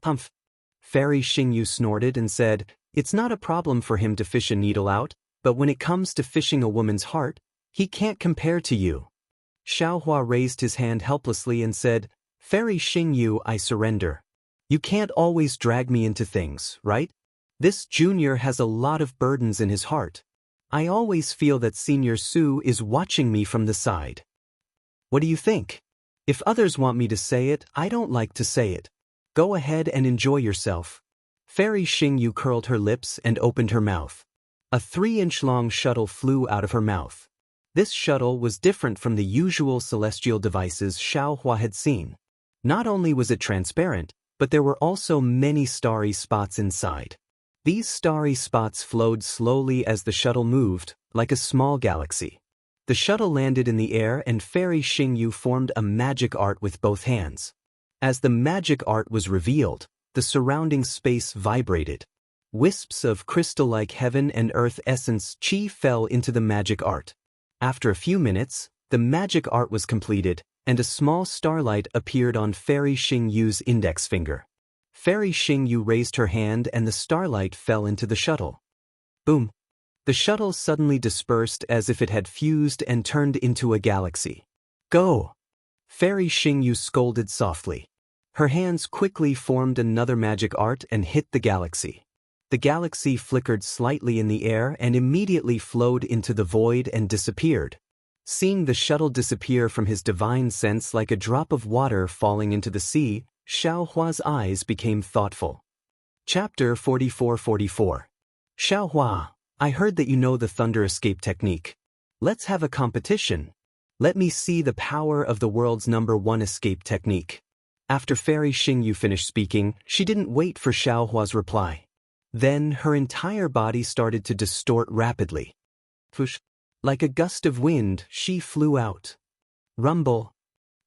"Humph." Fairy Xingyu snorted and said, "It's not a problem for him to fish a needle out, but when it comes to fishing a woman's heart, he can't compare to you." Xiao Hua raised his hand helplessly and said, "Fairy Xingyu, I surrender. You can't always drag me into things, right? This junior has a lot of burdens in his heart. I always feel that Senior Su is watching me from the side. What do you think? If others want me to say it, I don't like to say it. Go ahead and enjoy yourself." Fairy Xingyu curled her lips and opened her mouth. A 3-inch long shuttle flew out of her mouth. This shuttle was different from the usual celestial devices Xiao Hua had seen. Not only was it transparent, but there were also many starry spots inside. These starry spots flowed slowly as the shuttle moved, like a small galaxy. The shuttle landed in the air and Fairy Xingyu formed a magic art with both hands. As the magic art was revealed, the surrounding space vibrated. Wisps of crystal-like heaven and earth essence chi fell into the magic art. After a few minutes, the magic art was completed, and a small starlight appeared on Fairy Xingyu's index finger. Fairy Xingyu raised her hand and the starlight fell into the shuttle. Boom! The shuttle suddenly dispersed as if it had fused and turned into a galaxy. "Go!" Fairy Xingyu scolded softly. Her hands quickly formed another magic art and hit the galaxy. The galaxy flickered slightly in the air and immediately flowed into the void and disappeared. Seeing the shuttle disappear from his divine sense like a drop of water falling into the sea, Xiao Hua's eyes became thoughtful. Chapter 44-44. "Xiao Hua, I heard that you know the thunder escape technique. Let's have a competition. Let me see the power of the world's #1 escape technique." After Fairy Xingyu finished speaking, she didn't wait for Xiao Hua's reply. Then her entire body started to distort rapidly. Push! Like a gust of wind, she flew out. Rumble!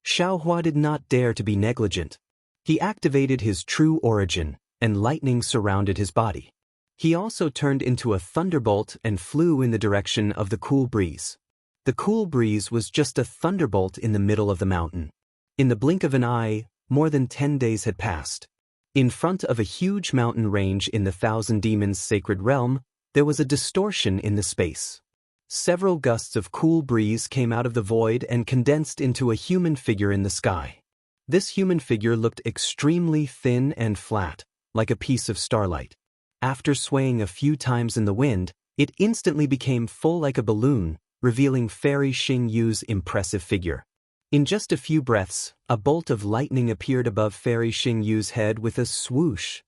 Xiao Hua did not dare to be negligent. He activated his true origin, and lightning surrounded his body. He also turned into a thunderbolt and flew in the direction of the cool breeze. The cool breeze was just a thunderbolt in the middle of the mountain. In the blink of an eye, more than 10 days had passed. In front of a huge mountain range in the Thousand Demons' sacred realm, there was a distortion in the space. Several gusts of cool breeze came out of the void and condensed into a human figure in the sky. This human figure looked extremely thin and flat, like a piece of starlight. After swaying a few times in the wind, it instantly became full like a balloon, revealing Fairy Xing Yu's impressive figure. In just a few breaths, a bolt of lightning appeared above Fairy Xing Yu's head with a swoosh.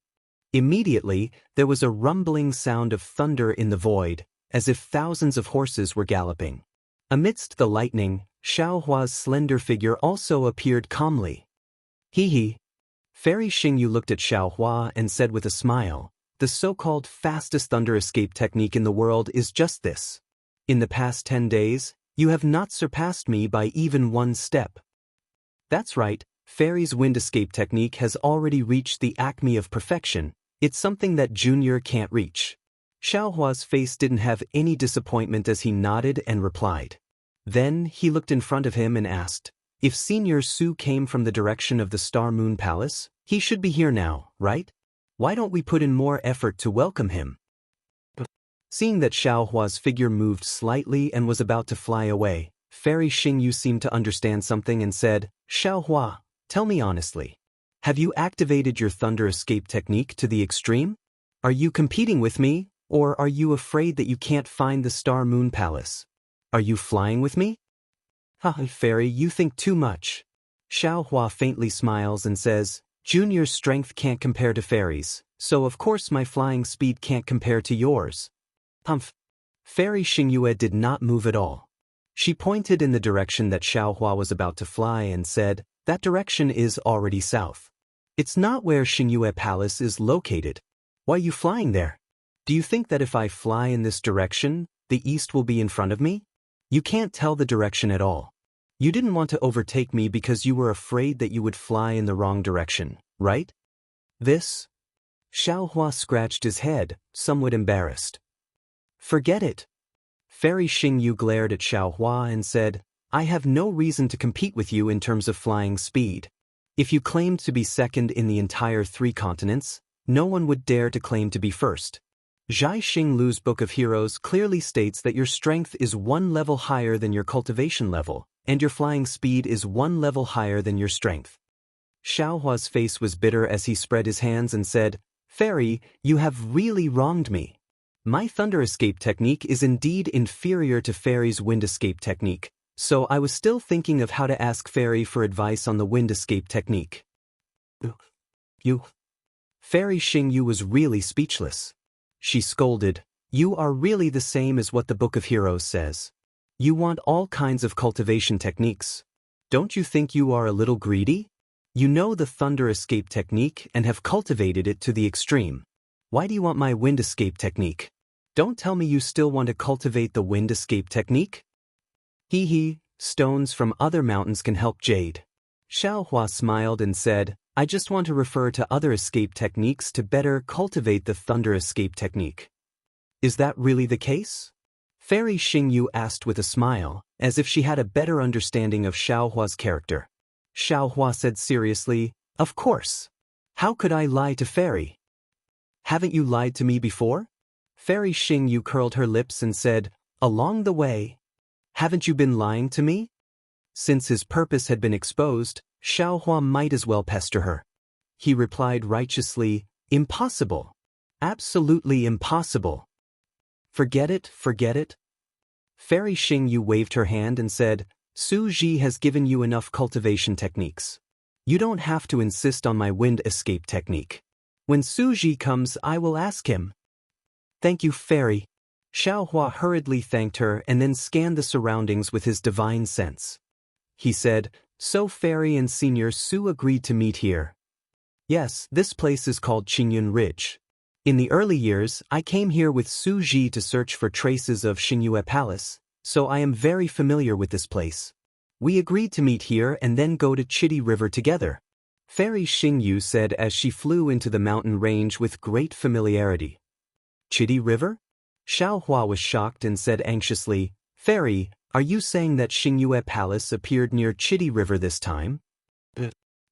Immediately, there was a rumbling sound of thunder in the void, as if thousands of horses were galloping. Amidst the lightning, Xiaohua's slender figure also appeared calmly. Hee hee. Fairy Xing Yu looked at Xiaohua and said with a smile, "The so-called fastest thunder escape technique in the world is just this. In the past 10 days, you have not surpassed me by even one step." That's right, Fairy's wind escape technique has already reached the acme of perfection. It's something that Junior can't reach. Xiaohua's face didn't have any disappointment as he nodded and replied. Then he looked in front of him and asked, "If Senior Su came from the direction of the Star Moon Palace, he should be here now, right? Why don't we put in more effort to welcome him?" Seeing that Xiaohua's figure moved slightly and was about to fly away, Fairy Xing Yu seemed to understand something and said, "Xiaohua, tell me honestly. Have you activated your thunder escape technique to the extreme? Are you competing with me, or are you afraid that you can't find the Star Moon Palace? Are you flying with me?" Fairy, you think too much. Xiaohua faintly smiles and says, "Junior's strength can't compare to Fairy's, so of course my flying speed can't compare to yours." Fairy Xingyue did not move at all. She pointed in the direction that Xiaohua was about to fly and said, "That direction is already south. It's not where Xingyue Palace is located. Why are you flying there? Do you think that if I fly in this direction, the east will be in front of me? You can't tell the direction at all. You didn't want to overtake me because you were afraid that you would fly in the wrong direction, right?" This? Xiaohua scratched his head, somewhat embarrassed. "Forget it." Fairy Xing Yu glared at Xiaohua and said, "I have no reason to compete with you in terms of flying speed. If you claimed to be second in the entire 3 continents, no one would dare to claim to be first. Zhai Xing Lu's Book of Heroes clearly states that your strength is 1 level higher than your cultivation level, and your flying speed is 1 level higher than your strength." Xiaohua's face was bitter as he spread his hands and said, "Fairy, you have really wronged me. My thunder escape technique is indeed inferior to Fairy's wind escape technique, so I was still thinking of how to ask Fairy for advice on the wind escape technique." You. Fairy Xing Yu was really speechless. She scolded, "You are really the same as what the Book of Heroes says. You want all kinds of cultivation techniques. Don't you think you are a little greedy? You know the thunder escape technique and have cultivated it to the extreme. Why do you want my wind escape technique? Don't tell me you still want to cultivate the wind escape technique?" Hee hee, stones from other mountains can help Jade. Xiaohua smiled and said, "I just want to refer to other escape techniques to better cultivate the thunder escape technique." "Is that really the case?" Fairy Xing Yu asked with a smile, as if she had a better understanding of Xiaohua's character. Xiaohua said seriously, "Of course. How could I lie to Fairy?" "Haven't you lied to me before?" Fairy Xing Yu curled her lips and said, "Along the way. Haven't you been lying to me?" Since his purpose had been exposed, Xiaohua might as well pester her. He replied righteously, "Impossible. Absolutely impossible." Forget it, forget it." Fairy Xing Yu waved her hand and said, "Su Ji has given you enough cultivation techniques. You don't have to insist on my wind escape technique. When Su Ji comes, I will ask him." "Thank you, Fairy." Xiaohua hurriedly thanked her and then scanned the surroundings with his divine sense. He said, "So Fairy and Senior Su agreed to meet here." "Yes, this place is called Qingyun Ridge. In the early years, I came here with Su Ji to search for traces of Xingyue Palace, so I am very familiar with this place. We agreed to meet here and then go to Chitty River together." Fairy Xing Yu said as she flew into the mountain range with great familiarity. "Chitty River?" Xiaohua was shocked and said anxiously, "Fairy, are you saying that Xingyue Palace appeared near Chitty River this time?"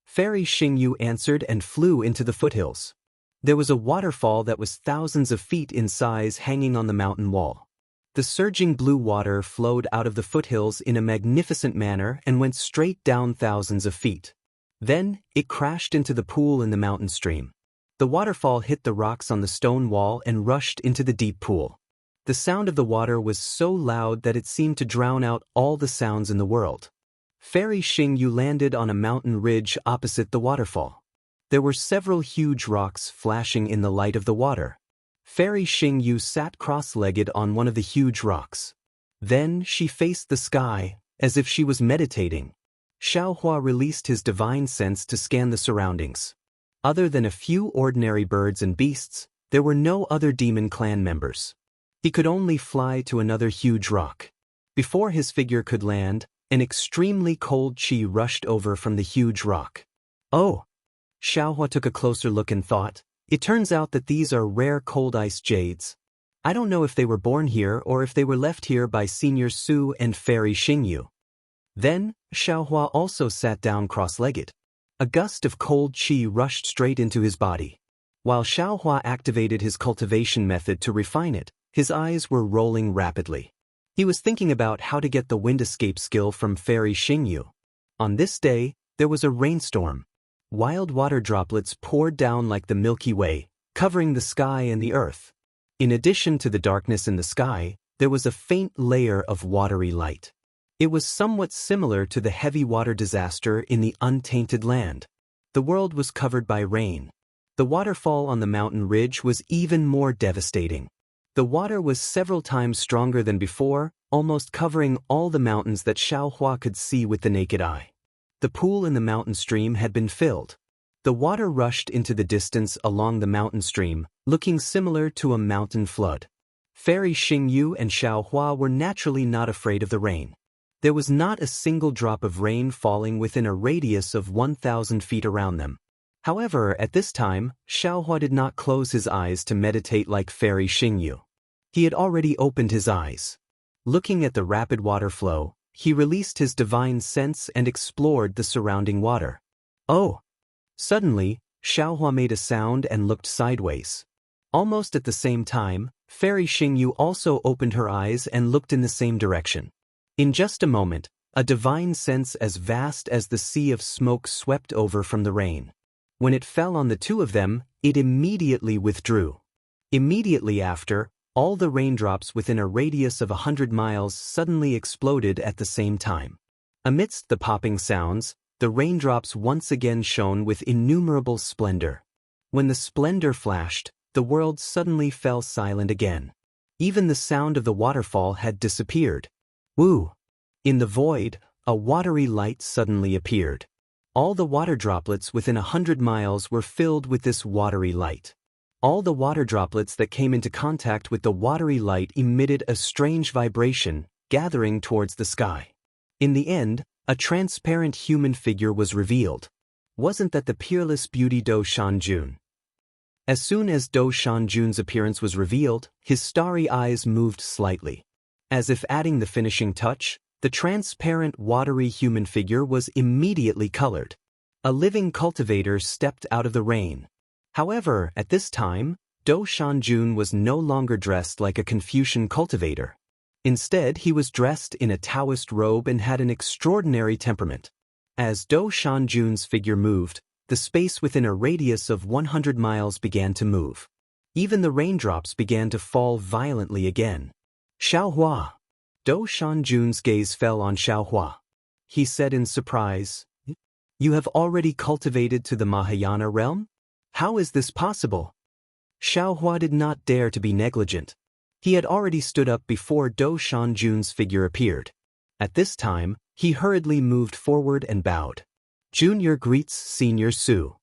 Fairy Xing Yu answered and flew into the foothills. There was a waterfall that was thousands of feet in size hanging on the mountain wall. The surging blue water flowed out of the foothills in a magnificent manner and went straight down thousands of feet. Then, it crashed into the pool in the mountain stream. The waterfall hit the rocks on the stone wall and rushed into the deep pool. The sound of the water was so loud that it seemed to drown out all the sounds in the world. Fairy Xingyu landed on a mountain ridge opposite the waterfall. There were several huge rocks flashing in the light of the water. Fairy Xingyu sat cross-legged on one of the huge rocks. Then she faced the sky, as if she was meditating. Xiaohua released his divine sense to scan the surroundings. Other than a few ordinary birds and beasts, there were no other demon clan members. He could only fly to another huge rock. Before his figure could land, an extremely cold chi rushed over from the huge rock. Oh! Xiaohua took a closer look and thought, it turns out that these are rare cold ice jades. I don't know if they were born here or if they were left here by Senior Su and Fairy Xingyu. Then, Xiaohua also sat down cross-legged. A gust of cold chi rushed straight into his body. While Xiaohua activated his cultivation method to refine it, his eyes were rolling rapidly. He was thinking about how to get the wind escape skill from Fairy Xingyu. On this day, there was a rainstorm. Wild water droplets poured down like the Milky Way, covering the sky and the earth. In addition to the darkness in the sky, there was a faint layer of watery light. It was somewhat similar to the heavy water disaster in the untainted land. The world was covered by rain. The waterfall on the mountain ridge was even more devastating. The water was several times stronger than before, almost covering all the mountains that Xiaohua could see with the naked eye. The pool in the mountain stream had been filled. The water rushed into the distance along the mountain stream, looking similar to a mountain flood. Fairy Xingyu and Xiaohua were naturally not afraid of the rain. There was not a single drop of rain falling within a radius of 1,000 feet around them. However, at this time, Xiaohua did not close his eyes to meditate like Fairy Xingyu. He had already opened his eyes. Looking at the rapid water flow, he released his divine sense and explored the surrounding water. Oh! Suddenly, Xiaohua made a sound and looked sideways. Almost at the same time, Fairy Xingyu also opened her eyes and looked in the same direction. In just a moment, a divine sense as vast as the sea of smoke swept over from the rain. When it fell on the two of them, it immediately withdrew. Immediately after, all the raindrops within a radius of 100 miles suddenly exploded at the same time. Amidst the popping sounds, the raindrops once again shone with innumerable splendor. When the splendor flashed, the world suddenly fell silent again. Even the sound of the waterfall had disappeared. Woo! In the void, a watery light suddenly appeared. All the water droplets within 100 miles were filled with this watery light. All the water droplets that came into contact with the watery light emitted a strange vibration, gathering towards the sky. In the end, a transparent human figure was revealed. Wasn't that the peerless beauty Dou Shanjun? As soon as Dou Shanjun's appearance was revealed, his starry eyes moved slightly. As if adding the finishing touch, the transparent watery human figure was immediately colored. A living cultivator stepped out of the rain. However, at this time, Dou Shanjun was no longer dressed like a Confucian cultivator. Instead, he was dressed in a Taoist robe and had an extraordinary temperament. As Dou Shanjun's figure moved, the space within a radius of 100 miles began to move. Even the raindrops began to fall violently again. Xiaohua! Dou Shanjun's gaze fell on Xiaohua. He said in surprise, "You have already cultivated to the Mahayana realm? How is this possible?" Xiaohua did not dare to be negligent. He had already stood up before Dou Shanjun's figure appeared. At this time, he hurriedly moved forward and bowed. Junior greets Senior Su.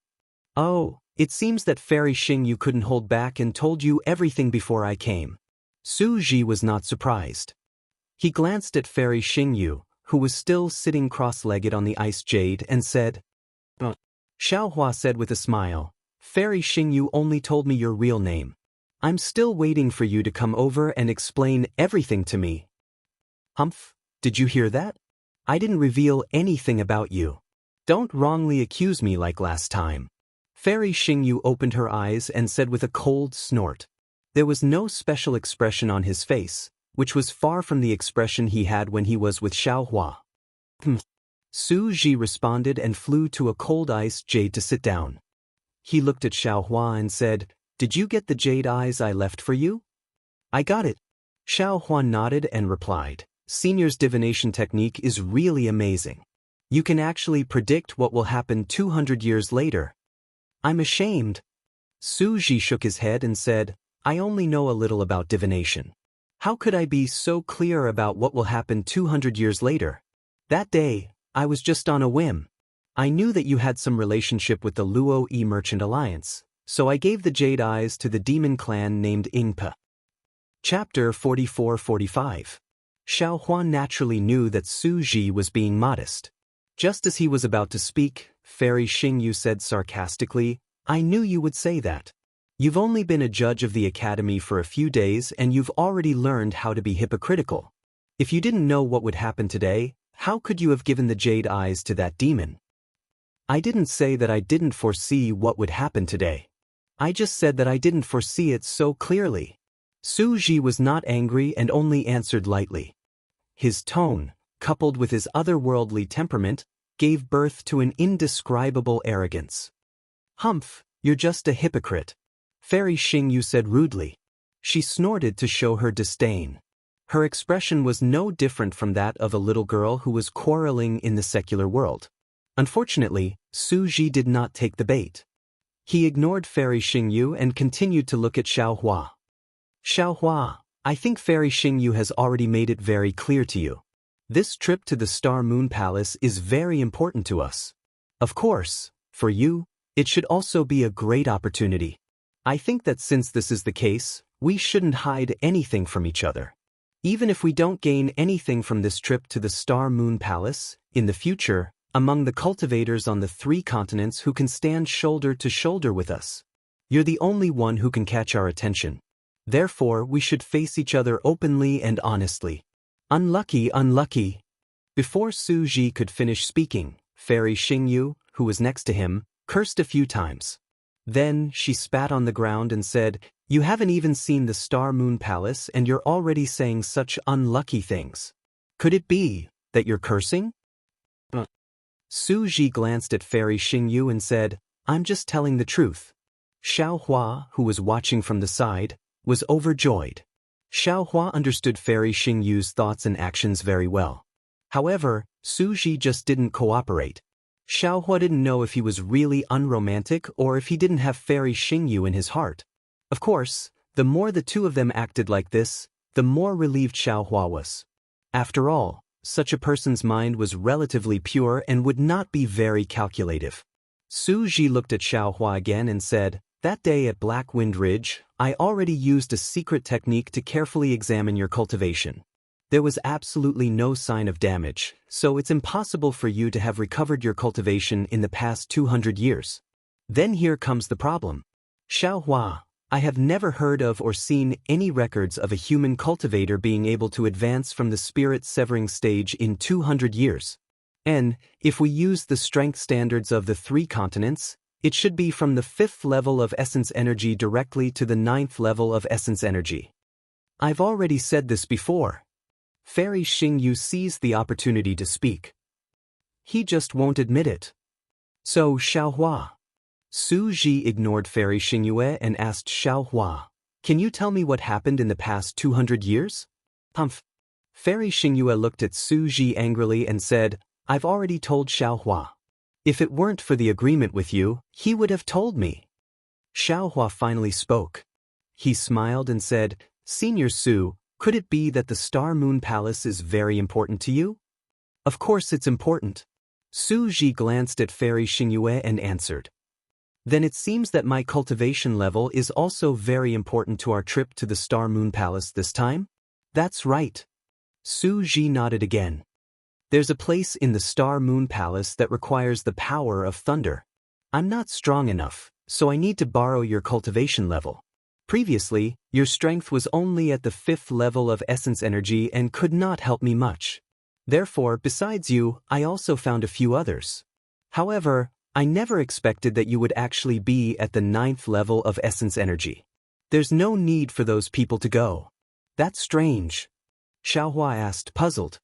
Oh, it seems that Fairy Xingyu couldn't hold back and told you everything before I came. Su Ji was not surprised. He glanced at Fairy Xingyu, who was still sitting cross-legged on the ice jade, and said, Xiaohua said with a smile, "Fairy Xingyu only told me your real name. I'm still waiting for you to come over and explain everything to me." Humph, did you hear that? I didn't reveal anything about you. Don't wrongly accuse me like last time. Fairy Xingyu opened her eyes and said with a cold snort. There was no special expression on his face, which was far from the expression he had when he was with Xiaohua. Su Ji responded and flew to a cold ice jade to sit down. He looked at Xiaohua and said, "Did you get the jade eyes I left for you?" "I got it." Xiaohua nodded and replied, "Senior's divination technique is really amazing. You can actually predict what will happen 200 years later." "I'm ashamed." Su Ji shook his head and said, "I only know a little about divination. How could I be so clear about what will happen 200 years later? That day, I was just on a whim. I knew that you had some relationship with the Luo Yi Merchant Alliance, so I gave the jade eyes to the demon clan named Ingpa." Chapter 44-45. Xiao Huan naturally knew that Su Ji was being modest. Just as he was about to speak, Fairy Xingyu said sarcastically, "I knew you would say that. You've only been a judge of the academy for a few days and you've already learned how to be hypocritical. If you didn't know what would happen today, how could you have given the jade eyes to that demon?" "I didn't say that I didn't foresee what would happen today. I just said that I didn't foresee it so clearly." Su Ji was not angry and only answered lightly. His tone, coupled with his otherworldly temperament, gave birth to an indescribable arrogance. "Humph, you're just a hypocrite," Fairy Xingyu said rudely. She snorted to show her disdain. Her expression was no different from that of a little girl who was quarreling in the secular world. Unfortunately, Su Ji did not take the bait. He ignored Fairy Xingyu and continued to look at Xiaohua. "Xiaohua, I think Fairy Xingyu has already made it very clear to you. This trip to the Star Moon Palace is very important to us. Of course, for you, it should also be a great opportunity. I think that since this is the case, we shouldn't hide anything from each other. Even if we don't gain anything from this trip to the Star Moon Palace, in the future, among the cultivators on the 3 continents who can stand shoulder to shoulder with us, you're the only one who can catch our attention. Therefore, we should face each other openly and honestly." "Unlucky, unlucky." Before Su Ji could finish speaking, Fairy Xingyu, who was next to him, cursed a few times. Then she spat on the ground and said, "You haven't even seen the Star Moon Palace and you're already saying such unlucky things. Could it be that you're cursing?" Su Ji glanced at Fairy Xingyu and said, "I'm just telling the truth." Xiaohua, who was watching from the side, was overjoyed. Xiaohua understood Fairy Xingyu's thoughts and actions very well. However, Su Ji just didn't cooperate. Xiaohua didn't know if he was really unromantic or if he didn't have Fairy Xingyu in his heart. Of course, the more the two of them acted like this, the more relieved Xiaohua was. After all, such a person's mind was relatively pure and would not be very calculative. Su Ji looked at Xiaohua again and said, "That day at Black Wind Ridge, I already used a secret technique to carefully examine your cultivation. There was absolutely no sign of damage, so it's impossible for you to have recovered your cultivation in the past 200 years. Then here comes the problem. Xiaohua, I have never heard of or seen any records of a human cultivator being able to advance from the spirit severing stage in 200 years. And, if we use the strength standards of the 3 continents, it should be from the 5th level of essence energy directly to the 9th level of essence energy. I've already said this before." Fairy Xingyu seized the opportunity to speak. He just won't admit it. "So, Xiaohua." Su Ji ignored Fairy Xingyu and asked Xiaohua, "Can you tell me what happened in the past 200 years? Humph." Fairy Xingyu looked at Su Ji angrily and said, "I've already told Xiaohua. If it weren't for the agreement with you, he would have told me." Xiaohua finally spoke. He smiled and said, "Senior Su, could it be that the Star Moon Palace is very important to you?" "Of course it's important." Su Ji glanced at Fairy Xingyu and answered, "Then it seems that my cultivation level is also very important to our trip to the Star Moon Palace this time?" "That's right." Su Ji nodded again. "There's a place in the Star Moon Palace that requires the power of thunder. I'm not strong enough, so I need to borrow your cultivation level. Previously, your strength was only at the 5th level of essence energy and could not help me much. Therefore, besides you, I also found a few others. However, I never expected that you would actually be at the 9th level of essence energy. There's no need for those people to go." "That's strange," Xiaohua asked, puzzled.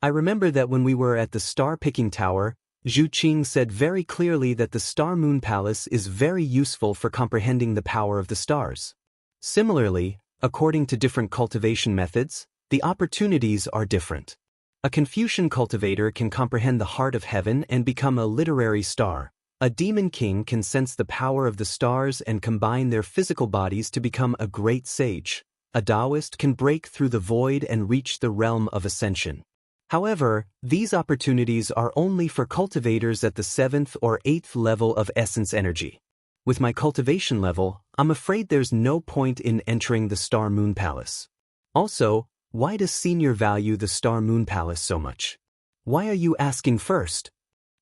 "I remember that when we were at the star-picking tower, Zhu Qing said very clearly that the Star-Moon Palace is very useful for comprehending the power of the stars. Similarly, according to different cultivation methods, the opportunities are different. A Confucian cultivator can comprehend the heart of heaven and become a literary star. A demon king can sense the power of the stars and combine their physical bodies to become a great sage. A Taoist can break through the void and reach the realm of ascension. However, these opportunities are only for cultivators at the 7th or 8th level of essence energy. With my cultivation level, I'm afraid there's no point in entering the Star-Moon Palace. Also, why does Senior value the Star-Moon Palace so much? Why are you asking first?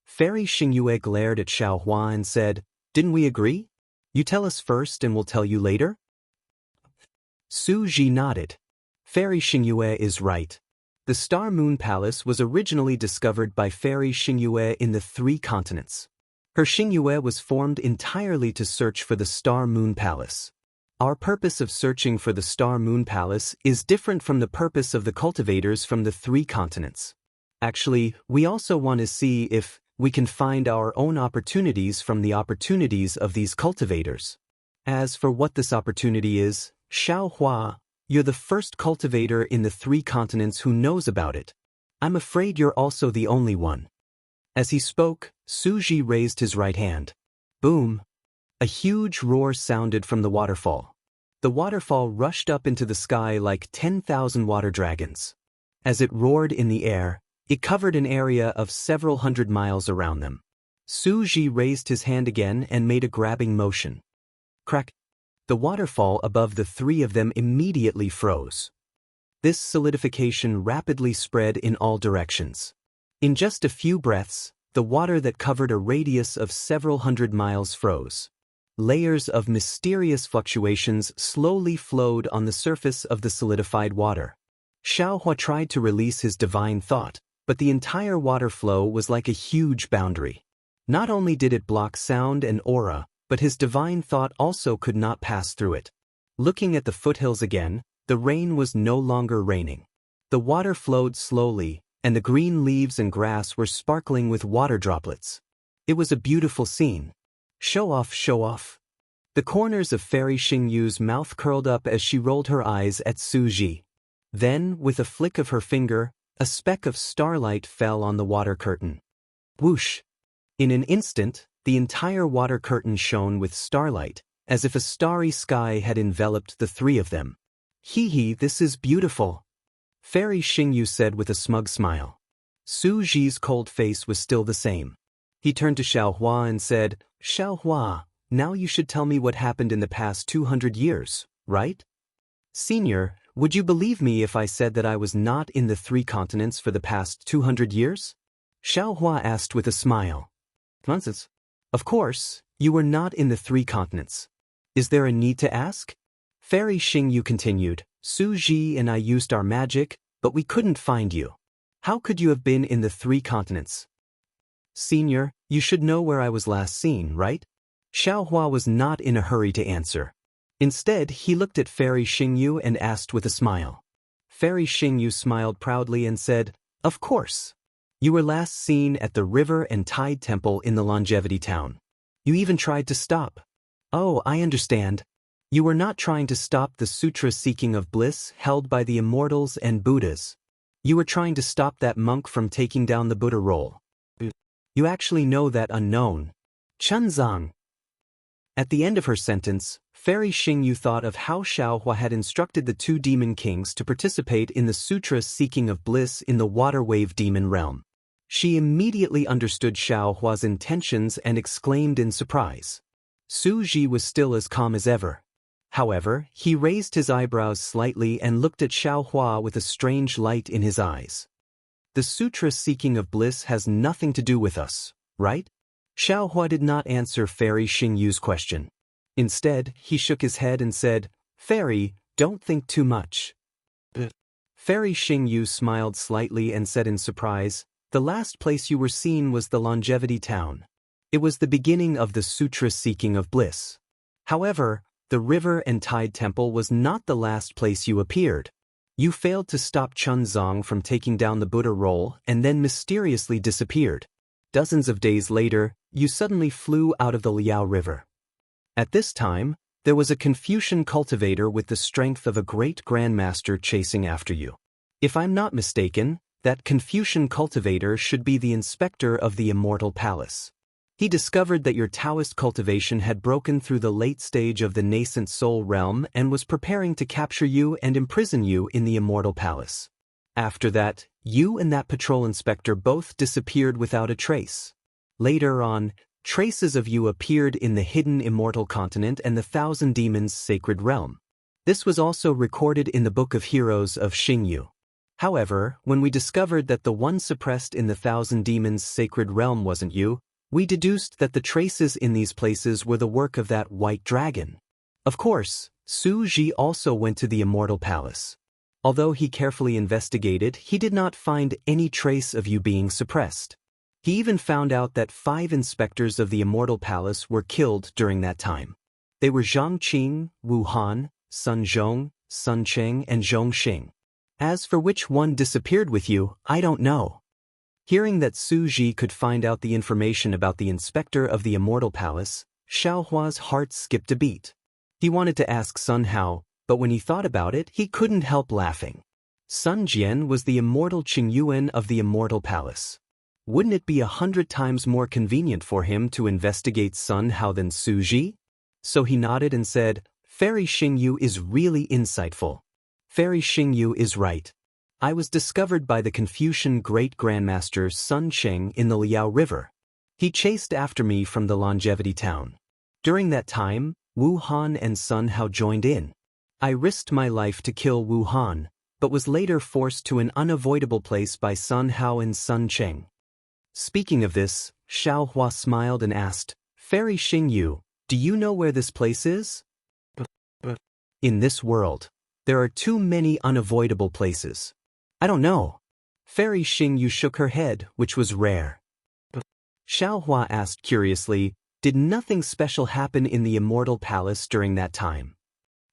Fairy Xingyue glared at Xiaohua and said, "Didn't we agree? You tell us first and we'll tell you later?" Su Ji nodded. Fairy Xingyue is right. The Star-Moon Palace was originally discovered by Fairy Xingyue in the 3 continents. Her Xingyue was formed entirely to search for the Star-Moon Palace. Our purpose of searching for the Star-Moon Palace is different from the purpose of the cultivators from the 3 continents. Actually, we also want to see if we can find our own opportunities from the opportunities of these cultivators. As for what this opportunity is, Xiaohua, you're the first cultivator in the 3 continents who knows about it. I'm afraid you're also the only one. As he spoke, Su Ji raised his right hand. Boom! A huge roar sounded from the waterfall. The waterfall rushed up into the sky like 10,000 water dragons. As it roared in the air, it covered an area of several hundred miles around them. Su Ji raised his hand again and made a grabbing motion. Crack! The waterfall above the 3 of them immediately froze. This solidification rapidly spread in all directions. In just a few breaths, the water that covered a radius of several hundred miles froze. Layers of mysterious fluctuations slowly flowed on the surface of the solidified water. Xiaohua tried to release his divine thought, but the entire water flow was like a huge boundary. Not only did it block sound and aura, but his divine thought also could not pass through it. Looking at the foothills again, the rain was no longer raining. The water flowed slowly, and the green leaves and grass were sparkling with water droplets. It was a beautiful scene. Show off, show off. The corners of Fairy Xingyu's mouth curled up as she rolled her eyes at Su Ji. Then, with a flick of her finger, a speck of starlight fell on the water curtain. Whoosh! In an instant, the entire water curtain shone with starlight, as if a starry sky had enveloped the 3 of them. Hee, this is beautiful, Fairy Xingyu said with a smug smile. Su Ji's cold face was still the same. He turned to Xiaohua and said, "Xiaohua, now you should tell me what happened in the past 200 years, right? Senior, would you believe me if I said that I was not in the 3 continents for the past 200 years? Xiaohua asked with a smile. Nonsense. Of course, you were not in the 3 continents. Is there a need to ask? Fairy Xingyu continued, Su Ji and I used our magic, but we couldn't find you. How could you have been in the 3 continents? Senior, you should know where I was last seen, right? Xiaohua was not in a hurry to answer. Instead, he looked at Fairy Xingyu and asked with a smile. Fairy Xingyu smiled proudly and said, "Of course. You were last seen at the River and Tide Temple in the Longevity Town. You even tried to stop." "Oh, I understand. You were not trying to stop the sutra seeking of bliss held by the Immortals and Buddhas. You were trying to stop that monk from taking down the Buddha roll. You actually know that unknown. Chunzang." At the end of her sentence, Fairy Xingyu thought of how Xiaohua had instructed the 2 demon kings to participate in the sutra seeking of bliss in the water wave demon realm. She immediately understood Xiaohua's intentions and exclaimed in surprise. Su Ji was still as calm as ever. However, he raised his eyebrows slightly and looked at Xiaohua with a strange light in his eyes. "The sutra seeking of bliss has nothing to do with us, right?" Xiaohua did not answer Fairy Xingyu's question. Instead, he shook his head and said, "Fairy, don't think too much." Fairy Xingyu smiled slightly and said in surprise, "The last place you were seen was the Longevity Town. It was the beginning of the sutra seeking of bliss. However, the River and Tide Temple was not the last place you appeared. You failed to stop Chunzang from taking down the Buddha roll and then mysteriously disappeared. Dozens of days later, you suddenly flew out of the Liao River. At this time, there was a Confucian cultivator with the strength of a great grandmaster chasing after you. If I'm not mistaken, that Confucian cultivator should be the inspector of the Immortal Palace. He discovered that your Taoist cultivation had broken through the late stage of the nascent soul realm and was preparing to capture you and imprison you in the Immortal Palace. After that, you and that patrol inspector both disappeared without a trace. Later on, traces of you appeared in the hidden Immortal Continent and the Thousand Demons' sacred realm. This was also recorded in the Book of Heroes of Xingyu. However, when we discovered that the one suppressed in the Thousand Demons' sacred realm wasn't you, we deduced that the traces in these places were the work of that white dragon. Of course, Su Ji also went to the Immortal Palace. Although he carefully investigated, he did not find any trace of you being suppressed. He even found out that 5 inspectors of the Immortal Palace were killed during that time. They were Zhang Qing, Wu Han, Sun Zhong, Sun Cheng, and Zhong Xing. As for which one disappeared with you, I don't know. Hearing that Su Ji could find out the information about the inspector of the Immortal Palace, Xiao Hua's heart skipped a beat. He wanted to ask Sun Hao, but when he thought about it, he couldn't help laughing. Sun Jian was the immortal Qingyuan of the Immortal Palace. Wouldn't it be 100 times more convenient for him to investigate Sun Hao than Su Ji? So he nodded and said, Fairy Xingyu is really insightful. Fairy Xingyu is right. I was discovered by the Confucian great grandmaster Sun Cheng in the Liao River. He chased after me from the Longevity Town. During that time, Wu Han and Sun Hao joined in. I risked my life to kill Wu Han, but was later forced to an unavoidable place by Sun Hao and Sun Cheng. Speaking of this, Xiao Hua smiled and asked, Fairy Xingyu, do you know where this place is? In this world, there are too many unavoidable places. I don't know. Fairy Xingyu shook her head, which was rare. Xiao Hua asked curiously, did nothing special happen in the Immortal Palace during that time?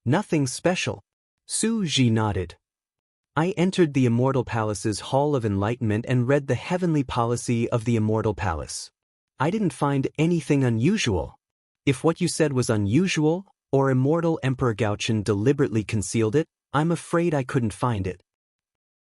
Nothing special. Su Ji nodded. I entered the Immortal Palace's Hall of Enlightenment and read the heavenly policy of the Immortal Palace. I didn't find anything unusual. If what you said was unusual, or Immortal Emperor Gaochen deliberately concealed it, I'm afraid I couldn't find it.